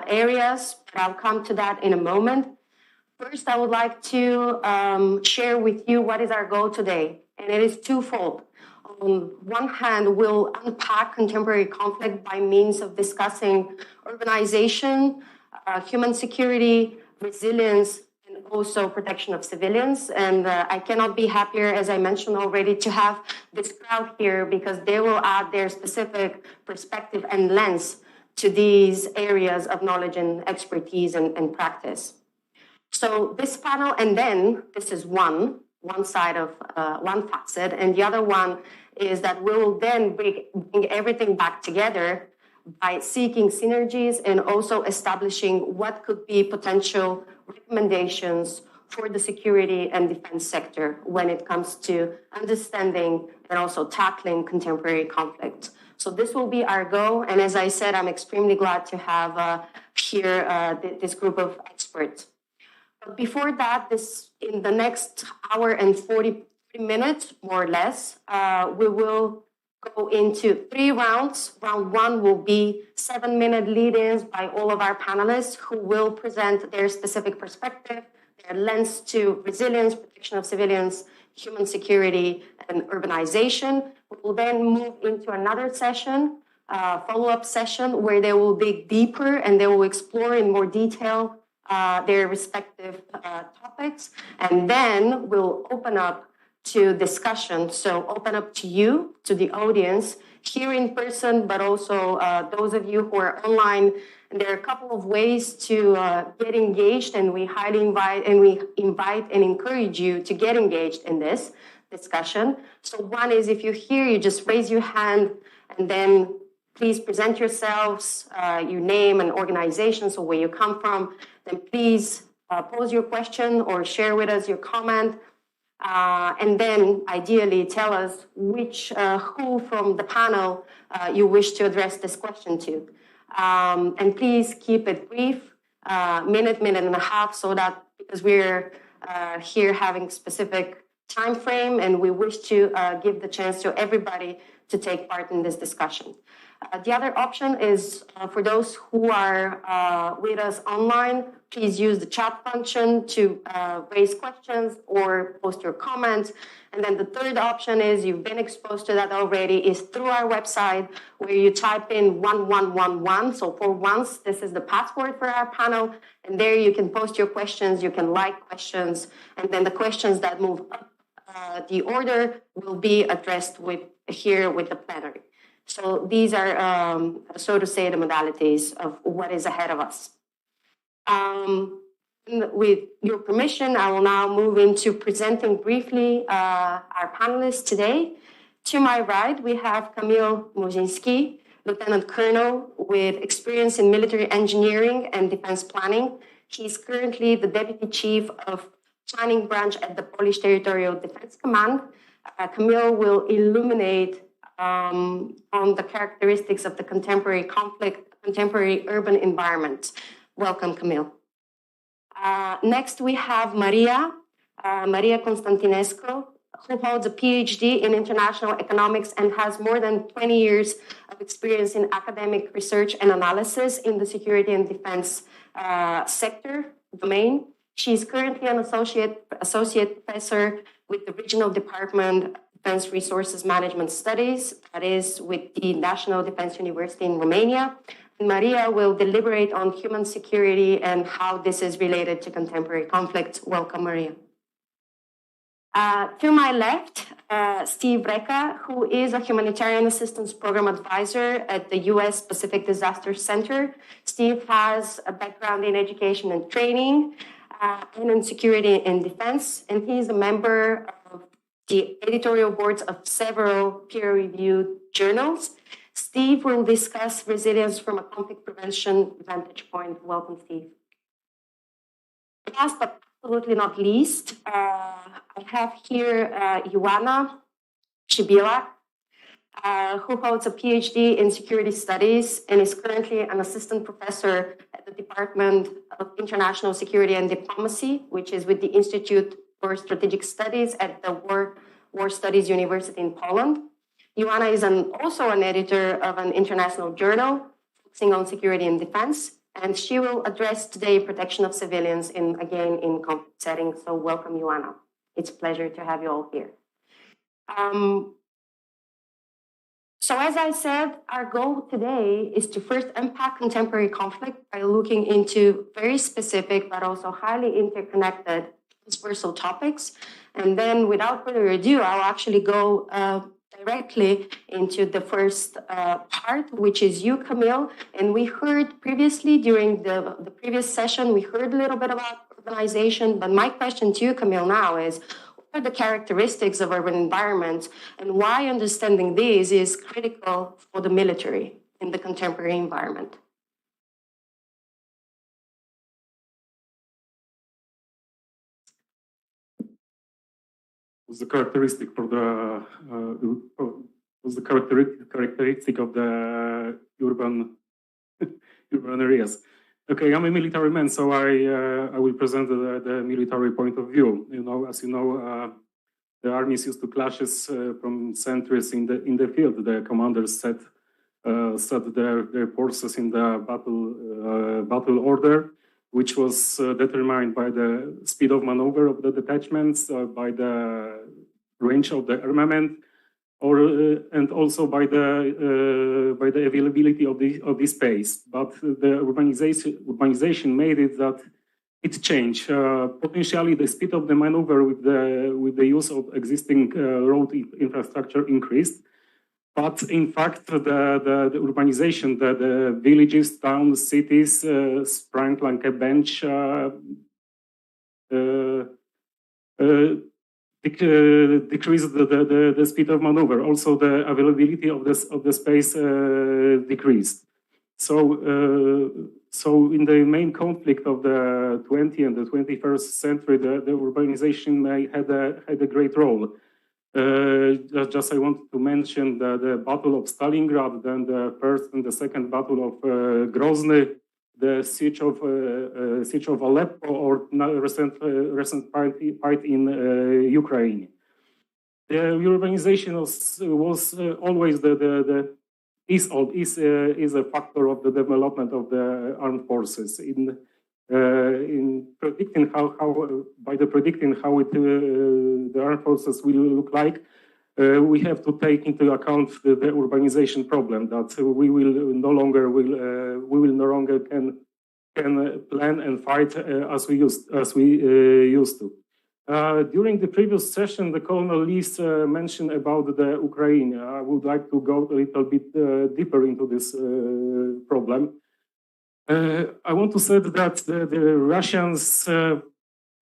areas, but I'll come to that in a moment. First, I would like to share with you what is our goal today, and it is twofold. On one hand, we'll unpack contemporary conflict by means of discussing urbanization, human security, resilience, and also protection of civilians. And I cannot be happier, as I mentioned already, to have this crowd here because they will add their specific perspective and lens to these areas of knowledge and expertise and practice. So this panel, and then this is one side of one facet, and the other one is that we will then bring everything back together by seeking synergies and also establishing what could be potential recommendations for the security and defense sector when it comes to understanding and also tackling contemporary conflict. So this will be our goal. And as I said, I'm extremely glad to have here this group of experts. But before that, in the next hour and 40 minutes, more or less, we will go into 3 rounds. Round 1 will be 7-minute lead-ins by all of our panelists who will present their specific perspective, their lens to resilience, protection of civilians, human security, and urbanization. We will then move into another session, follow-up session, where they will dig deeper and they will explore in more detail their respective topics. And then we'll open up to discussion. So open up to you, to the audience, here in person, but also those of you who are online. And there are a couple of ways to get engaged, and we highly invite and encourage you to get engaged in this discussion. So one is, if you're here, you just raise your hand, and then please present yourselves, your name and organization, so where you come from. Then please pose your question or share with us your comment. And then ideally tell us who from the panel you wish to address this question to. And please keep it brief, minute and a half, so that because we're here having specific time frame and we wish to give the chance to everybody to take part in this discussion. The other option is for those who are with us online, please use the chat function to raise questions or post your comments. And then the third option is, you've been exposed to that already, is through our website where you type in 1111. So for once, this is the password for our panel. And there you can post your questions, you can like questions, and then the questions that move up the order will be addressed here with the plenary. So these are, so to say, the modalities of what is ahead of us. With your permission, I will now move into presenting briefly our panelists today. To my right, we have Kamil Mozinski, Lieutenant Colonel with experience in military engineering and defense planning. He's currently the Deputy Chief of Planning Branch at the Polish Territorial Defense Command. Kamil will illuminate on the characteristics of the contemporary conflict, contemporary urban environment. Welcome, Camille. Next, we have Maria Constantinescu, who holds a PhD in international economics and has more than 20 years of experience in academic research and analysis in the security and defense sector domain. She's currently an associate professor with the Regional Department of Defense Resources Management Studies, that is with the National Defense University in Romania. And Maria will deliberate on human security and how this is related to contemporary conflicts. Welcome, Maria. To my left, Steve Reca, who is a humanitarian assistance program advisor at the U.S. Pacific Disaster Center. Steve has a background in education and training and in security and defense, and he's a member of the editorial boards of several peer-reviewed journals. Steve will discuss resilience from a conflict prevention vantage point. Welcome, Steve. Last but absolutely not least, I have here Ioana Shibila, who holds a PhD in security studies and is currently an assistant professor at the Department of International Security and Diplomacy, which is with the Institute for Strategic Studies at the War Studies University in Poland. Ioana is also an editor of an international journal focusing on security and defense, and she will address today protection of civilians in conflict settings. So welcome, Ioana. It's a pleasure to have you all here. So as I said, our goal today is to first unpack contemporary conflict by looking into very specific but also highly interconnected transversal topics. And then without further ado, I'll actually go directly into the first part, which is you, Camille. And we heard previously during the previous session, we heard a little bit about urbanization, but my question to you, Camille, now is, what are the characteristics of urban environments and why understanding these is critical for the military in the contemporary environment? What's the characteristic for the what's the characteristic of the urban areas? Okay, I'm a military man, so I will present the military point of view. You know, as you know, the armies used to clashes from centuries in the field. The commanders set their forces in the battle order, which was determined by the speed of maneuver of the detachments, by the range of the armament, and also by the availability of this space. But the urbanization made it that it changed. Potentially, the speed of the maneuver with the use of existing road infrastructure increased. But in fact, the urbanization, the villages, towns, cities sprang like a bench, decreased the speed of maneuver. Also, the availability of the space decreased. So in the main conflict of the 20th and the 21st century, the urbanization had a great role. Just I want to mention the Battle of Stalingrad, then the first and the second Battle of Grozny, the siege of Aleppo, or recent fight in Ukraine. The urbanization was always is a factor of the development of the armed forces in predicting how the armed forces will look like. We have to take into account the urbanization problem that we will no longer can plan and fight as we used to. During the previous session, the Colonel Lise mentioned about the Ukraine. I would like to go a little bit deeper into this problem. I want to say that the Russians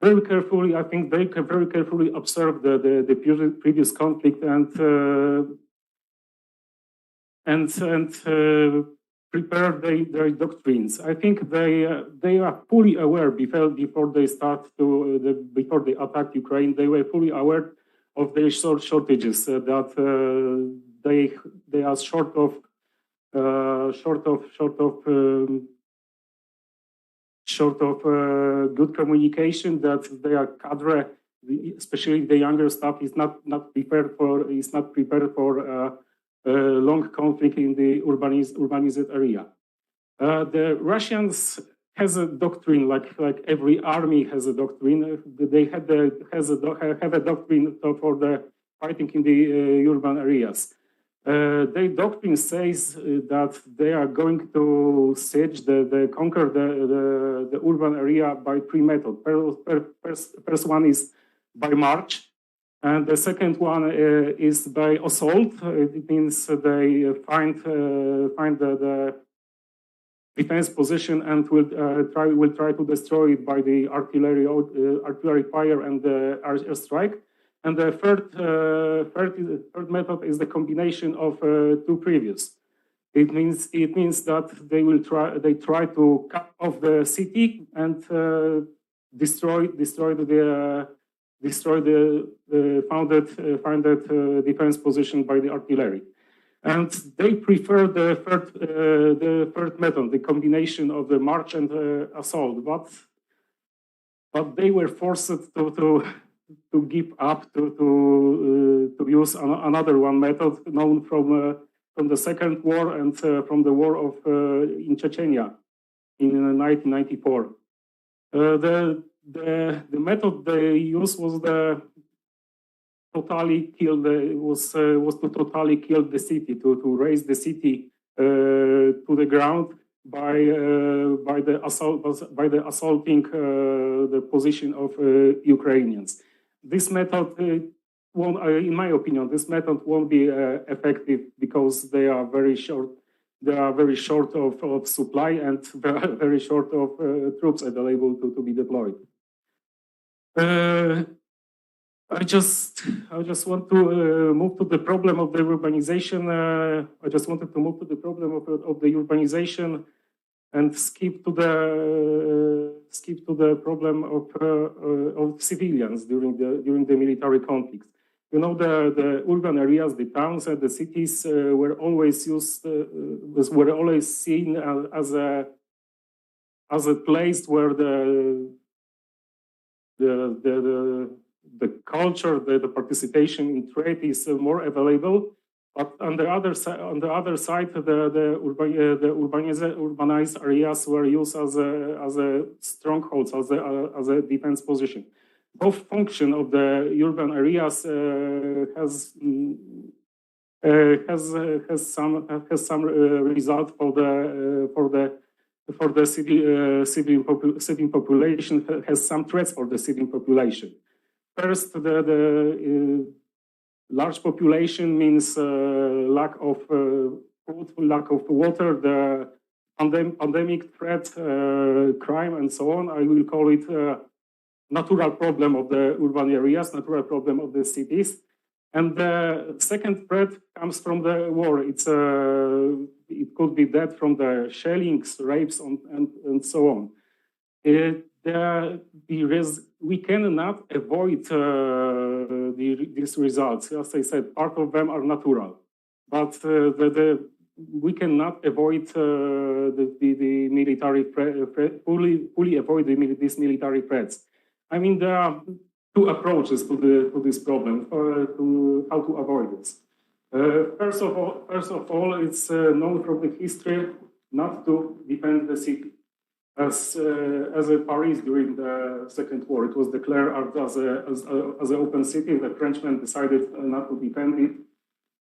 very carefully, I think they very carefully observed the previous conflict and prepared their doctrines. I think they are fully aware before they attack Ukraine. They were fully aware of their shortages, that they are short of good communication, that their cadre, especially the younger staff, is not prepared for long conflict in the urbanized area. The Russians has a doctrine, like every army has a doctrine. They have a doctrine for the fighting in the urban areas. Their doctrine says that they are going to siege, conquer the urban area by three methods. First one is by march, and the second one is by assault. It means they find the defense position and will try to destroy it by the artillery fire and the airstrike. And the third method is the combination of two previous. It means that they try to cut off the city and destroy the founded defense position by the artillery. And they prefer the third method, the combination of the march and assault. But they were forced to give up to use another one method known from the Second War and from the war in Chechnya in 1994. The method they used was to totally kill the city, to raise the city to the ground by assaulting the position of Ukrainians. This method won't, in my opinion, this method won't be effective because they are very short. They are very short of supply and very short of troops available to be deployed. I just want to move to the problem of the urbanization. I just wanted to move to the problem of the urbanization and skip to the problem of civilians during the military conflicts. You know, the urban areas, the towns and the cities were always seen as a place where the culture, the participation in trade is more available. But on the other side, the urbanized areas were used as a strongholds, as a defense position. Both function of the urban areas has some result for the civil population, has some threats for the civil population. First, the large population means lack of food, lack of water, the pandemic threat, crime, and so on. I will call it a natural problem of the urban areas, natural problem of the cities. And the second threat comes from the war. It could be that from the shellings, rapes, and so on. We cannot avoid these results. As I said, part of them are natural, but we cannot avoid the military fully avoid these military threats. I mean, there are two approaches to this problem, to how to avoid this. First of all, it's known from the history not to defend the city. As Paris during the Second War, it was declared as an open city. The Frenchmen decided not to defend it.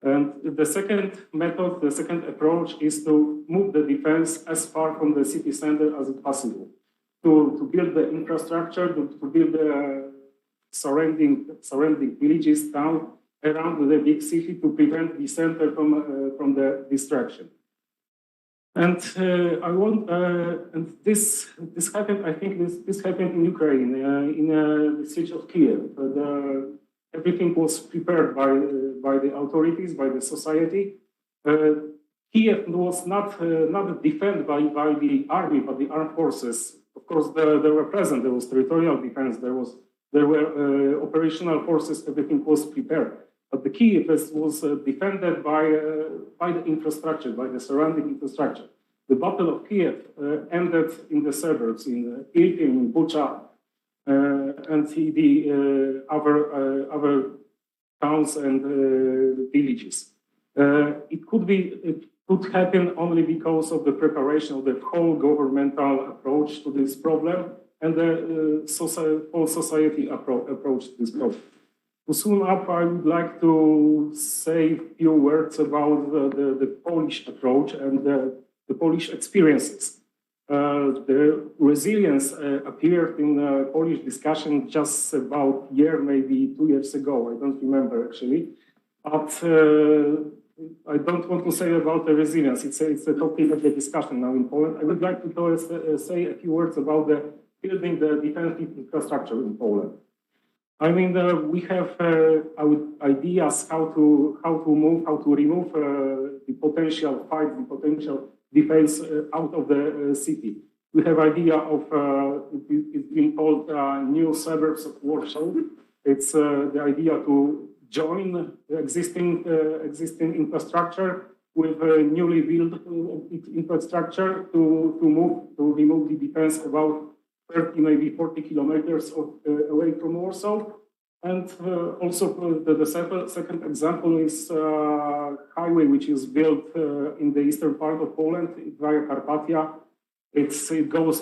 And the second method, the second approach, is to move the defense as far from the city center as possible, to build the infrastructure, to build the surrounding villages, town around the big city to prevent the center from the destruction. And and this happened. I think this happened in Ukraine in the siege of Kiev. Everything was prepared by the authorities, by the society. Kiev was not defended by the army, but the armed forces. Of course, they were present. There was territorial defense. There were operational forces. Everything was prepared. But the Kiev was defended by the infrastructure, by the surrounding infrastructure. The Battle of Kiev ended in the suburbs, in Irpin, in Bucha, and the other towns and villages. It could happen only because of the preparation of the whole governmental approach to this problem and the whole society approach to this problem. To sum up, I would like to say a few words about the Polish approach and the Polish experiences. The resilience appeared in the Polish discussion just about a year, maybe 2 years ago. I don't remember actually. But I don't want to say about the resilience. It's a topic of the discussion now in Poland. I would like to say a few words about building the defense infrastructure in Poland. I mean, we have ideas how to remove the potential fight, the potential defense out of the city. We have idea of it's been called new suburbs of Warsaw. It's the idea to join the existing infrastructure with a newly built infrastructure to remove the defense about 30, maybe 40 kilometers away from Warsaw. And also the second example is highway, which is built in the eastern part of Poland via Carpathia. It goes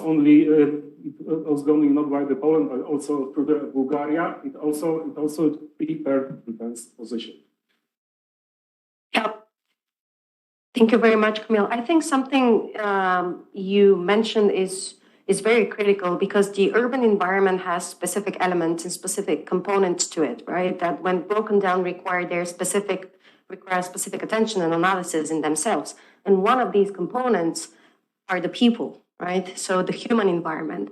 going not by the Poland, but also through the Bulgaria. It also prepared defense position. Yeah. Thank you very much, Kamil. I think something you mentioned is very critical because the urban environment has specific elements and specific components to it, right? That when broken down require specific attention and analysis in themselves. And one of these components are the people, right? So the human environment.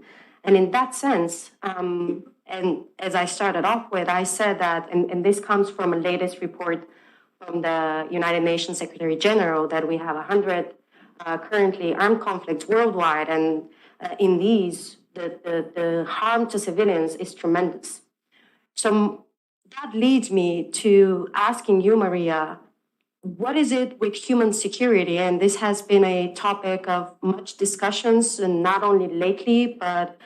And in that sense, and as I started off with, I said that, and this comes from a latest report from the United Nations Secretary General, that we have 100 currently armed conflicts worldwide, and in these, the harm to civilians is tremendous. So that leads me to asking you, Maria, what is it with human security? And this has been a topic of much discussions, and not only lately, but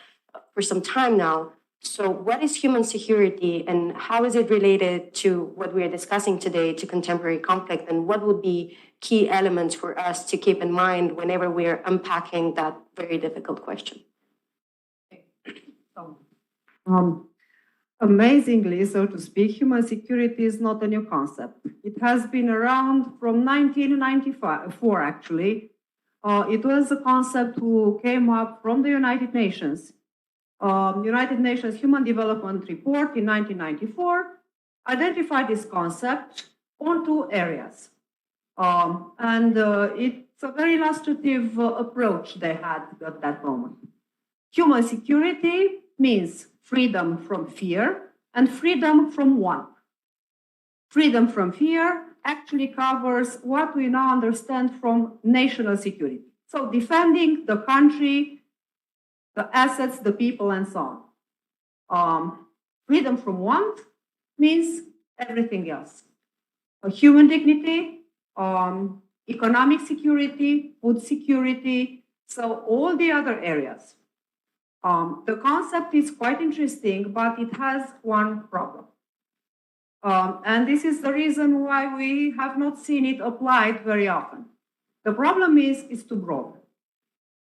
for some time now. So what is human security, and how is it related to what we are discussing today, to contemporary conflict? And what would be key elements for us to keep in mind whenever we are unpacking that very difficult question? Amazingly, so to speak, human security is not a new concept. It has been around from 1994, actually. It was a concept who came up from the United Nations. United Nations Human Development Report in 1994 identified this concept on 2 areas. It's a very illustrative approach they had at that moment. Human security means freedom from fear and freedom from want. Freedom from fear actually covers what we now understand from national security. So defending the country, the assets, the people, and so on. Freedom from want means everything else. Human dignity, economic security, food security, so all the other areas. The concept is quite interesting, but it has one problem. And this is the reason why we have not seen it applied very often. The problem is it's too broad.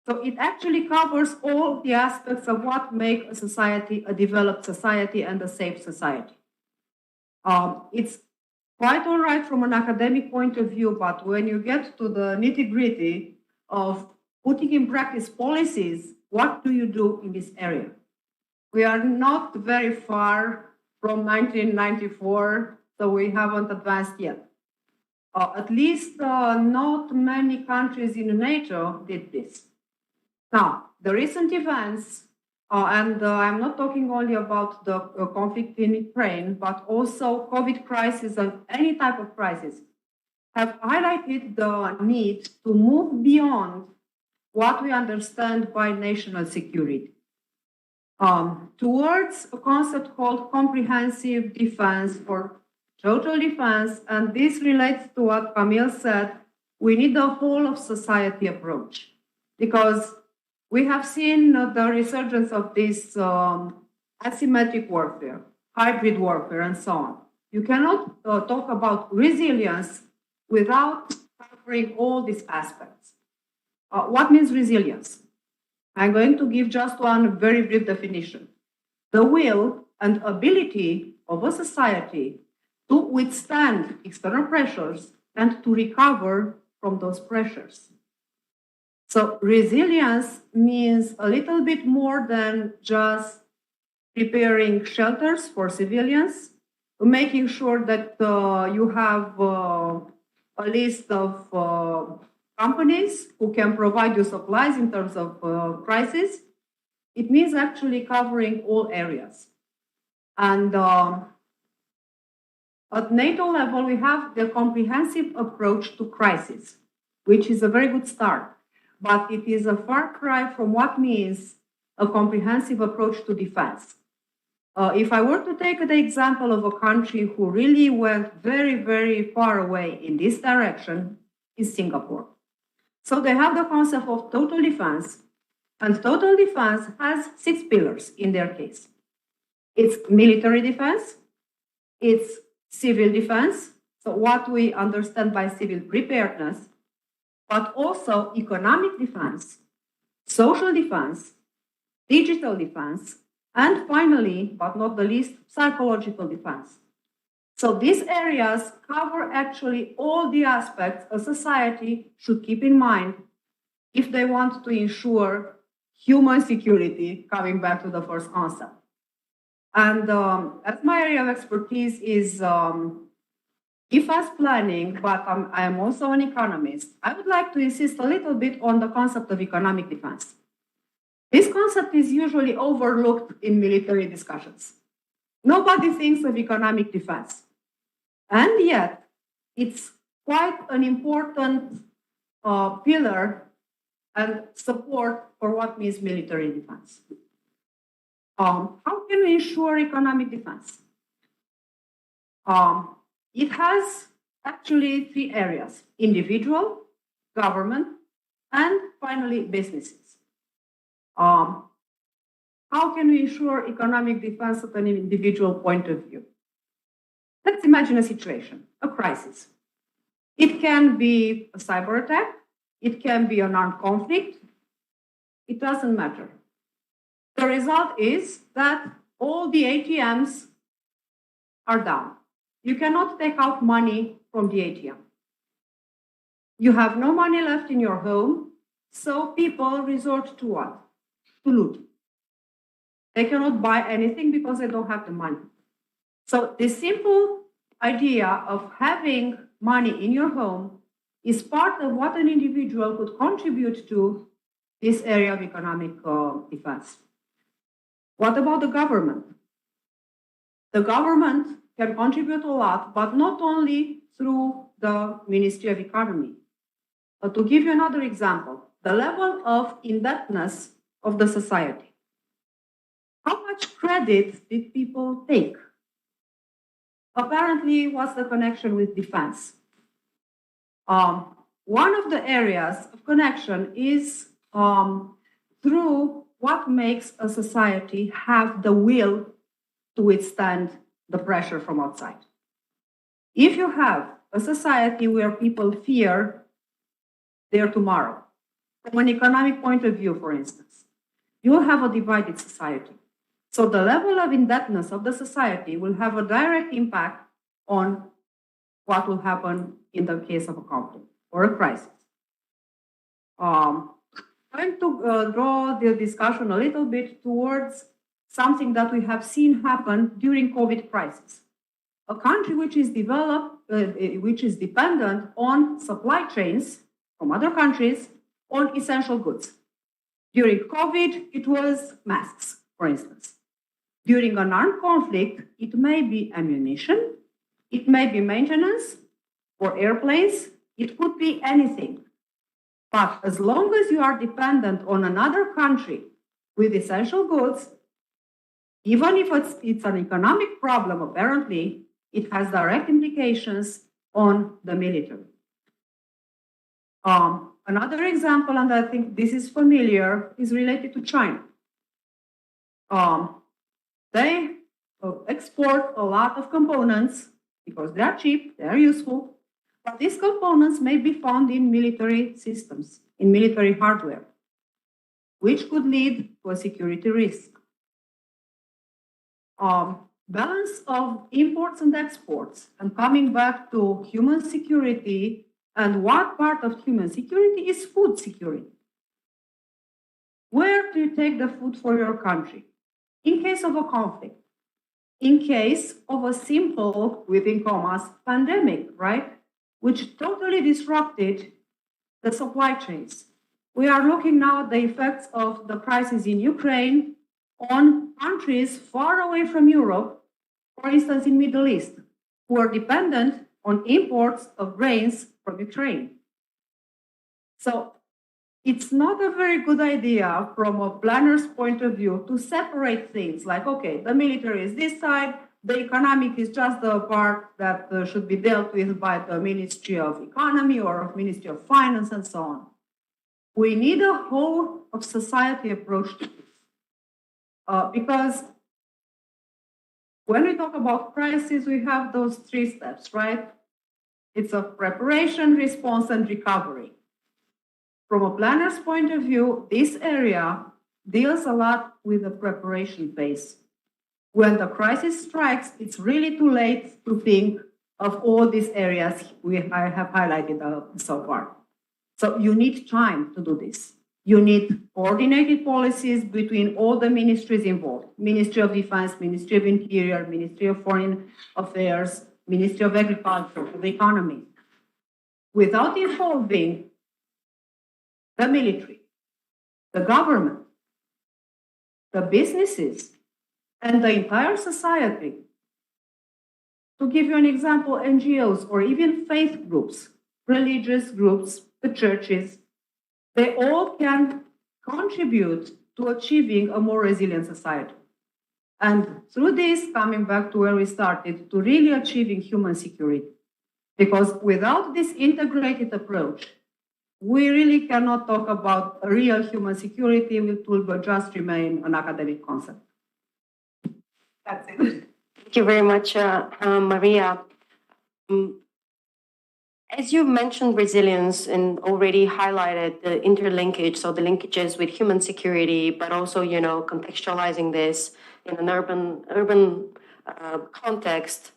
So it actually covers all the aspects of what make a society a developed society and a safe society. It's quite all right from an academic point of view, but when you get to the nitty-gritty of putting in practice policies, what do you do in this area? We are not very far from 1994, so we haven't advanced yet. At least not many countries in NATO did this. Now, the recent events, and I'm not talking only about the conflict in Ukraine, but also COVID crisis and any type of crisis, have highlighted the need to move beyond what we understand by national security towards a concept called comprehensive defense or total defense, and this relates to what Camille said, we need a whole of society approach because we have seen the resurgence of this asymmetric warfare, hybrid warfare, and so on. You cannot talk about resilience without covering all these aspects. What means resilience? I'm going to give just one very brief definition. The will and ability of a society to withstand external pressures and to recover from those pressures. So resilience means a little bit more than just preparing shelters for civilians, making sure that you have a list of companies who can provide you supplies in terms of crisis. It means actually covering all areas. And at NATO level, we have the comprehensive approach to crisis, which is a very good start. But it is a far cry from what means a comprehensive approach to defense. If I were to take the example of a country who really went very, very far away in this direction, is Singapore. So they have the concept of total defense, and total defense has 6 pillars in their case. It's military defense, it's civil defense, so what we understand by civil preparedness, but also economic defense, social defense, digital defense, and finally, but not the least, psychological defense. So these areas cover actually all the aspects a society should keep in mind if they want to ensure human security, coming back to the first concept. And as my area of expertise is defense planning, but I am also an economist, I would like to insist a little bit on the concept of economic defense. This concept is usually overlooked in military discussions. Nobody thinks of economic defense. And yet, it's quite an important pillar and support for what means military defense. How can we ensure economic defense? It has actually 3 areas: individual, government, and finally businesses. How can we ensure economic defense at an individual point of view? Let's imagine a situation, a crisis. It can be a cyber attack, it can be an armed conflict, it doesn't matter. The result is that all the ATMs are down. You cannot take out money from the ATM. You have no money left in your home, so people resort to what? To loot. They cannot buy anything because they don't have the money. So the simple idea of having money in your home is part of what an individual could contribute to this area of economic defense. What about the government? The government can contribute a lot, but not only through the Ministry of Economy. But to give you another example, the level of indebtedness of the society. How much credit did people take? Apparently, what's the connection with defense? One of the areas of connection is through what makes a society have the will to withstand the pressure from outside. If you have a society where people fear their tomorrow, from an economic point of view, for instance, you will have a divided society. So the level of indebtedness of the society will have a direct impact on what will happen in the case of a conflict or a crisis. I'm going to draw the discussion a little bit towards something that we have seen happen during COVID crisis. A country which is dependent on supply chains from other countries on essential goods. During COVID, it was masks, for instance. During an armed conflict, it may be ammunition, it may be maintenance for airplanes, it could be anything. But as long as you are dependent on another country with essential goods, even if it's an economic problem, apparently, it has direct implications on the military. Another example, and I think this is familiar, is related to China. They export a lot of components because they are cheap, they are useful, but these components may be found in military systems, in military hardware, which could lead to a security risk. Balance of imports and exports, and coming back to human security, and what part of human security is food security? Where do you take the food for your country? In case of a conflict, in case of a simple, within commas, pandemic, right? Which totally disrupted the supply chains. We are looking now at the effects of the crisis in Ukraine on countries far away from Europe, for instance, in Middle East, who are dependent on imports of grains from Ukraine. So it's not a very good idea from a planner's point of view to separate things like, okay, the military is this side, the economic is just the part that should be dealt with by the Ministry of Economy or Ministry of Finance and so on. We need a whole of society approach to this. Because when we talk about crisis, we have those three steps, right? It's a preparation, response, and recovery. From a planner's point of view, this area deals a lot with the preparation phase. When the crisis strikes, it's really too late to think of all these areas I have highlighted so far. So you need time to do this. You need coordinated policies between all the ministries involved. Ministry of Defense, Ministry of Interior, Ministry of Foreign Affairs, Ministry of Agriculture, the economy. Without involving the military, the government, the businesses, and the entire society. To give you an example, NGOs or even faith groups, religious groups, the churches, they all can contribute to achieving a more resilient society. And through this, coming back to where we started, to really achieving human security. Because without this integrated approach, we really cannot talk about a real human security, which will just remain an academic concept. That's it. Thank you very much, Maria. As you mentioned resilience and already highlighted the interlinkage, so the linkages with human security, but also, contextualizing this in an urban context,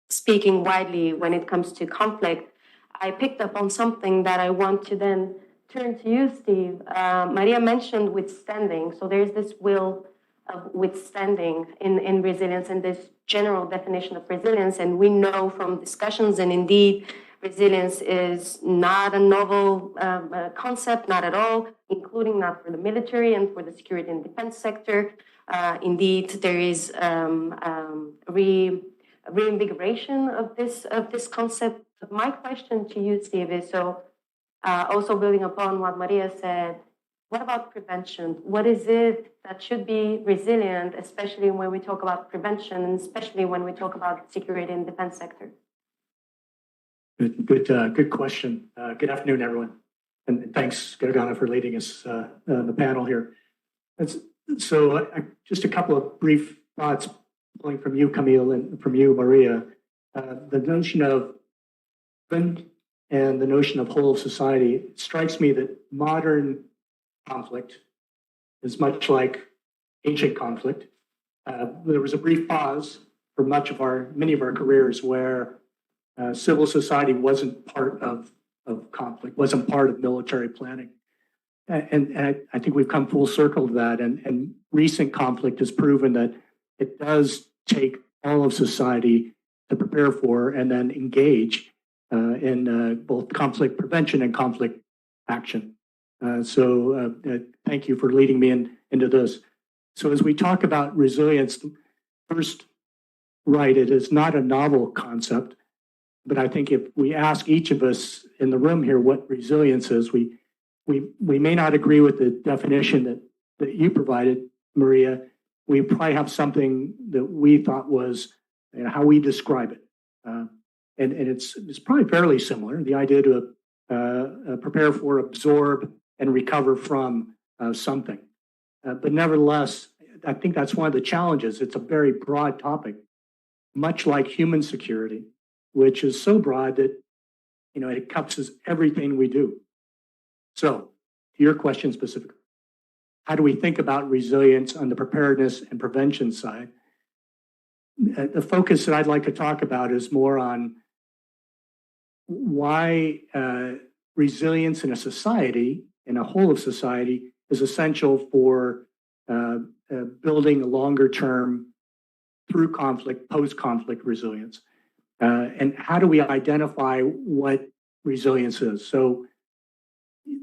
speaking widely when it comes to conflict, I picked up on something that I want to then turn to you, Steve. Maria mentioned withstanding. So there's this will of withstanding in resilience and this general definition of resilience. And we know from discussions, and indeed, resilience is not a novel concept, not at all, including not for the military and for the security and defense sector. Indeed, there is reinvigoration of this concept. My question to you, Steve, is also building upon what Maria said, what about prevention? What is it that should be resilient, especially when we talk about prevention, and especially when we talk about security and defense sector? Good question. Good afternoon, everyone. And thanks, Gergana, for leading us the panel here. Just a couple of brief thoughts pulling from you, Camille, and from you, Maria. The notion of and the notion of whole of society, it strikes me that modern conflict is much like ancient conflict. There was a brief pause for many of our careers where civil society wasn't part of conflict, wasn't part of military planning. And I think we've come full circle to that. And recent conflict has proven that it does take all of society to prepare for and then engage in both conflict prevention and conflict action. Thank you for leading me into this. So as we talk about resilience, first, right, it is not a novel concept, but I think if we ask each of us in the room here what resilience is, we may not agree with the definition that you provided, Maria. We probably have something that we thought was and how we describe it. And it's probably fairly similar. The idea to prepare for, absorb, and recover from something. But nevertheless, I think that's one of the challenges. It's a very broad topic, much like human security, which is so broad that it encompasses everything we do. So, to your question specifically, how do we think about resilience on the preparedness and prevention side? The focus that I'd like to talk about is more on why resilience in a society, in a whole of society, is essential for building a longer term, through conflict, post-conflict resilience. And how do we identify what resilience is? So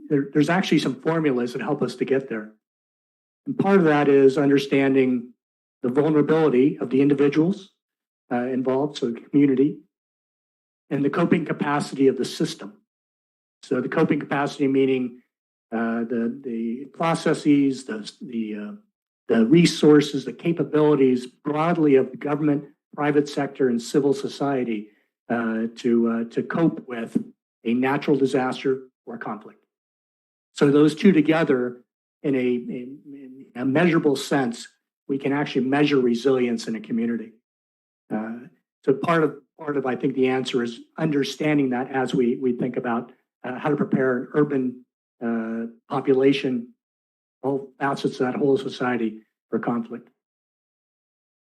there's actually some formulas that help us to get there. And part of that is understanding the vulnerability of the individuals involved, so the community, and the coping capacity of the system. So the coping capacity meaning the processes, the resources, the capabilities broadly of the government, private sector, and civil society to cope with a natural disaster or conflict. So those two together, in a measurable sense, we can actually measure resilience in a community. So part of I think the answer is understanding that as we think about how to prepare an urban population, all facets of that whole society for conflict.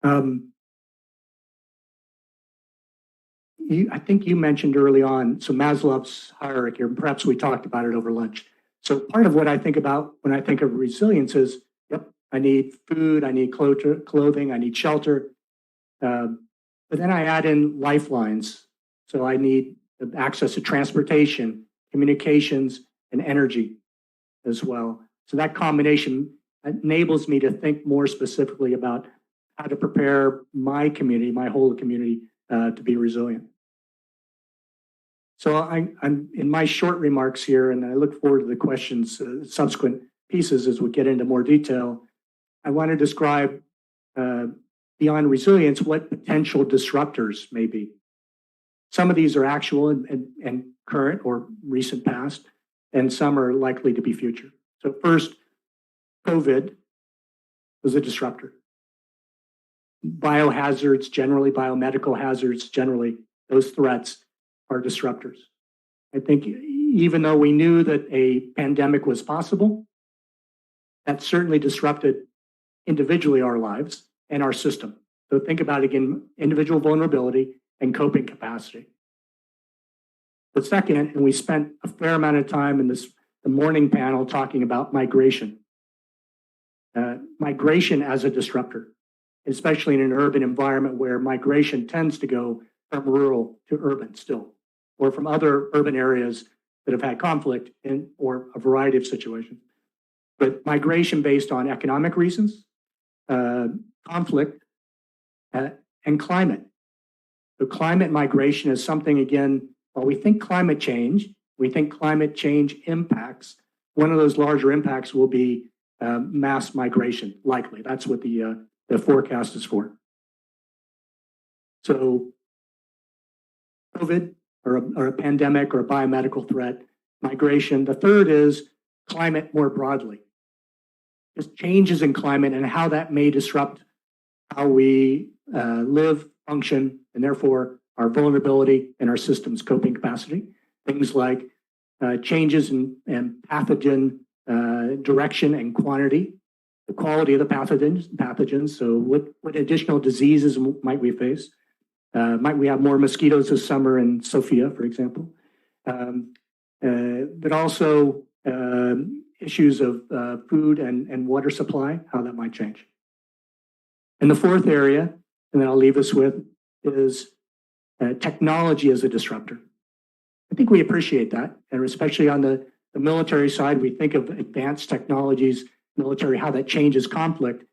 I think you mentioned early on, so Maslow's hierarchy, or perhaps we talked about it over lunch. So part of what I think about when I think of resilience is, yep, I need food, I need clothing, I need shelter. But then I add in lifelines. So I need access to transportation, communications, and energy as well. So that combination enables me to think more specifically about how to prepare my community, my whole community, to be resilient. So I'm in my short remarks here, and I look forward to the questions, subsequent pieces as we get into more detail. I want to describe beyond resilience what potential disruptors may be. Some of these are actual and current or recent past, and some are likely to be future. So first, COVID was a disruptor. Biohazards generally, biomedical hazards generally, those threats are disruptors. I think even though we knew that a pandemic was possible, that certainly disrupted individually our lives and our system. So think about, again, individual vulnerability and coping capacity. The second, and we spent a fair amount of time in the morning panel talking about migration. Migration as a disruptor, especially in an urban environment where migration tends to go from rural to urban still, or from other urban areas that have had conflict or a variety of situations. But migration based on economic reasons, conflict, and climate. So climate migration is something, again, while we think climate change impacts, one of those larger impacts will be mass migration, likely. That's what the forecast is for. So COVID or a pandemic or a biomedical threat, migration. The third is climate more broadly. Just changes in climate and how that may disrupt how we live, function, and therefore our vulnerability and our system's coping capacity. Things like changes in pathogen direction and quantity, the quality of the pathogens. So what additional diseases might we face? Might we have more mosquitoes this summer in Sofia, for example? But also issues of food and water supply, how that might change. And the fourth area, and then I'll leave us with, is technology as a disruptor. I think we appreciate that, and especially on the military side, we think of advanced technologies, military, how that changes conflict,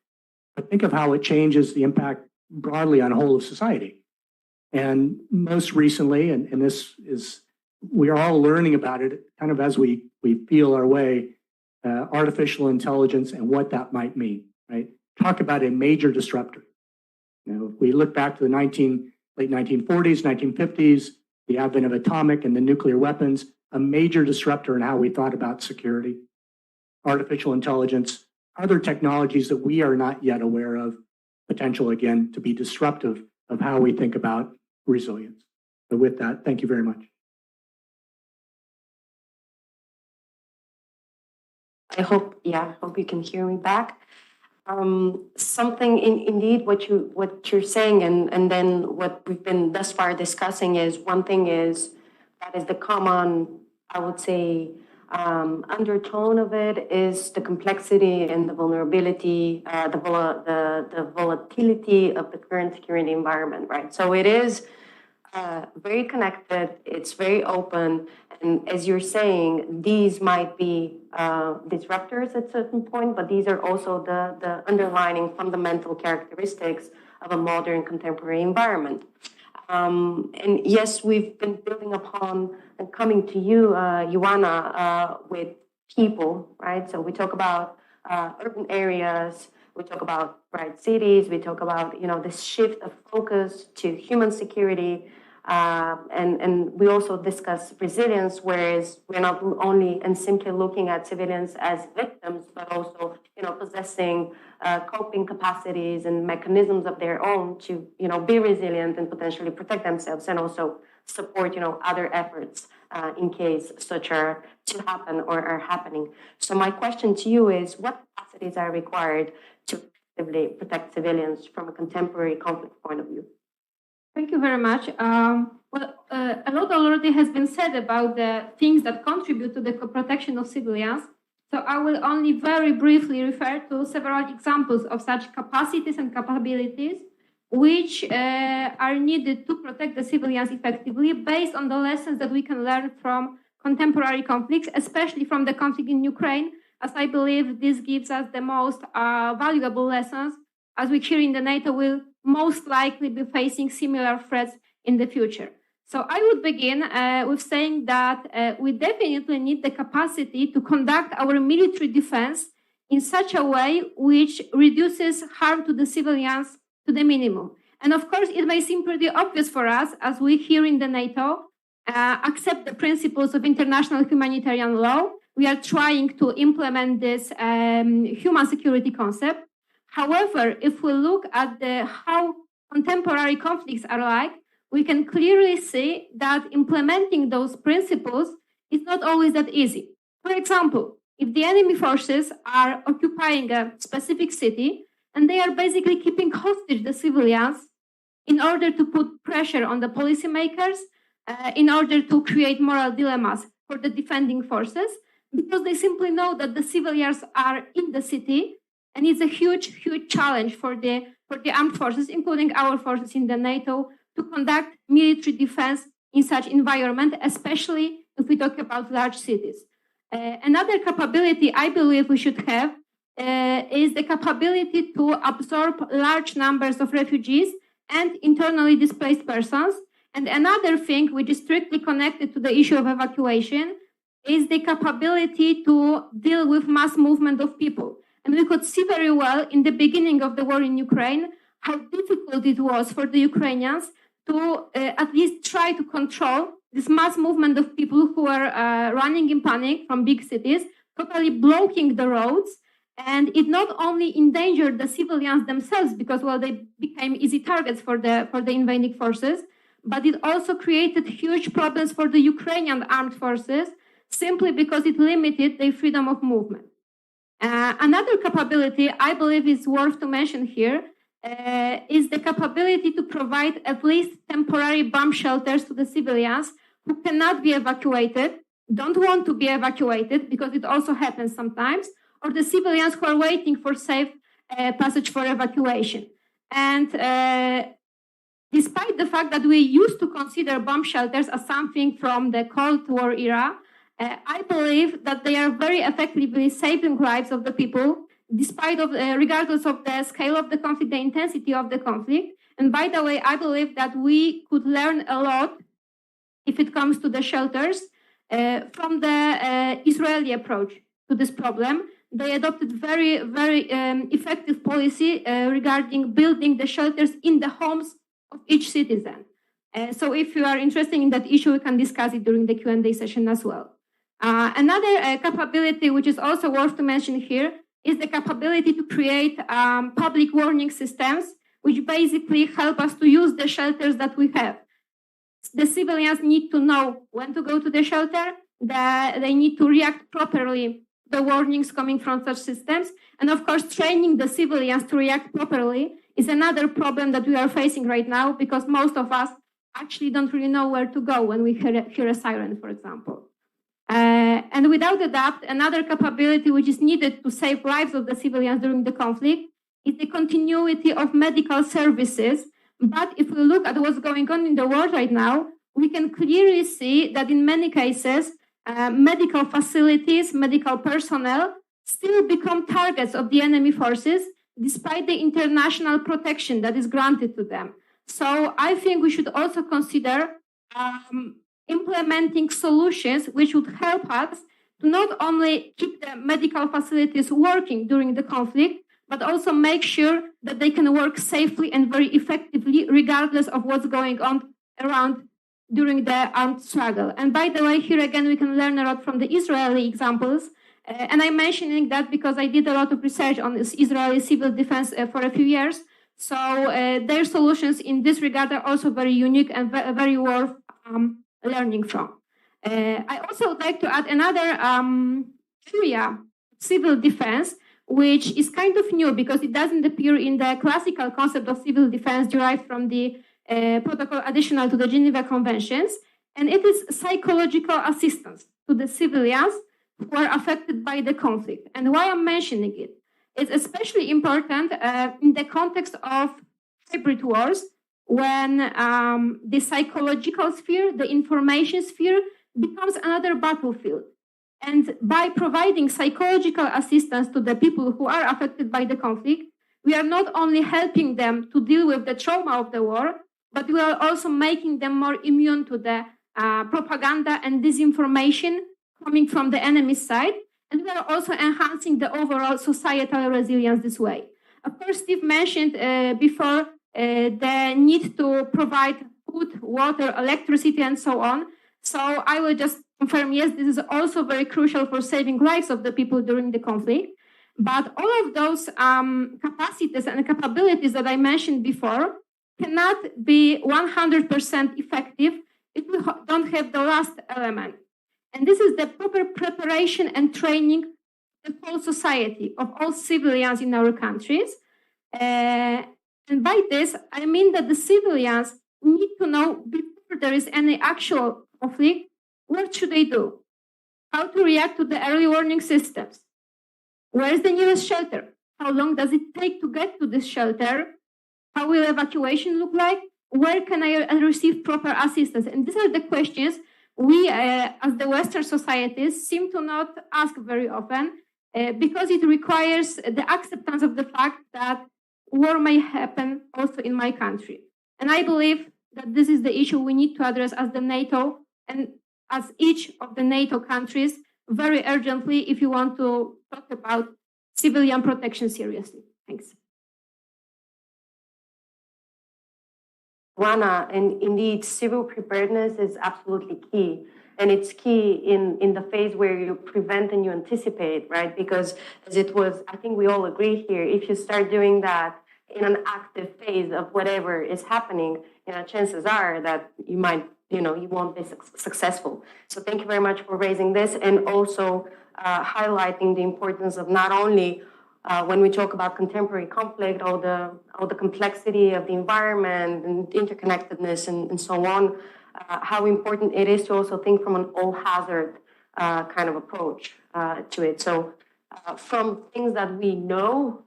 but think of how it changes the impact broadly on the whole of society. And most recently, and this is, we are all learning about it kind of as we feel our way, artificial intelligence and what that might mean, right? Talk about a major disruptor. If we look back to the late 1940s, 1950s, the advent of atomic and the nuclear weapons, a major disruptor in how we thought about security, artificial intelligence, other technologies that we are not yet aware of, potential again to be disruptive of how we think about resilience. So with that, thank you very much. I hope you can hear me back. Something indeed what you're saying and then what we've been thus far discussing is one thing is that is the common, I would say, undertone of it is the complexity and the vulnerability, the volatility of the current security environment, right? So it is very connected, it's very open, and as you're saying, these might be disruptors at a certain point, but these are also the underlying fundamental characteristics of a modern contemporary environment. And yes, we've been building upon and coming to you, Ioana, with people, right? So we talk about urban areas, we talk about bright cities, we talk about, this shift of focus to human security, and we also discuss resilience, whereas we're not only and simply looking at civilians as victims, but also, possessing coping capacities and mechanisms of their own to, be resilient and potentially protect themselves and also support, other efforts in case such are to happen or are happening. So my question to you is, what capacities are required to effectively protect civilians from a contemporary conflict point of view? Thank you very much. A lot already has been said about the things that contribute to the protection of civilians. So I will only very briefly refer to several examples of such capacities and capabilities which are needed to protect the civilians effectively based on the lessons that we can learn from contemporary conflicts, especially from the conflict in Ukraine, as I believe this gives us the most valuable lessons, as we here in the NATO will most likely be facing similar threats in the future. So I would begin with saying that we definitely need the capacity to conduct our military defense in such a way which reduces harm to the civilians to the minimum. And of course, it may seem pretty obvious for us, as we here in the NATO accept the principles of international humanitarian law. We are trying to implement this human security concept. However, if we look at how contemporary conflicts are like, we can clearly see that implementing those principles is not always that easy. For example, if the enemy forces are occupying a specific city and they are basically keeping hostage the civilians in order to put pressure on the policymakers, in order to create moral dilemmas for the defending forces, because they simply know that the civilians are in the city, and it's a huge, huge challenge for the armed forces, including our forces in the NATO, to conduct military defense in such environment, especially if we talk about large cities. Another capability I believe we should have is the capability to absorb large numbers of refugees and internally displaced persons. And another thing which is strictly connected to the issue of evacuation is the capability to deal with mass movement of people. And we could see very well in the beginning of the war in Ukraine how difficult it was for the Ukrainians to at least try to control this mass movement of people who were running in panic from big cities, totally blocking the roads. And it not only endangered the civilians themselves because, well, they became easy targets for the invading forces, but it also created huge problems for the Ukrainian armed forces simply because it limited their freedom of movement. Another capability I believe is worth to mention here is the capability to provide at least temporary bomb shelters to the civilians who cannot be evacuated, don't want to be evacuated because it also happens sometimes, or the civilians who are waiting for safe passage for evacuation. And despite the fact that we used to consider bomb shelters as something from the Cold War era, I believe that they are very effectively saving lives of the people, despite of regardless of the scale of the conflict, the intensity of the conflict. And by the way, I believe that we could learn a lot if it comes to the shelters from the Israeli approach to this problem. they adopted very, very effective policy regarding building the shelters in the homes of each citizen. So if you are interested in that issue, we can discuss it during the Q&A session as well. Another capability, which is also worth to mention here, is the capability to create public warning systems, which basically help us to use the shelters that we have. The civilians need to know when to go to the shelter, that they need to react properly to the warnings coming from such systems. And of course, training the civilians to react properly is another problem that we are facing right now, because most of us actually don't really know where to go when we hear a siren, for example. And without a doubt, another capability which is needed to save lives of the civilians during the conflict is the continuity of medical services. But if we look at what's going on in the world right now, we can clearly see that in many cases, medical facilities, medical personnel still become targets of the enemy forces, despite the international protection that is granted to them. So I think we should also consider implementing solutions which would help us to not only keep the medical facilities working during the conflict, but also make sure that they can work safely and very effectively, regardless of what's going on around during the armed struggle. And by the way, here again, we can learn a lot from the Israeli examples. And I'm mentioning that because I did a lot of research on this Israeli civil defense for a few years. So their solutions in this regard are also very unique and very worth learning from. I also would like to add another area, civil defense, which is kind of new because it doesn't appear in the classical concept of civil defense derived from the protocol additional to the Geneva Conventions. And it is psychological assistance to the civilians who are affected by the conflict. And why I'm mentioning it? It's especially important in the context of hybrid wars, when the psychological sphere, the information sphere, becomes another battlefield. And by providing psychological assistance to the people who are affected by the conflict, we are not only helping them to deal with the trauma of the war, but we are also making them more immune to the propaganda and disinformation coming from the enemy's side. And we are also enhancing the overall societal resilience this way. Of course, Steve mentioned before the need to provide food, water, electricity, and so on. So I will just confirm, yes, this is also very crucial for saving lives of the people during the conflict. But all of those capacities and capabilities that I mentioned before cannot be 100% effective if we don't have the last element. And this is the proper preparation and training of the whole society, of all civilians in our countries. And by this, I mean that the civilians need to know before there is any actual conflict, what should they do? How to react to the early warning systems? Where is the nearest shelter? How long does it take to get to this shelter? How will evacuation look like? Where can I receive proper assistance? And these are the questions we, as the Western societies, seem to not ask very often because it requires the acceptance of the fact that war may happen also in my country. And I believe that this is the issue we need to address as the NATO and as each of the NATO countries very urgently if you want to talk about civilian protection seriously. Thanks. Juana, and indeed, civil preparedness is absolutely key. And it's key in the phase where you prevent and you anticipate, right? Because as it was, I think we all agree here, if you start doing that in an active phase of whatever is happening, chances are that you might, you won't be successful. So thank you very much for raising this and also highlighting the importance of not only when we talk about contemporary conflict, all the complexity of the environment and interconnectedness and so on, how important it is to also think from an all-hazard kind of approach to it. So from things that we know,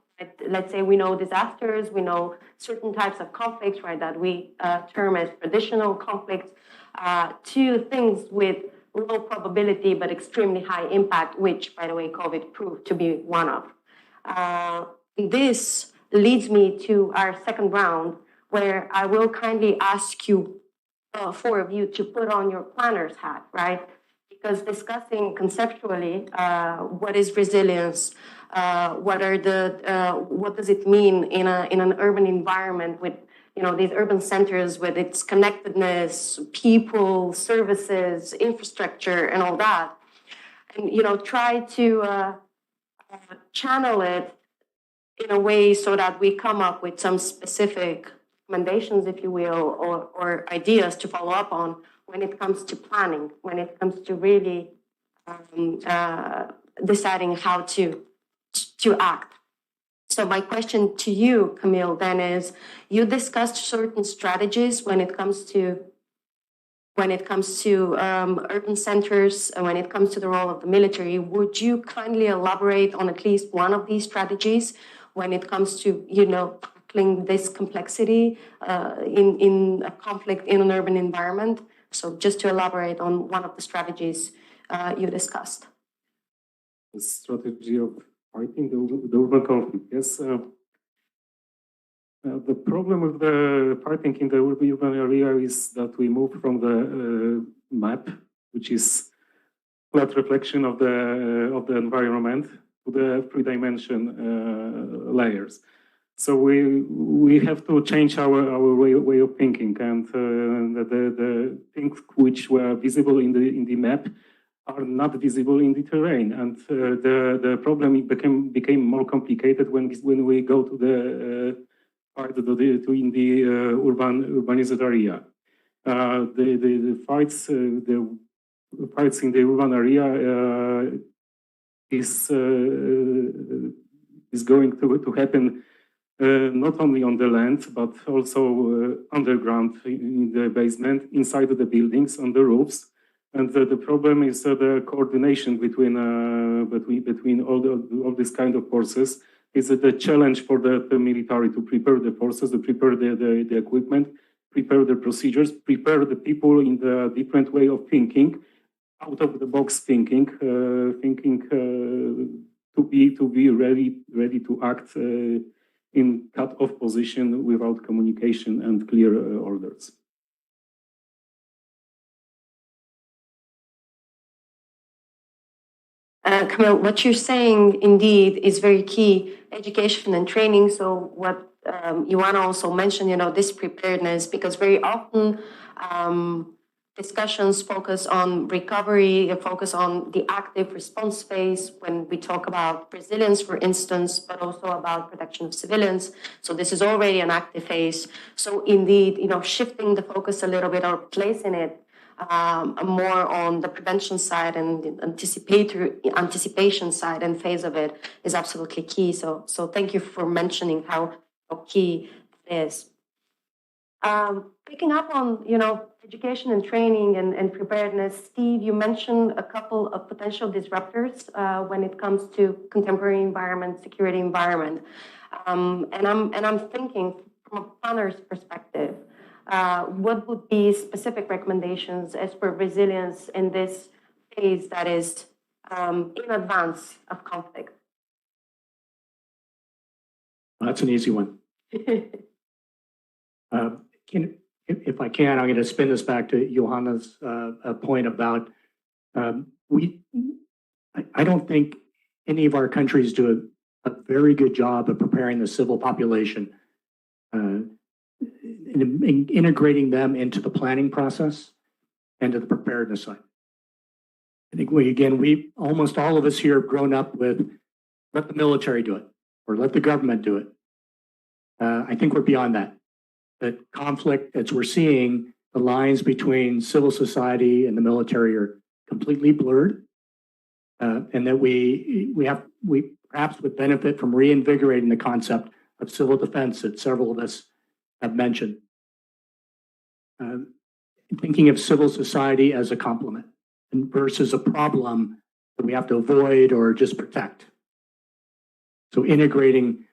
let's say we know disasters, we know certain types of conflicts, right, that we term as traditional conflicts, to things with low probability but extremely high impact, which, by the way, COVID proved to be one of. This leads me to our second round, where I will kindly ask you, four of you, to put on your planner's hat, right? because discussing conceptually what is resilience, what does it mean in an urban environment with these urban centers with its connectedness, people, services, infrastructure, and all that, and try to channel it in a way so that we come up with some specific recommendations, if you will, or ideas to follow up on when it comes to planning, when it comes to really deciding how to act. So my question to you, Camille, then is: you discussed certain strategies when it comes to urban centers, and when it comes to the role of the military. Would you kindly elaborate on at least one of these strategies when it comes to tackling this complexity in a conflict in an urban environment? So just to elaborate on one of the strategies you discussed. The strategy of fighting the urban conflict. Yes. The problem with the fighting in the urban area is that we move from the map, which is flat reflection of the environment, to the three-dimension layers. So we have to change our way of thinking, and the things which were visible in the map are not visible in the terrain, and the problem became more complicated when we go to the part in the urbanized area. The fights in the urban area is going to happen not only on the land, but also underground in the basement, inside of the buildings, on the roofs. And the problem is the coordination between all these kind of forces. Is the challenge for the military to prepare the forces, to prepare the equipment, prepare the procedures, prepare the people in the different way of thinking, out of the box thinking, to be ready to act in cut-off position without communication and clear orders. Camille, what you're saying indeed is very key, education and training. So what Ioana also mentioned, this preparedness, because very often discussions focus on recovery, focus on the active response phase when we talk about resilience, for instance, but also about protection of civilians. So this is already an active phase. So indeed, shifting the focus a little bit or placing it more on the prevention side and the anticipation side and phase of it is absolutely key. So thank you for mentioning how key it is. Picking up on education and training and preparedness, Steve, you mentioned a couple of potential disruptors when it comes to contemporary environment, security environment, and I'm thinking from a planner's perspective. What would be specific recommendations as for resilience in this phase that is in advance of conflict? That's an easy one. If I can, I'm going to spin this back to Ioana's point about I don't think any of our countries do a very good job of preparing the civil population. Integrating them into the planning process and to the preparedness side. I think we almost all of us here have grown up with let the military do it or let the government do it. I think we're beyond that. That conflict, as we're seeing, the lines between civil society and the military are completely blurred, and that we perhaps would benefit from reinvigorating the concept of civil defense that several of us have mentioned. Thinking of civil society as a complement versus a problem that we have to avoid or just protect. So integrating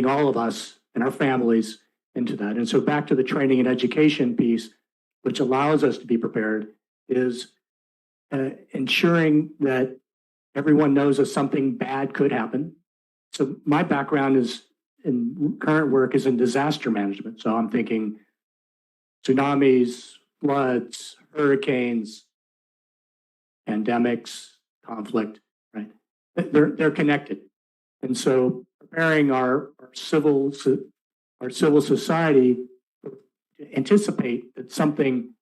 all of us and our families into that. And so back to the training and education piece, which allows us to be prepared, is ensuring that everyone knows that something bad could happen. So my background is in current work is in disaster management. So I'm thinking tsunamis, floods, hurricanes, pandemics, conflict, right? They're connected. And so preparing our civil society to anticipate that something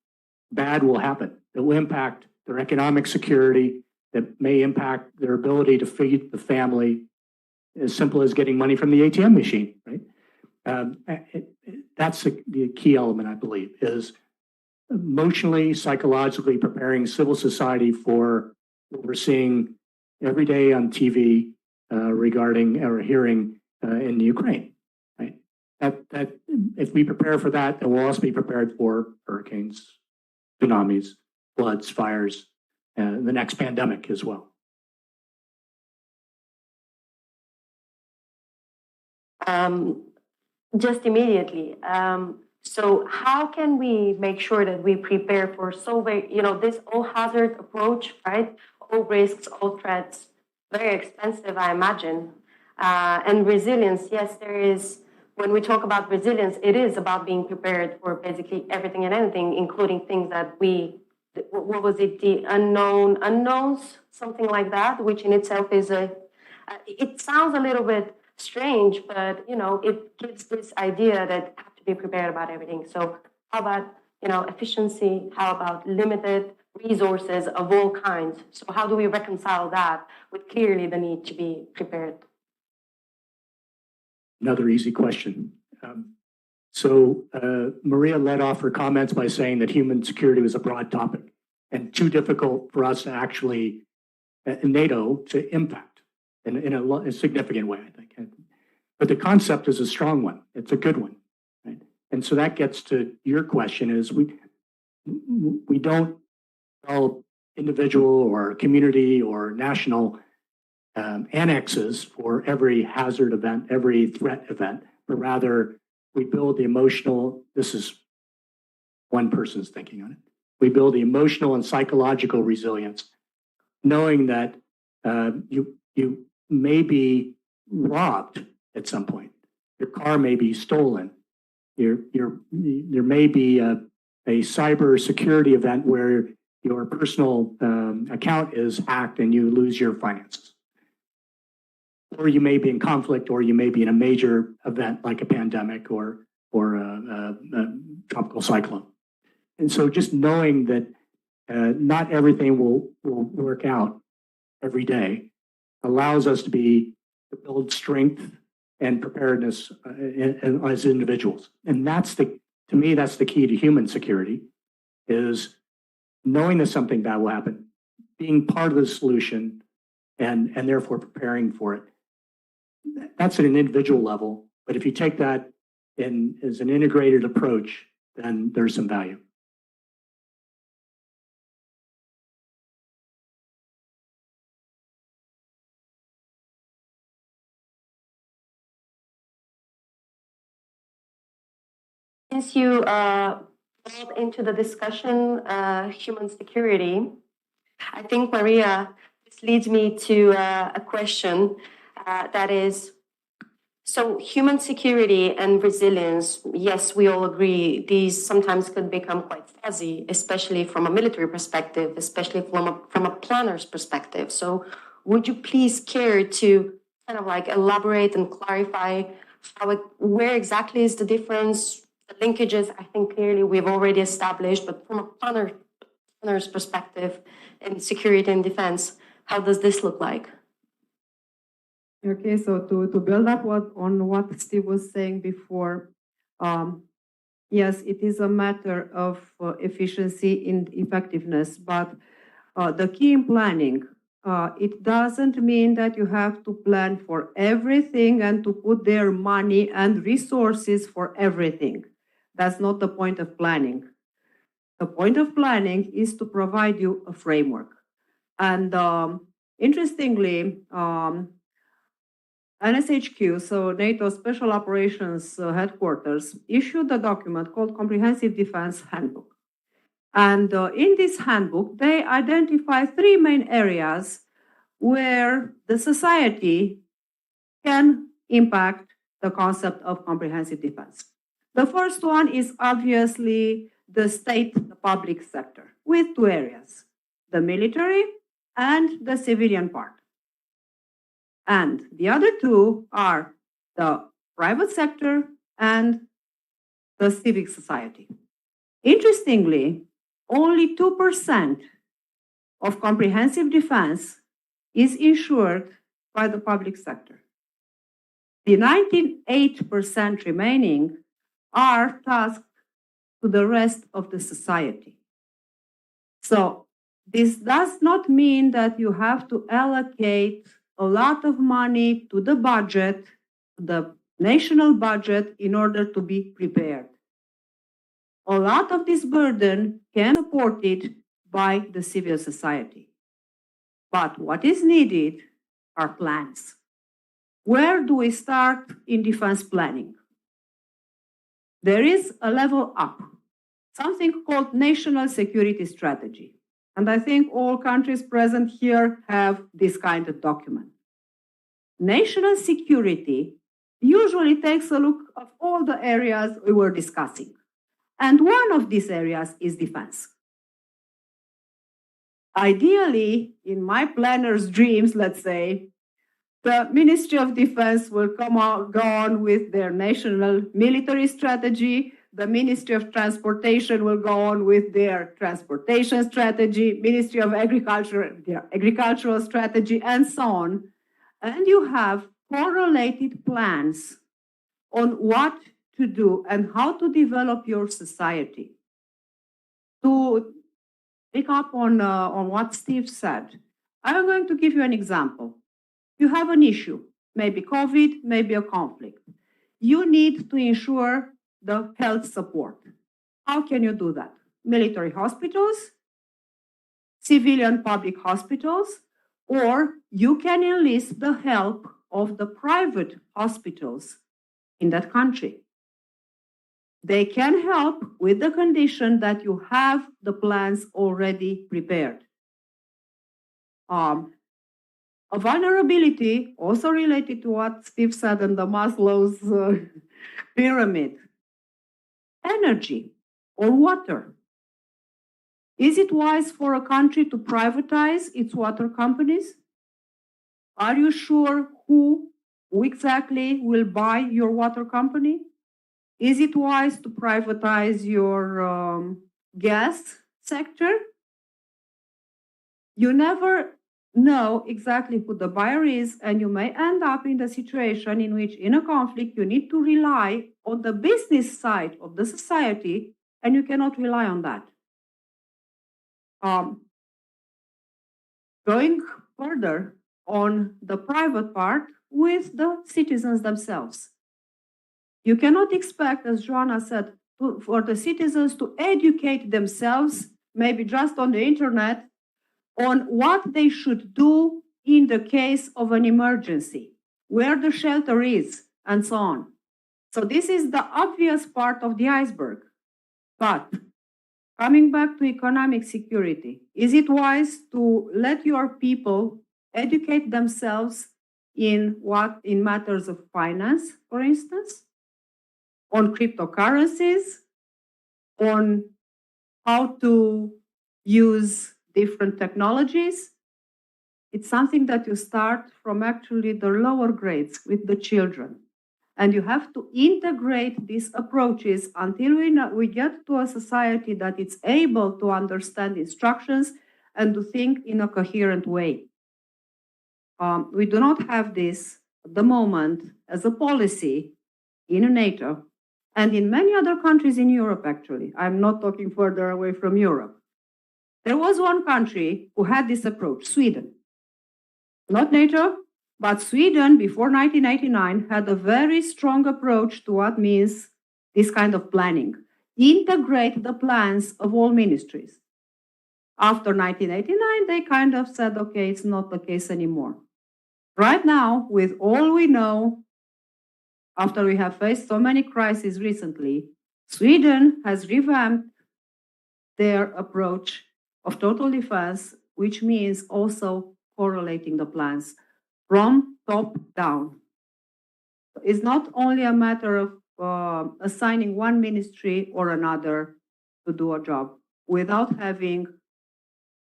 bad will happen, that will impact their economic security, that may impact their ability to feed the family, as simple as getting money from the ATM machine, right? That's the key element, I believe, is emotionally, psychologically preparing civil society for what we're seeing every day on TV regarding or hearing in Ukraine, right? That if we prepare for that, then we'll also be prepared for hurricanes, tsunamis, floods, fires, the next pandemic as well. Just immediately. So how can we make sure that we prepare for this all hazard approach, right? All risks, all threats, very expensive, I imagine. And resilience, yes, there is, when we talk about resilience, it is about being prepared for basically everything and anything, including things that what was it, the unknowns, something like that, which in itself is it sounds a little bit strange, but, it gives this idea that you have to be prepared about everything. So how about, efficiency? How about limited resources of all kinds? So how do we reconcile that with clearly the need to be prepared? Another easy question. Maria led off her comments by saying that human security was a broad topic and too difficult for us to actually, in NATO, to impact in a significant way, I think. But the concept is a strong one. It's a good one, right? And so that gets to your question: is we don't develop individual or community or national annexes for every hazard event, every threat event, but rather we build the emotional. This is one person's thinking on it. We build the emotional and psychological resilience, knowing that you may be robbed at some point. Your car may be stolen. There may be a cyber security event where your personal account is hacked and you lose your finances. Or you may be in conflict, or you may be in a major event like a pandemic or a tropical cyclone. And so just knowing that not everything will work out every day allows us to build strength and preparedness as individuals. And to me, that's the key to human security, is knowing that something bad will happen, being part of the solution, and therefore preparing for it. That's at an individual level, but if you take that as an integrated approach, then there's some value. Since you brought into the discussion human security, I think, Maria, this leads me to a question that is, so human security and resilience, yes, we all agree, these sometimes could become quite fuzzy, especially from a military perspective, especially from a planner's perspective. So would you please care to kind of like elaborate and clarify where exactly is the difference? The linkages, I think clearly we've already established, but from a planner's perspective in security and defense, how does this look like? Okay, so to build up on what Steve was saying before, yes, it is a matter of efficiency and effectiveness, but the key in planning, it doesn't mean that you have to plan for everything and to put their money and resources for everything. That's not the point of planning. The point of planning is to provide you a framework. And interestingly, NSHQ, so NATO Special Operations Headquarters, issued a document called Comprehensive Defense Handbook. And in this handbook, they identify three main areas where the society can impact the concept of comprehensive defense. The first one is obviously the state, the public sector, with two areas. the military and the civilian part. And the other two are the private sector and the civic society. Interestingly, only 2% of comprehensive defense is insured by the public sector. The 98% remaining are tasked to the rest of the society. So this does not mean that you have to allocate a lot of money to the budget, the national budget, in order to be prepared. A lot of this burden can be supported by the civil society. But what is needed are plans. Where do we start in defense planning? There is a level up, something called National Security Strategy. And I think all countries present here have this kind of document. National security usually takes a look at all the areas we were discussing. And one of these areas is defense. Ideally, in my planner's dreams, let's say, the Ministry of Defense will go on with their national military strategy. The Ministry of Transportation will go on with their transportation strategy, Ministry of Agriculture, their agricultural strategy, and so on. And you have correlated plans on what to do and how to develop your society. To pick up on what Steve said, I'm going to give you an example. You have an issue, maybe COVID, maybe a conflict. You need to ensure the health support. How can you do that? Military hospitals, civilian public hospitals, or you can enlist the help of the private hospitals in that country. They can help with the condition that you have the plans already prepared. A vulnerability, also related to what Steve said in the Maslow's pyramid. Energy or water. Is it wise for a country to privatize its water companies? Are you sure who exactly will buy your water company? Is it wise to privatize your gas sector? You never know exactly who the buyer is, and you may end up in the situation in which, in a conflict, you need to rely on the business side of the society, and you cannot rely on that. Going further on the private part with the citizens themselves. You cannot expect, as Joanna said, for the citizens to educate themselves, maybe just on the internet, on what they should do in the case of an emergency, where the shelter is, and so on. So this is the obvious part of the iceberg. But coming back to economic security, is it wise to let your people educate themselves in matters of finance, for instance, on cryptocurrencies, on how to use different technologies? It's something that you start from actually the lower grades with the children. And you have to integrate these approaches until we get to a society that it's able to understand instructions and to think in a coherent way. We do not have this at the moment as a policy in NATO and in many other countries in Europe, actually. I'm not talking further away from Europe. There was one country who had this approach, Sweden. Not NATO, but Sweden, before 1989, had a very strong approach to what means this kind of planning. Integrate the plans of all ministries. After 1989, they kind of said, okay, it's not the case anymore. Right now, with all we know, after we have faced so many crises recently, Sweden has revamped their approach of total defense, which means also correlating the plans from top down. It's not only a matter of assigning one ministry or another to do a job without having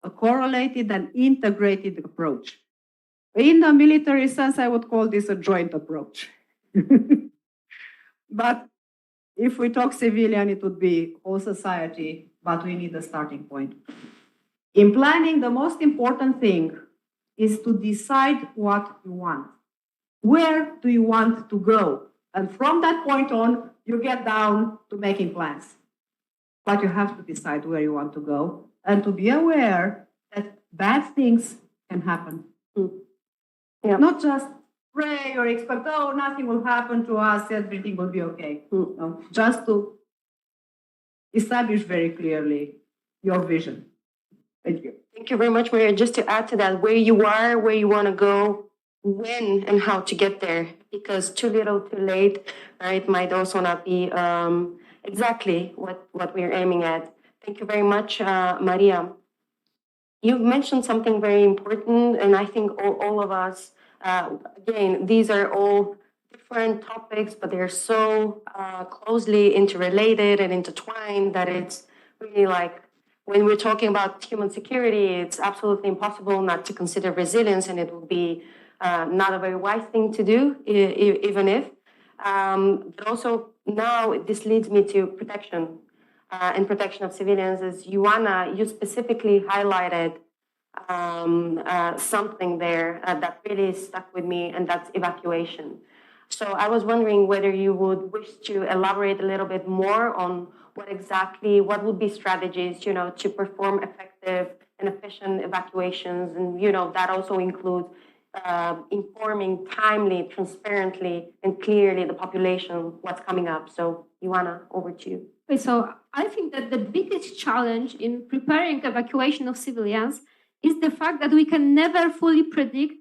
a correlated and integrated approach. In the military sense, I would call this a joint approach. But if we talk civilian, it would be whole society, but we need a starting point. In planning, the most important thing is to decide what you want. Where do you want to go? And from that point on, you get down to making plans. But you have to decide where you want to go and to be aware that bad things can happen. Yeah. Not just pray or expect, oh, nothing will happen to us, everything will be okay. No, just to establish very clearly your vision. Thank you. Thank you very much, Maria. Just to add to that, where you are, where you want to go, when and how to get there, because too little, too late, right, might also not be exactly what we're aiming at. Thank you very much, Maria. You've mentioned something very important, and I think all of us, again, these are all different topics, but they're so closely interrelated and intertwined that it's really like, when we're talking about human security, it's absolutely impossible not to consider resilience, and it will be not a very wise thing to do, even if. But also now this leads me to protection and protection of civilians. As Ioana, you specifically highlighted something there that really stuck with me, and that's evacuation. So I was wondering whether you would wish to elaborate a little bit more on what would be strategies, to perform effective and efficient evacuations, and that also includes informing timely, transparently, and clearly the population what's coming up. So, Ioana, over to you. Okay, so I think that the biggest challenge in preparing evacuation of civilians is the fact that we can never fully predict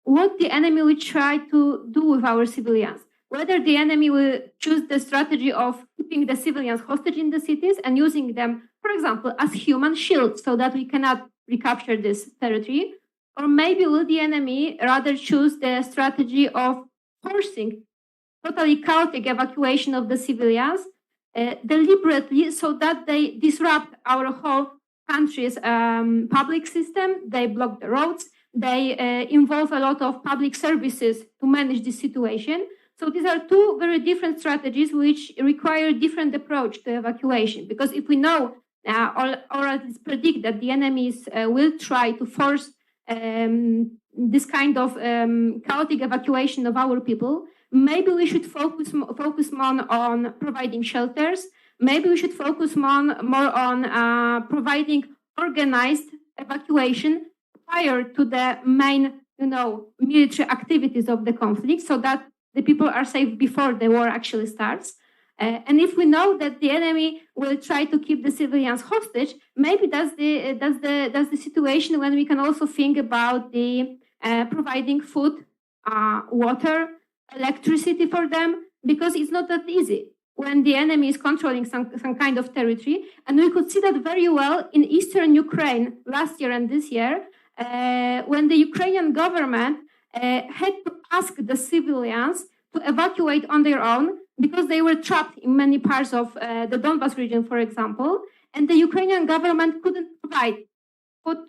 what the enemy will try to do with our civilians. Whether the enemy will choose the strategy of keeping the civilians hostage in the cities and using them, for example, as human shields so that we cannot recapture this territory, or maybe will the enemy rather choose the strategy of forcing totally chaotic evacuation of the civilians deliberately so that they disrupt our whole country's public system, they block the roads, they involve a lot of public services to manage this situation. So these are two very different strategies which require different approach to evacuation. Because if we know or at least predict that the enemies will try to force this kind of chaotic evacuation of our people, maybe we should focus more on providing shelters. Maybe we should focus more on providing organized evacuation prior to the main, military activities of the conflict, so that the people are safe before the war actually starts. And if we know that the enemy will try to keep the civilians hostage, maybe that's the situation when we can also think about the providing food, water, electricity for them, because it's not that easy when the enemy is controlling some kind of territory. And we could see that very well in eastern Ukraine last year and this year, when the Ukrainian government had to ask the civilians to evacuate on their own because they were trapped in many parts of the Donbas region, for example, and the Ukrainian government couldn't provide food,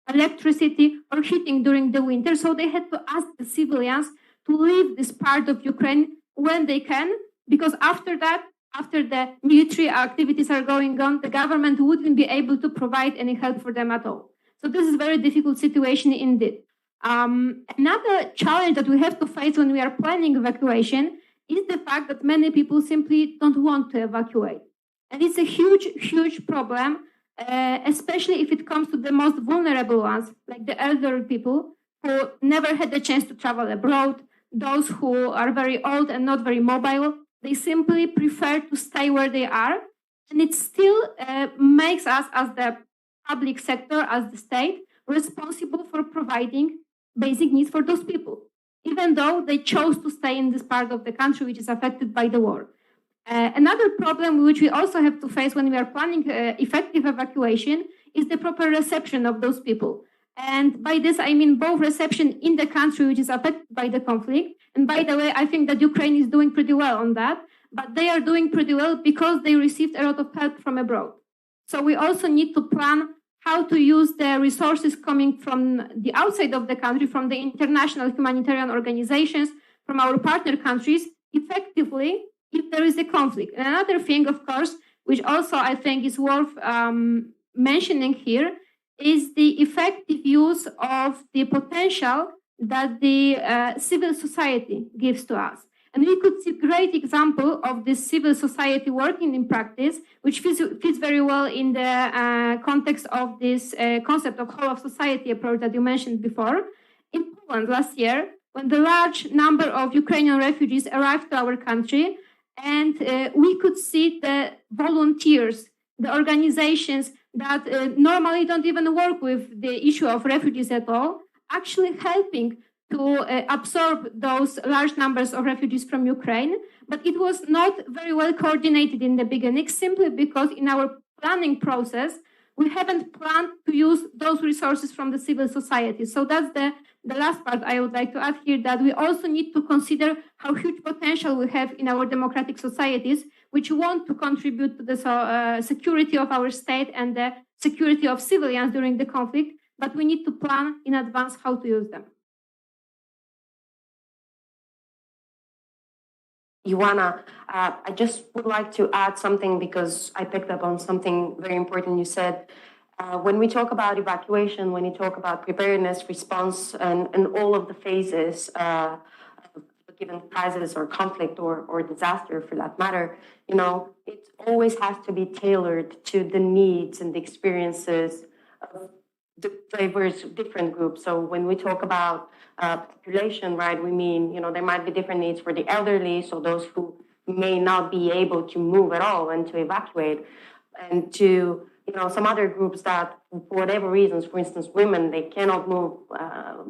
electricity, or heating during the winter, so they had to ask the civilians to leave this part of Ukraine when they can, because after that, after the military activities are going on, the government wouldn't be able to provide any help for them at all. So this is a very difficult situation indeed. Another challenge that we have to face when we are planning evacuation is the fact that many people simply don't want to evacuate. And it's a huge, huge problem, especially if it comes to the most vulnerable ones, like the elderly people who never had the chance to travel abroad, those who are very old and not very mobile. They simply prefer to stay where they are. And it still makes us, as the public sector, as the state, responsible for providing basic needs for those people, even though they chose to stay in this part of the country which is affected by the war. Another problem which we also have to face when we are planning effective evacuation is the proper reception of those people. And by this, I mean both reception in the country which is affected by the conflict. And by the way, I think that Ukraine is doing pretty well on that, but they are doing pretty well because they received a lot of help from abroad. So we also need to plan how to use the resources coming from the outside of the country, from the international humanitarian organizations, from our partner countries, effectively if there is a conflict. And another thing, of course, which also I think is worth mentioning here, is the effective use of the potential that the civil society gives to us. And we could see a great example of this civil society working in practice, which fits very well in the context of this concept of whole of society approach that you mentioned before. In Poland last year, when the large number of Ukrainian refugees arrived to our country, and we could see the volunteers, the organizations that normally don't even work with the issue of refugees at all, actually helping to absorb those large numbers of refugees from Ukraine. But it was not very well coordinated in the beginning, simply because in our planning process, we haven't planned to use those resources from the civil society. So that's the last part I would like to add here, that we also need to consider how huge potential we have in our democratic societies, which want to contribute to the security of our state and the security of civilians during the conflict, but we need to plan in advance how to use them. Ioana, I just would like to add something because I picked up on something very important you said. When we talk about evacuation, when you talk about preparedness, response, and all of the phases of a given crisis or conflict or disaster for that matter, you know, it always has to be tailored to the needs and the experiences of the diverse different groups. So when we talk about population, right, we mean, you know, there might be different needs for the elderly, so those who may not be able to move at all and to evacuate, and to, you know, some other groups that, for whatever reasons, for instance, women, they cannot move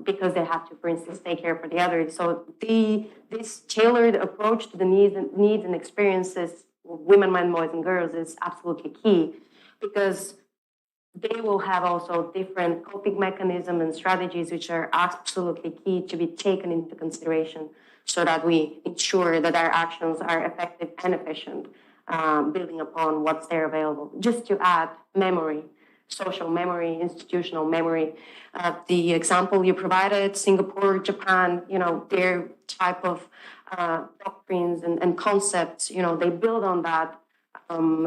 because they have to, for instance, take care for the others. So this tailored approach to the needs and experiences of women, men, boys, and girls is absolutely key, because they will have also different coping mechanisms and strategies which are absolutely key to be taken into consideration so that we ensure that our actions are effective and efficient, building upon what's there available. Just to add memory, social memory, institutional memory. The example you provided, Singapore, Japan, you know, their type of doctrines and concepts, you know, they build on that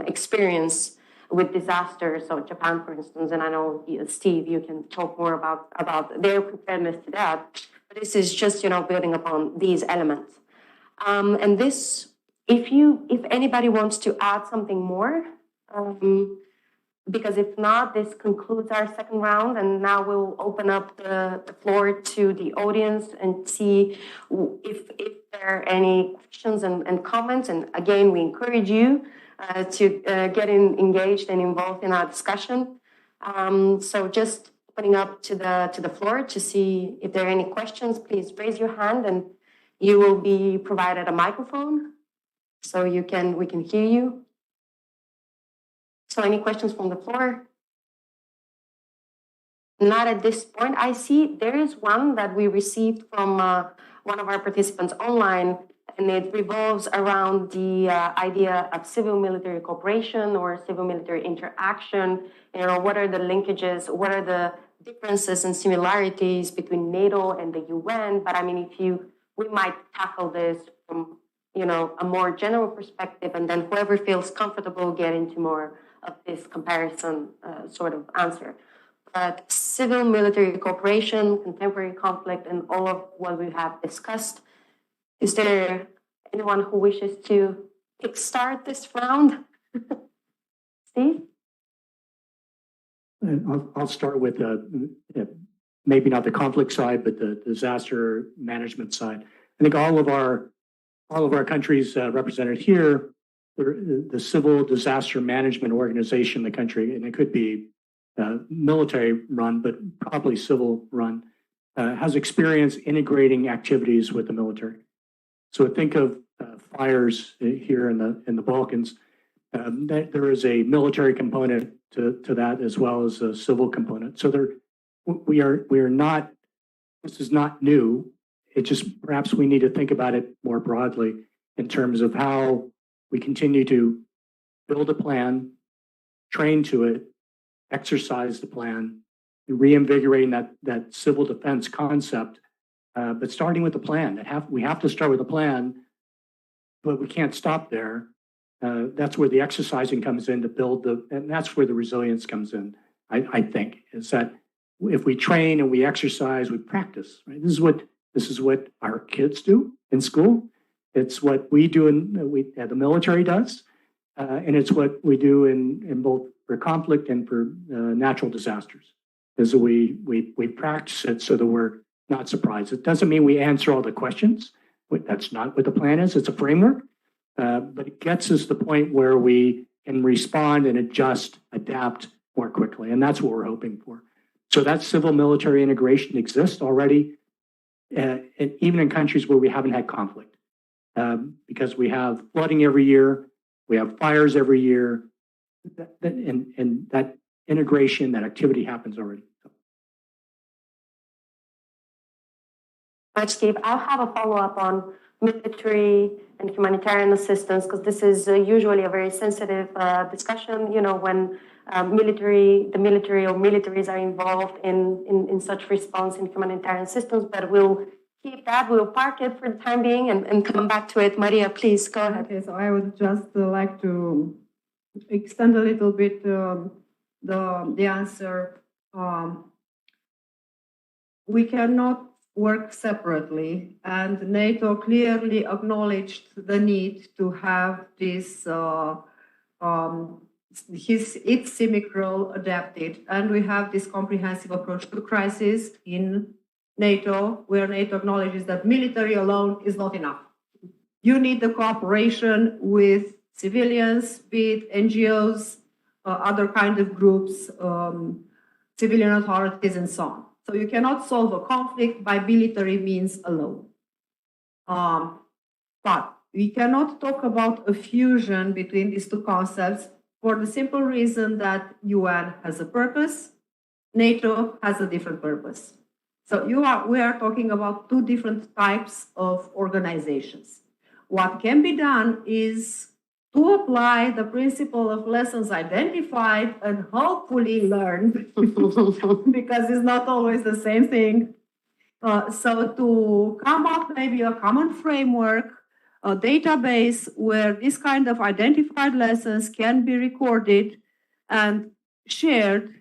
experience with disasters. So Japan, for instance, and I know, Steve, you can talk more about their preparedness to that. But this is just, you know, building upon these elements. And this, if anybody wants to add something more, because if not, this concludes our second round, and now we'll open up the floor to the audience and see if there are any questions and comments. And again, we encourage you to get engaged and involved in our discussion. So just opening up to the floor to see if there are any questions. Please raise your hand, and you will be provided a microphone so we can hear you. So any questions from the floor? Not at this point. I see there is one that we received from one of our participants online, and it revolves around the idea of civil-military cooperation or civil-military interaction. You know, what are the linkages? What are the differences and similarities between NATO and the UN? But I mean, we might tackle this from, you know, a more general perspective, and then whoever feels comfortable get into more of this comparison sort of answer. But civil-military cooperation, contemporary conflict, and all of what we have discussed. Is there anyone who wishes to kickstart this round? Steve? I'll start with maybe not the conflict side, but the disaster management side. I think all of our countries represented here, the Civil Disaster Management Organization in the country, and it could be military run, but probably civil run, has experience integrating activities with the military. So think of fires here in the Balkans. There is a military component to that, as well as a civil component. So we are not. This is not new. It just perhaps we need to think about it more broadly in terms of how we continue to build a plan, train to it, exercise the plan, reinvigorating that civil defense concept, but starting with the plan. We have to start with a plan, but we can't stop there. That's where the exercising comes in to build and that's where the resilience comes in, I think, is that if we train and we exercise, we practice, right? This is what our kids do in school. It's what we do the military does, and it's what we do in both for conflict and for natural disasters. Is that we practice it so that we're not surprised. It doesn't mean we answer all the questions. That's not what the plan is. It's a framework, but it gets us to the point where we can respond and adjust, adapt more quickly, and that's what we're hoping for. So that civil-military integration exists already, and even in countries where we haven't had conflict, because we have flooding every year, we have fires every year, and that integration, that activity happens already. Much, Steve. I'll have a follow-up on military and humanitarian assistance, because this is usually a very sensitive discussion, when the military or militaries are involved in such response in humanitarian assistance, but we'll keep that, we'll park it for the time being and come back to it. Maria, please, go ahead. Okay, so I would just like to extend a little bit the answer. We cannot work separately, and NATO clearly acknowledged the need to have this its CIMIC role adapted, and we have this comprehensive approach to crisis in NATO, where NATO acknowledges that military alone is not enough. You need the cooperation with civilians, be it NGOs, other kind of groups, civilian authorities, and so on. So you cannot solve a conflict by military means alone. But we cannot talk about a fusion between these two concepts for the simple reason that UN has a purpose, NATO has a different purpose. So we are talking about two different types of organizations. What can be done is to apply the principle of lessons identified and hopefully learned, because it's not always the same thing. So to come up maybe a common framework, a database where this kind of identified lessons can be recorded and shared,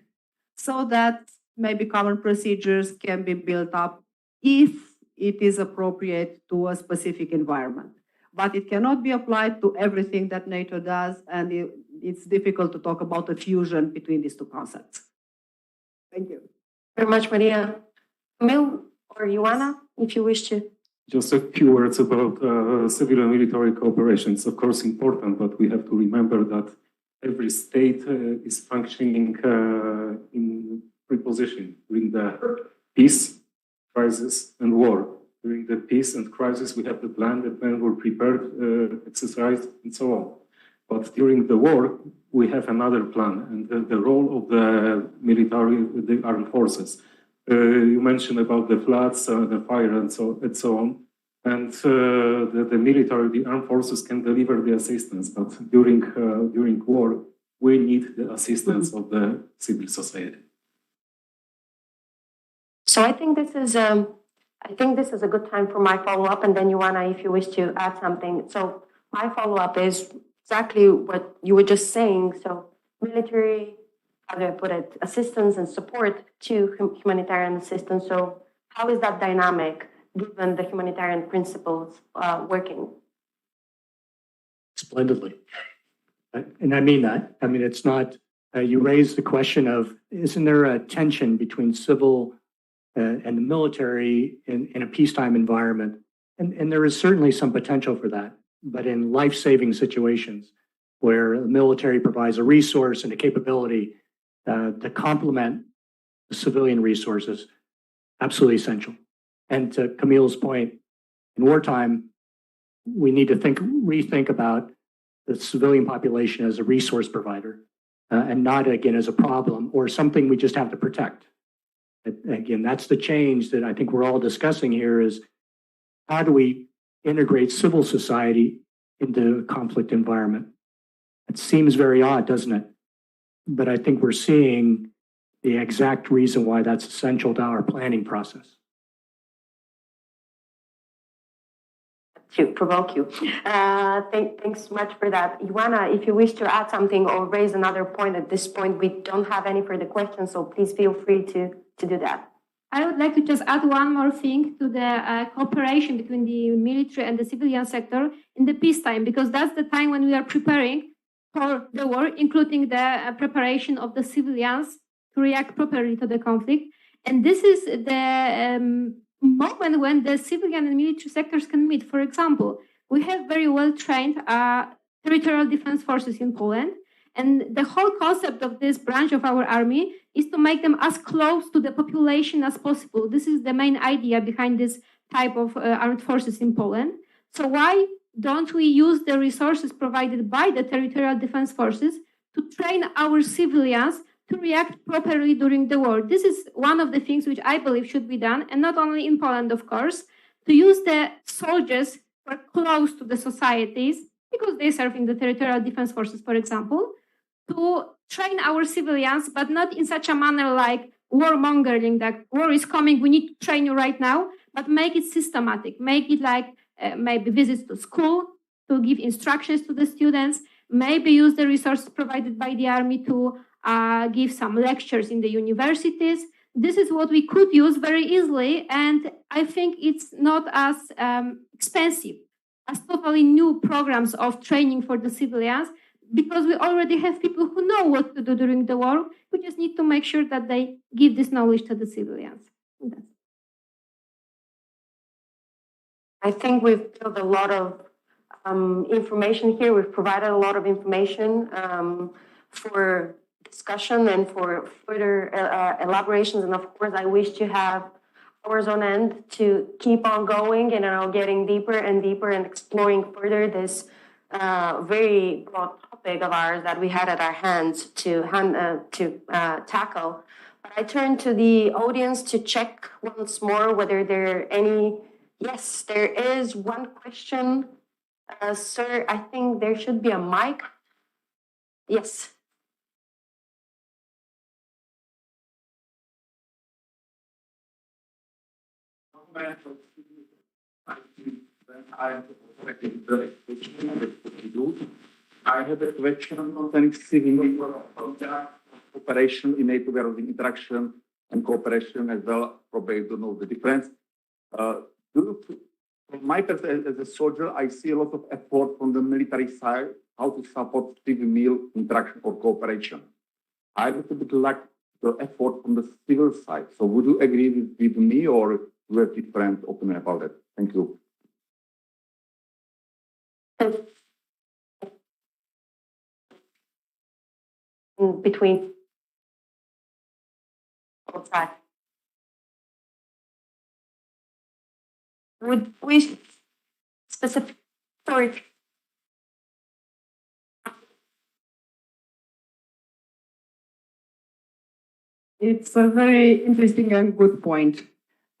so that maybe common procedures can be built up if it is appropriate to a specific environment. But it cannot be applied to everything that NATO does, and it's difficult to talk about a fusion between these two concepts. Thank you. Very much, Maria. Camille or Ioana, if you wish to. Just a few words about civil and military cooperation. It's of course important, but we have to remember that every state is functioning in preposition during the peace, crisis, and war. During the peace and crisis, we have the plan were prepared, exercised, and so on. But during the war, we have another plan, and the role of the military, the armed forces. You mentioned about the floods, the fire, and so on. And the military, the armed forces can deliver the assistance, but during war, we need the assistance of the civil society. So I think this is a good time for my follow-up, and then Ioana, if you wish to add something. So my follow-up is exactly what you were just saying. So military, how do I put it, assistance and support to humanitarian assistance. So how is that dynamic given the humanitarian principles working? Splendidly. And I mean that. I mean, it's not, you raised the question of, isn't there a tension between civil and the military in a peacetime environment? And there is certainly some potential for that. But in life-saving situations where the military provides a resource and a capability to complement the civilian resources, absolutely essential. And to Camille's point, in wartime, we need to rethink about the civilian population as a resource provider and not, again, as a problem or something we just have to protect. Again, that's the change that I think we're all discussing here is how do we integrate civil society into a conflict environment? It seems very odd, doesn't it? but I think we're seeing the exact reason why that's essential to our planning process. To provoke you. Thanks so much for that. Ioana, if you wish to add something or raise another point at this point, we don't have any further questions, so please feel free to do that. I would like to just add one more thing to the cooperation between the military and the civilian sector in the peacetime, because that's the time when we are preparing for the war, including the preparation of the civilians to react properly to the conflict. And this is the moment when the civilian and military sectors can meet. For example, we have very well trained territorial defense forces in Poland. And the whole concept of this branch of our army is to make them as close to the population as possible. This is the main idea behind this type of armed forces in Poland. So why don't we use the resources provided by the territorial defense forces to train our civilians to react properly during the war? This is one of the things which I believe should be done, and not only in Poland, of course, to use the soldiers who are close to the societies, because they serve in the territorial defense forces, for example, to train our civilians, but not in such a manner like warmongering, that war is coming, we need to train you right now, but make it systematic, make it like maybe visits to school, to give instructions to the students, maybe use the resources provided by the army to give some lectures in the universities. This is what we could use very easily, and I think it's not as expensive as totally new programs of training for the civilians, because we already have people who know what to do during the war. We just need to make sure that they give this knowledge to the civilians. I think we've built a lot of information here. We've provided a lot of information for discussion and for further elaborations. And of course, I wish to have hours on end to keep on going and getting deeper and deeper and exploring further this very broad topic of ours that we had at our hands to tackle. But I turn to the audience to check once more whether there are any. Yes, there is one question. Sir, I think there should be a mic. Yes. I have a question concerning civil cooperation in NATO, where the interaction and cooperation as well, probably don't know the difference. From my perspective as a soldier, I see a lot of effort from the military side how to support civil interaction or cooperation. I would like the effort from the civil side. So would you agree with me, or you have different opinion about it? Thank you. Between both sides. Would we specific? Sorry. It's a very interesting and good point.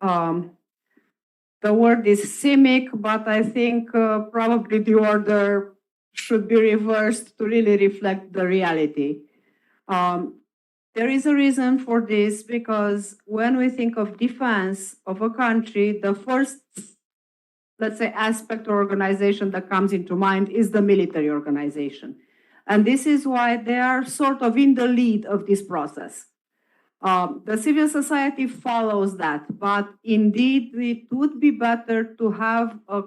The word is CIMIC, but I think probably the order should be reversed to really reflect the reality. There is a reason for this, because when we think of defense of a country, the first, let's say, aspect or organization that comes into mind is the military organization. And this is why they are sort of in the lead of this process. The civil society follows that, but indeed it would be better to have a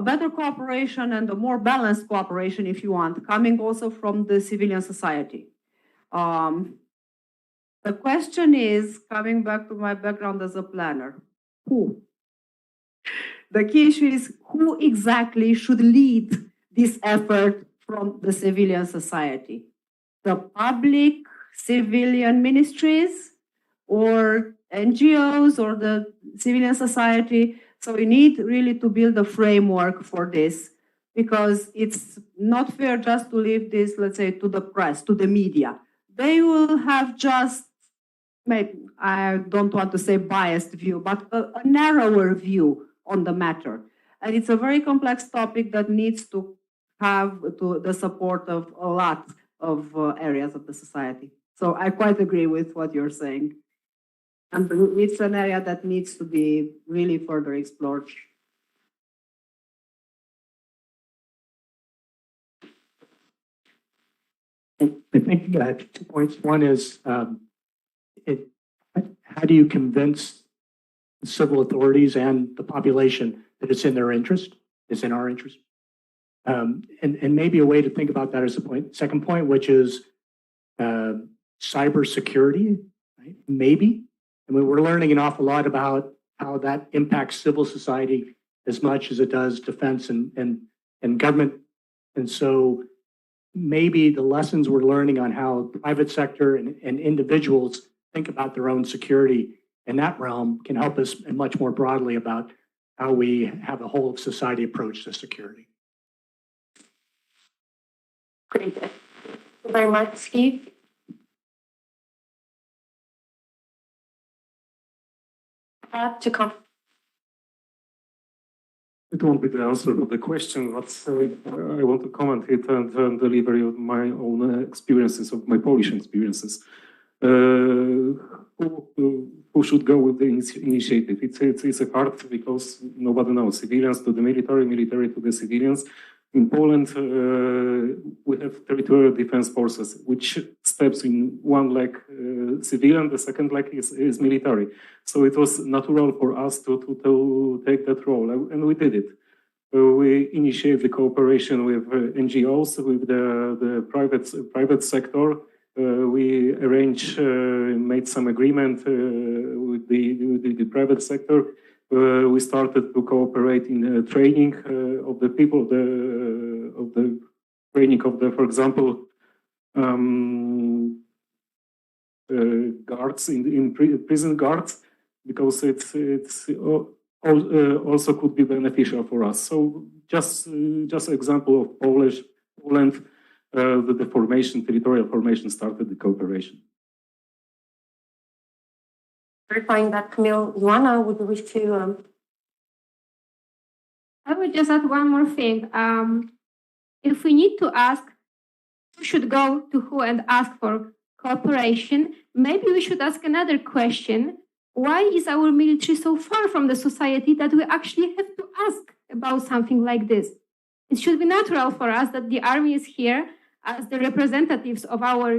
better cooperation and a more balanced cooperation, if you want, coming also from the civilian society. The question is, coming back to my background as a planner, who? The key issue is who exactly should lead this effort from the civilian society? The public civilian ministries or NGOs or the civilian society? So we need really to build a framework for this, because it's not fair just to leave this, let's say, to the press, to the media. They will have just, maybe, I don't want to say biased view, but a narrower view on the matter. And it's a very complex topic that needs to have the support of a lot of areas of the society. So I quite agree with what you're saying. And it's an area that needs to be really further explored. I think 2 points. One is, how do you convince civil authorities and the population that it's in their interest, it's in our interest? And maybe a way to think about that is the point. Second point, which is cybersecurity, right? Maybe. I mean, we're learning an awful lot about how that impacts civil society as much as it does defense and government. And so maybe the lessons we're learning on how the private sector and individuals think about their own security in that realm can help us much more broadly about how we have a whole of society approach to security. Great. Thank you very much, Steve. To come. It won't be the answer to the question, but I want to comment it and deliver you my own experiences, of my Polish experiences. Who should go with the initiative? It's a hard because nobody knows. Civilians to the military, military to the civilians. In Poland, we have territorial defense forces, which steps in one leg civilian, the second leg is military. So it was natural for us to take that role, and we did it. We initiated the cooperation with NGOs, with the private sector. We arranged, made some agreement with the private sector. We started to cooperate in training of the people, of the training of the, for example, guards in prison guards, because it's also could be beneficial for us. So just example of Poland, the formation, territorial formation started the cooperation. Verifying that, Camille, Joanna, would you wish to? I would just add one more thing. If we need to ask who should go to who and ask for cooperation, maybe we should ask another question. Why is our military so far from the society that we actually have to ask about something like this? It should be natural for us that the army is here as the representatives of our,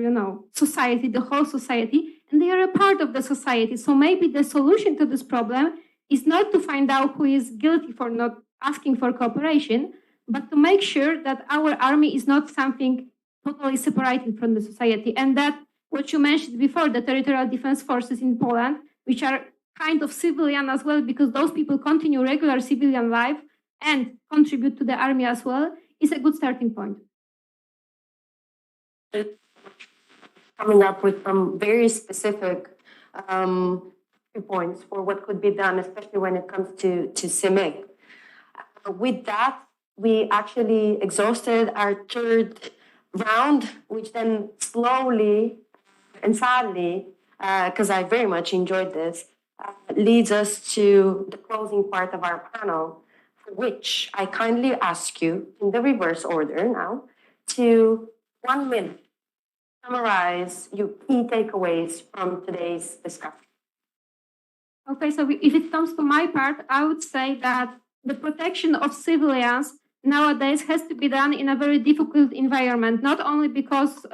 society, the whole society, and they are a part of the society. So maybe the solution to this problem is not to find out who is guilty for not asking for cooperation, but to make sure that our army is not something totally separated from the society. And that what you mentioned before, the territorial defense forces in Poland, which are kind of civilian as well, because those people continue regular civilian life and contribute to the army as well, is a good starting point. Coming up with some very specific points for what could be done, especially when it comes to CIMIC. With that, we actually exhausted our third round, which then slowly and sadly, because I very much enjoyed this, leads us to the closing part of our panel, for which I kindly ask you, in the reverse order now, to 1 minute summarize your key takeaways from today's discussion. Okay, so if it comes to my part, I would say that the protection of civilians nowadays has to be done in a very difficult environment, not only because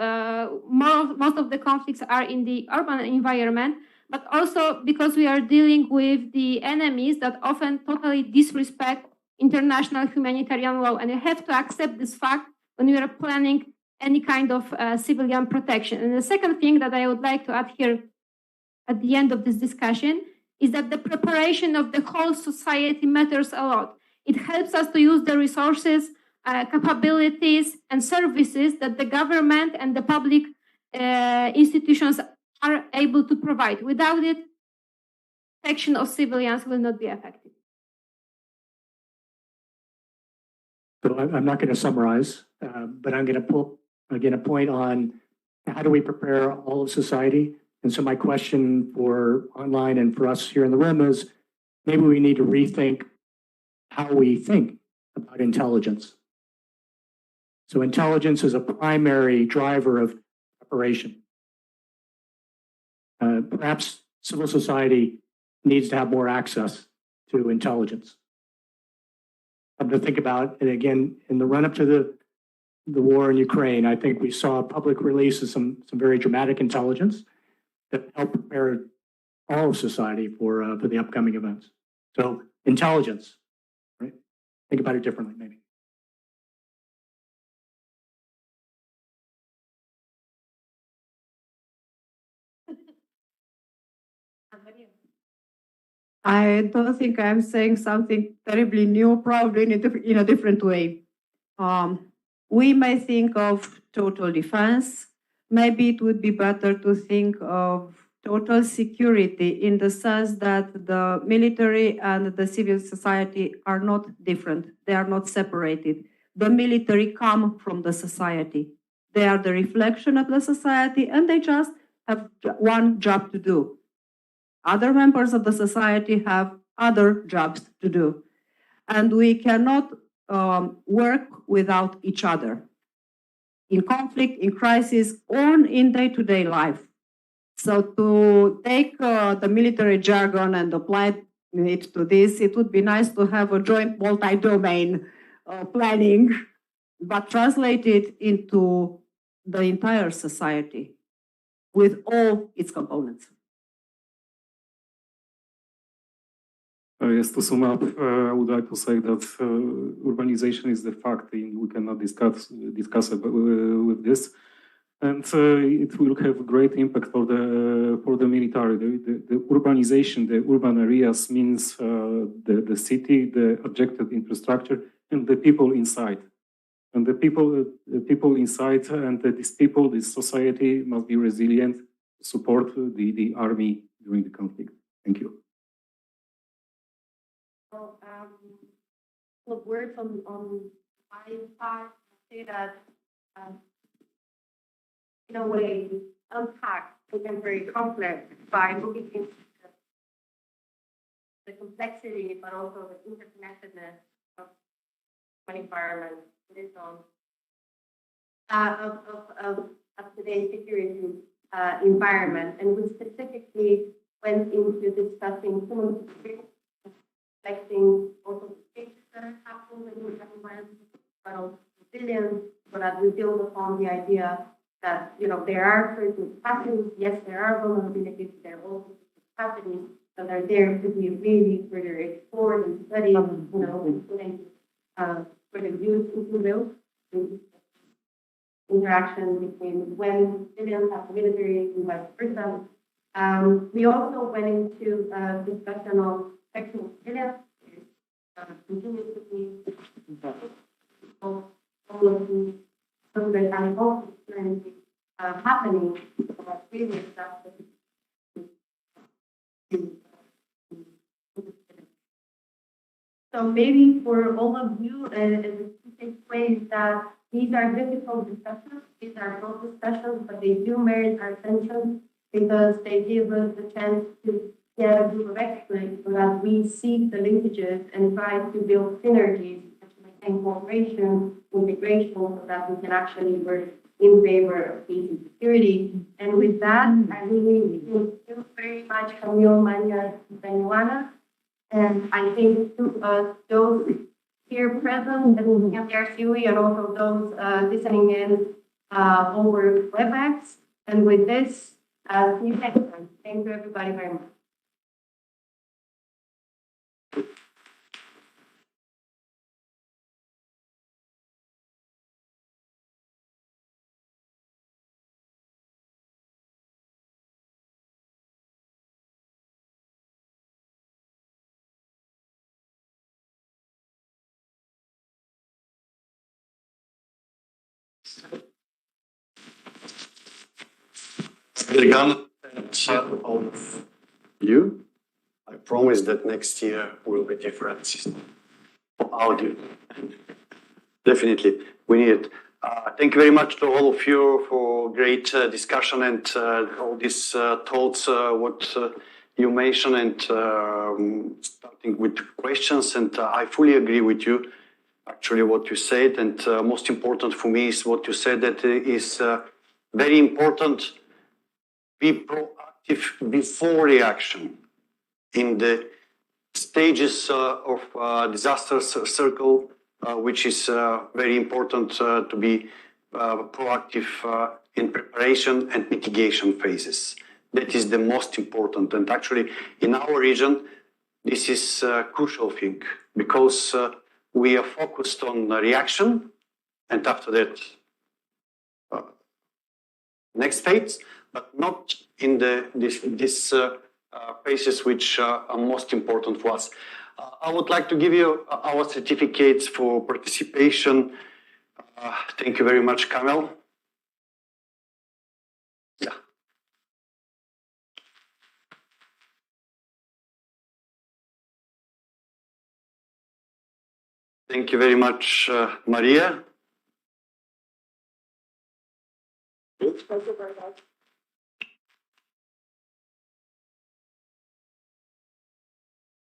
most of the conflicts are in the urban environment, but also because we are dealing with the enemies that often totally disrespect international humanitarian law. And you have to accept this fact when you are planning any kind of civilian protection. And the second thing that I would like to add here at the end of this discussion is that the preparation of the whole society matters a lot. It helps us to use the resources, capabilities, and services that the government and the public institutions are able to provide. Without it, protection of civilians will not be effective. So I'm not going to summarize, but I'm going to put again a point on how do we prepare all of society. And so my question for online and for us here in the room is maybe we need to rethink how we think about intelligence. So intelligence is a primary driver of preparation. Perhaps civil society needs to have more access to intelligence. Something to think about. And again, in the run-up to the war in Ukraine, I think we saw public release of some very dramatic intelligence that helped prepare all of society for the upcoming events. So intelligence, right? Think about it differently, maybe. I don't think I'm saying something terribly new, probably in a different way. We may think of total defense. Maybe it would be better to think of total security in the sense that the military and the civil society are not different. They are not separated. The military come from the society. They are the reflection of the society, and they just have one job to do. Other members of the society have other jobs to do. And we cannot work without each other. In conflict, in crisis, or in day-to-day life. So to take the military jargon and apply it to this, it would be nice to have a joint multi-domain planning, but translate it into the entire society with all its components. Yes, to sum up, I would like to say that urbanization is the fact, and we cannot discuss with this, and it will have a great impact for the military. The urbanization, the urban areas means the city, the objective infrastructure, and the people inside. And the people inside, and these people, this society must be resilient to support the army during the conflict. Thank you. A word on my part, say that in a way unpack contemporary conflict by looking into the complexity, but also the interconnectedness of an environment based on of today's security environment, and we specifically went into discussing human security, reflecting also the changes that are happening in the environment, but also resilience, so that we build upon the idea that, you know, there are certain capacities. Yes, there are vulnerabilities. There are also capacities that are there to be really further explored and studied, you know, including further use, if you will, the interaction between when civilians have military and vice versa. We also went into discussion of sexual surveillance, continues to be all of the some that I hope is currently happening previous stuff. So maybe for all of you, the key takeaway is that these are difficult discussions. These are broad discussions, but they do merit our attention because they give us the chance to get a group of experts so that we see the linkages and try to build synergies, and cooperation, integration, so that we can actually work in favor of peace and security. And with that, I really thank you very much, Camille, Manya, and Benuana. And I think to those here present at Cmdr Coe and also those listening in over WebEx. And with this, see you next time. Thank you, everybody, very much. Gonna tell all of you, I promise that next year will be different system for audio. Definitely, we need it. Thank you very much to all of you for great discussion and all these thoughts, what you mentioned, and starting with questions. And I fully agree with you actually what you said, and most important for me is what you said, that is very important. Be proactive before reaction in the stages of disaster circle, which is very important to be proactive in preparation and mitigation phases. That is the most important. And actually, in our region, this is a crucial thing because we are focused on reaction, and after that, next phase, but not in these phases which are most important for us. I would like to give you our certificates for participation. Thank you very much, Kamel. Yeah. Thank you very much, Maria. Thank you very much.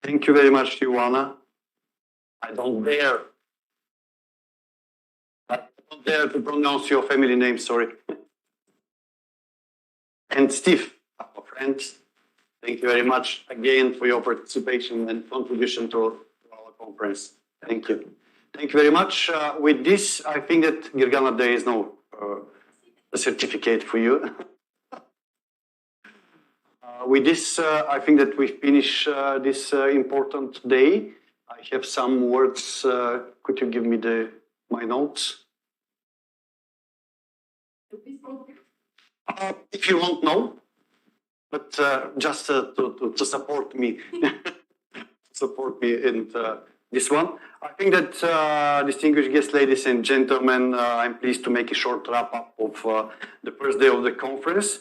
Thank you very much, Ioana. I don't dare to pronounce your family name, sorry. And Steve, our friends, thank you very much again for your participation and contribution to our conference. Thank you. Thank you very much. With this, I think that, Girgana, there is no certificate for you. With this, I think that we finish this important day. I have some words. Could you give me my notes? If you won't know, but just to support me, in this one. I think that, distinguished guests, ladies and gentlemen, I'm pleased to make a short wrap-up of the first day of the conference.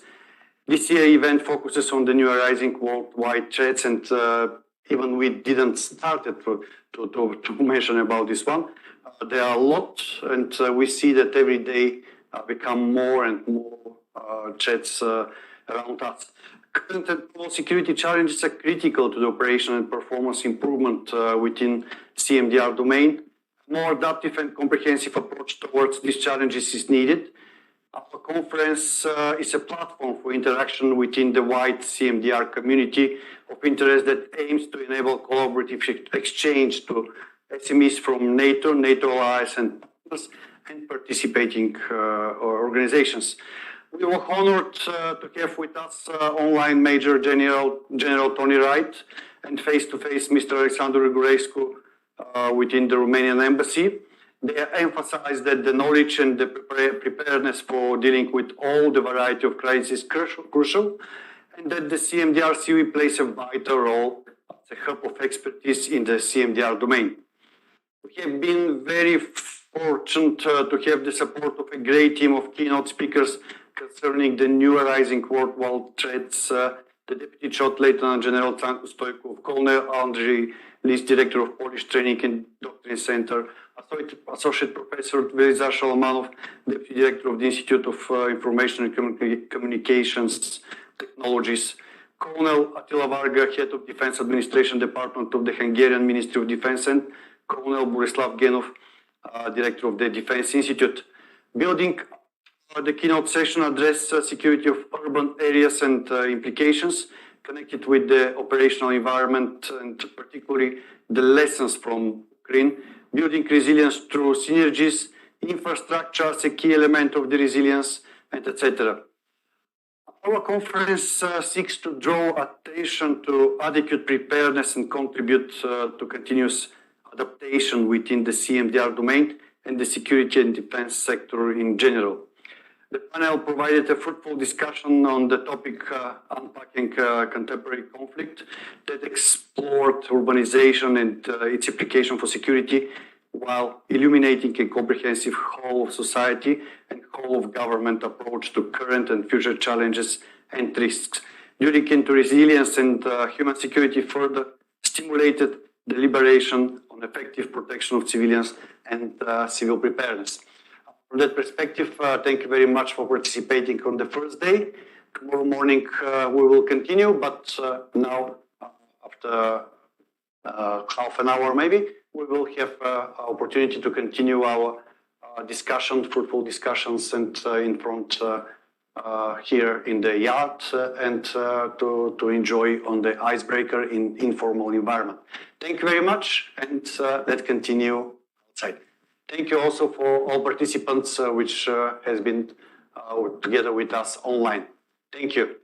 This year event focuses on the new arising worldwide threats, and even we didn't start to mention about this one. There are a lot, and we see that every day become more and more threats around us. Current and global security challenges are critical to the operation and performance improvement within CMDR domain. More adaptive and comprehensive approach towards these challenges is needed. Our conference is a platform for interaction within the wide CMDR community of interest that aims to enable collaborative exchange to SMEs from NATO, NATO Allies and Partners, and participating organizations. We were honored to have with us online Major General Tony Wright and face-to-face Mr. Alexandru Gurescu within the Romanian embassy. They emphasize that the knowledge and the preparedness for dealing with all the variety of crises is crucial, and that the CMDR COE plays a vital role as a hub of expertise in the CMDR domain. We have been very fortunate to have the support of a great team of keynote speakers concerning the new arising worldwide threats. The Deputy Chief Lieutenant General Franco Stoichkov, Colonel Andrzej Lis, Director of Polish Training and Doctrine Center, Associate Professor Veliza Shalomanov, Deputy Director of the Institute of Information and Communications Technologies, Colonel Attila Varga, Head of Defense Administration Department of the Hungarian Ministry of Defense, and Colonel Borislav Genov, Director of the Defense Institute. Building the keynote session addressed security of urban areas and implications connected with the operational environment, and particularly the lessons from Ukraine. Building resilience through synergies, infrastructure as a key element of the resilience, and etc. Our conference seeks to draw attention to adequate preparedness and contribute to continuous adaptation within the CMDR domain and the security and defense sector in general. The panel provided a fruitful discussion on the topic unpacking contemporary conflict that explored urbanization and its application for security, while illuminating a comprehensive whole of society and whole of government approach to current and future challenges and risks. Drilling into resilience and human security further stimulated deliberation on effective protection of civilians and civil preparedness. From that perspective, thank you very much for participating on the first day. Tomorrow morning we will continue, but now after half an hour maybe, we will have opportunity to continue our discussion, fruitful discussions, and in front here in the yard, and to enjoy on the icebreaker in informal environment. Thank you very much, and let's continue outside. Thank you also for all participants which has been together with us online. Thank you.